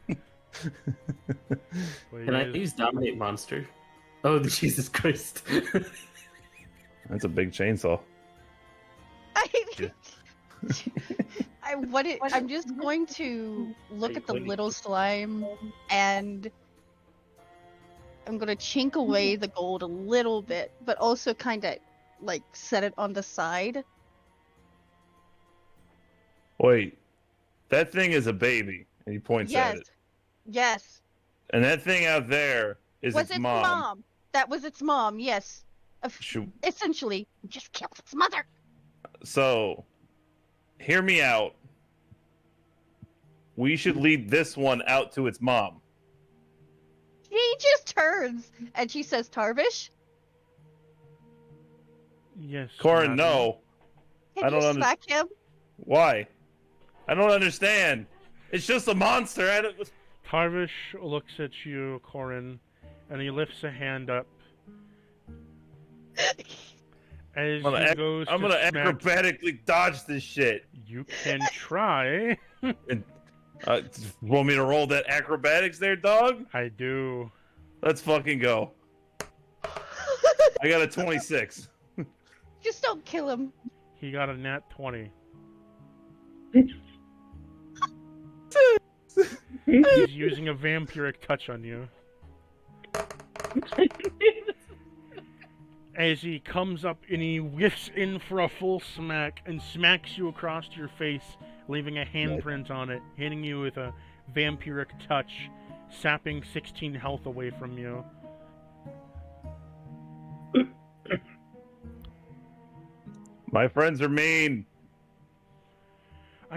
Can I use Dominate Monster? Oh, Jesus Christ. That's a big chainsaw. Yeah. I'm just going to look at the Wait. little slime and I'm gonna chink away the gold a little bit, but also kind of like set it on the side. Wait, that thing is a baby, and he points at Yes, it. yes. And that thing out there is Was its its mom. mom? That was its mom. Yes. Shoot. Essentially, just killed its mother. So, hear me out. We should lead this one out to its mom. She just turns and she says, "Tarvish, Yes. Corin, madam. no. can I don't you smack him?" Why? I don't understand. It's just a monster. Tarvish looks at you, Corin, and he lifts a hand up. As he goes I'm to gonna smack, acrobatically dodge this shit. you can try. Want me to roll that acrobatics there, dog? I do. Let's fucking go. I got a 26. Just don't kill him. He got a nat 20. He's using a vampiric touch on you. As he comes up and he whiffs in for a full smack and smacks you across your face, leaving a handprint on it, hitting you with a vampiric touch, sapping 16 health away from you. My friends are mean.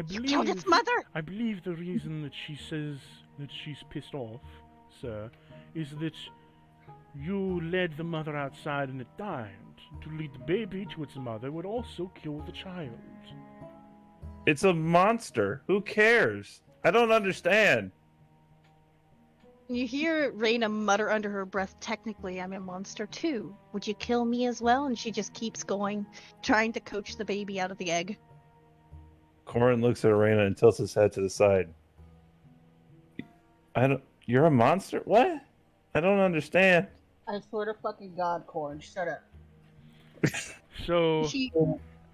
You killed its mother. I believe the reason that she says that she's pissed off, sir, is that you led the mother outside and it died. To lead the baby to its mother would also kill the child. It's a monster. Who cares? I don't understand. You hear Reyna mutter under her breath, "Technically, I'm a monster too. Would you kill me as well?" And she just keeps going, trying to coach the baby out of the egg. Corin looks at Arena and tilts his head to the side. You're a monster? What? I don't understand. I swear to fucking God, Corn, shut up. So,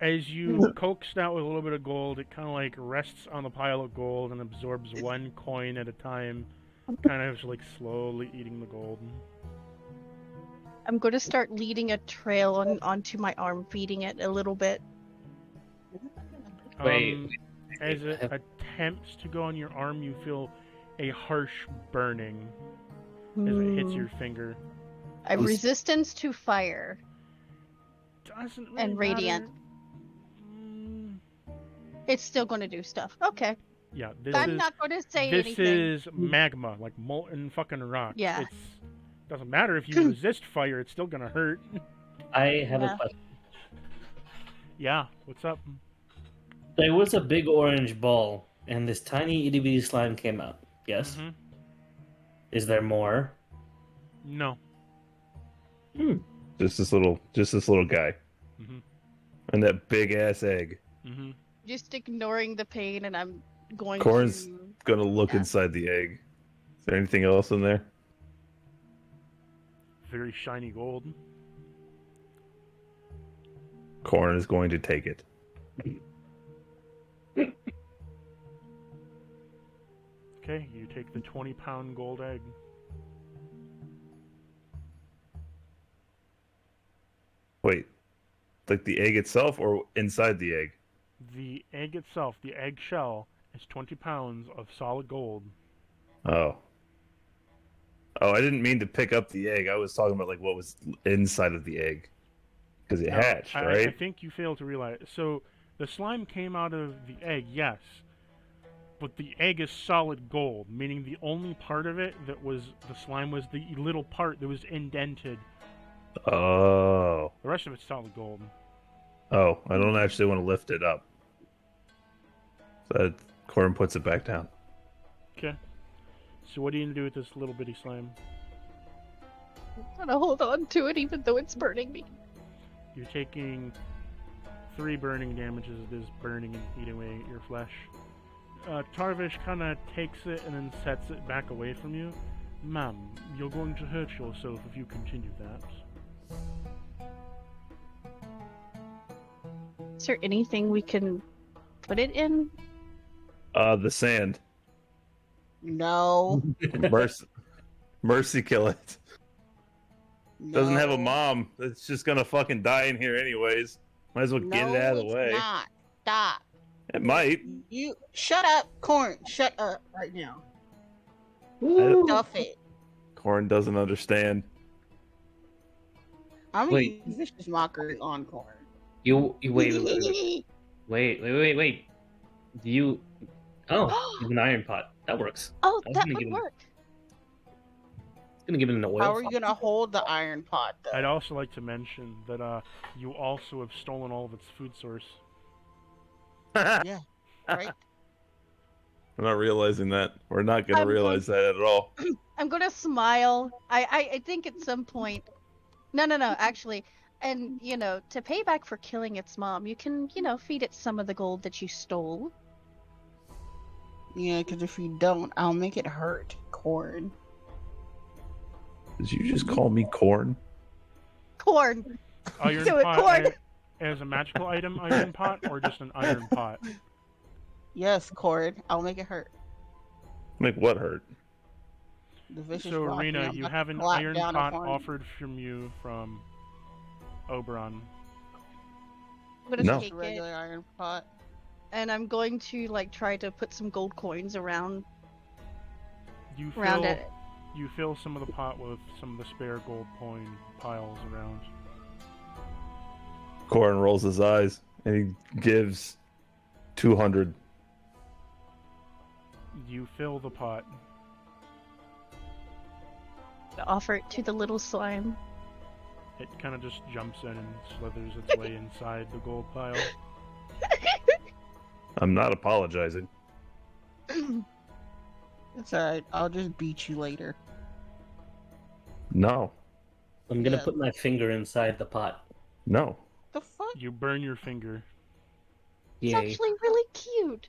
as you coaxed out with a little bit of gold, it kind of like rests on the pile of gold and absorbs one coin at a time, kind of like slowly eating the gold. I'm going to start leading a trail onto my arm, feeding it a little bit. As it attempts to go on your arm, you feel a harsh burning as it hits your finger. I'm resistance to fire. Doesn't really And radiant. It's still going to do stuff. Okay. Yeah, this I'm is not going to say this anything. is magma, like molten fucking rock. Yeah. It's doesn't matter if you resist fire; it's still gonna hurt. I have a question. Yeah, what's up? There was a big orange ball, and this tiny itty bitty slime came out. Yes. Mm-hmm. Is there more? No. Just this little guy, Mm-hmm. and that big ass egg. Mm-hmm. Just ignoring the pain, and I'm going Corn's to... gonna look inside the egg. Is there anything else in there? Very shiny gold. Corn is going to take it. Okay, you take the 20-pound gold egg. Wait, like the egg itself, or inside the egg? The egg itself, the egg shell, is 20 pounds of solid gold. Oh, I didn't mean to pick up the egg. I was talking about like what was inside of the egg, because it hatched, right? I think you failed to realize. So the slime came out of the egg, yes, but the egg is solid gold, meaning the only part of it that was the slime was the little part that was indented. Oh. The rest of it's solid gold. Oh, I don't actually want to lift it up. So Corin puts it back down. Okay. So what are you gonna do with this little bitty slime? I'm gonna hold on to it even though it's burning me. You're taking 3 burning damage as it is burning and eating away at your flesh. Tarvish kind of takes it and then sets it back away from you. Ma'am, you're going to hurt yourself if you continue that. Is there anything we can put it in? The sand. No. Mercy kill it. Doesn't have a No. mom. It's just gonna fucking die in here anyways. Might as well get it out of the it's way. Not. Stop. It might. You shut up, Corn. Shut up right now. Ooh. Stuff it. Corn doesn't understand. I'm gonna Wait. use vicious mockery on Corn. You wait. Do you? Oh, you have an iron pot. That works. Oh, I was that gonna would give him. work. Gonna give it an oil. How are you pot. gonna hold the iron pot though? I'd also like to mention that you also have stolen all of its food source. Yeah, right. I'm not realizing that. We're not going to I'm realize that at all. I'm gonna smile. I think at some point. No, actually. And, to pay back for killing its mom, you can, feed it some of the gold that you stole. Yeah, because if you don't, I'll make it hurt, Corn. Did you just call me Corn? Corn! Iron Do it, pot Corn! as a magical item, iron pot, or just an iron pot? Yes, Corn. I'll make it hurt. Make what hurt? The vicious So, mockery, Rena, I'm you about to have an clap iron down pot upon you. offered from you from Oberon. I'm gonna No. take it, Regular iron pot. and I'm going to, try to put some gold coins around You it. You fill some of the pot with some of the spare gold coin piles around. Corn rolls his eyes and he gives 200. You fill the pot. Offer it to the little slime. It kind of just jumps in and slithers its way inside the gold pile. I'm not apologizing. It's alright. I'll just beat you later. No. I'm gonna Yeah. put my finger inside the pot. No. The fuck? You burn your finger. It's Yay. actually really cute.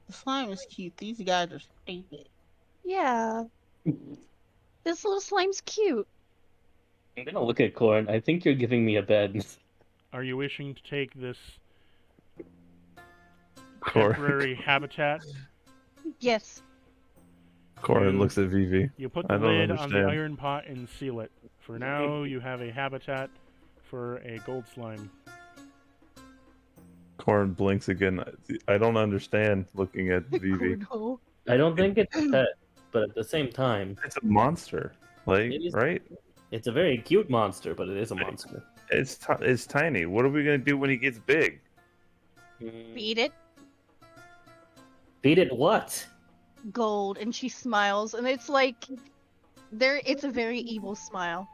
The slime is cute. These guys are stupid. Yeah. This little slime's cute. I'm gonna look at Corn. I think you're giving me a bed. Are you wishing to take this Corn, temporary habitat? Yes. Corn looks at Vivi. You put I the don't lid on the understand. iron pot and seal it. For now, you have a habitat for a gold slime. Corn blinks again. I don't understand looking at Vivi. Oh, I don't think it's a pet, but at the same time, It's a monster. Like, It is- right? it's a very cute monster, but it is a monster. It's tiny. What are we going to do when he gets big? no. Beat it. Beat it what? Gold. And she smiles. And it's like, it's a very evil smile.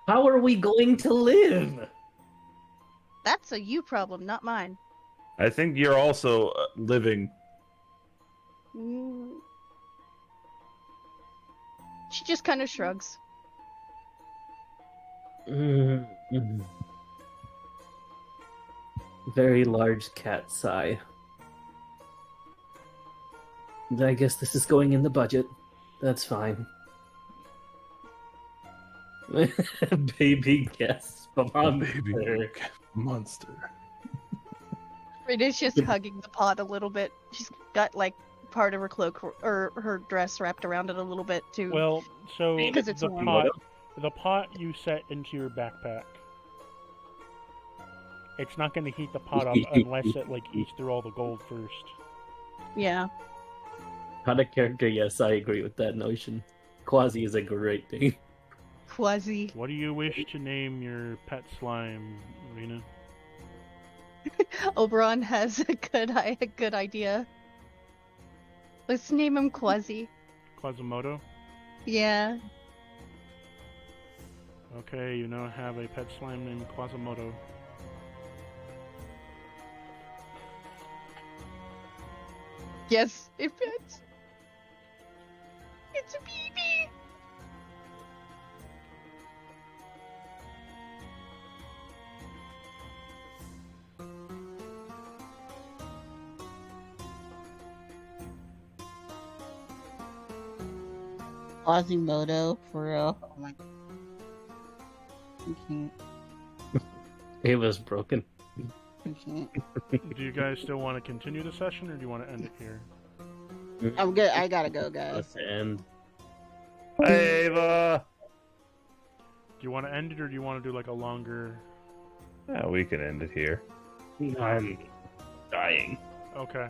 How are we going to live? That's a you problem, not mine. I think you're also living. Mm. She just kind of shrugs. Very large cat sigh. I guess this is going in the budget. That's fine. Baby guess. Monster. Rena's just hugging the pot a little bit. She's got part of her cloak or her dress wrapped around it a little bit too. Well, so Because it's warm. the pot you set into your backpack. It's not going to heat the pot up unless it eats through all the gold first. Yeah. Out of character, yes, I agree with that notion. Quasi is a great thing. Quasi. What do you wish to name your pet slime, Rena? Oberon has a good idea. Let's name him Quasi. Quasimodo? Yeah. Okay, you now have a pet slime named Quasimodo. Yes, it fits. It's a baby. Quasimodo, for real. Oh my god. I can't. It was broken. I can't. Do you guys still want to continue the session, or do you want to end it here? I'm good. I gotta go, guys. Let's end. Ava! Do you want to end it, or do you want to do a longer... Yeah, we can end it here. I'm dying. Okay.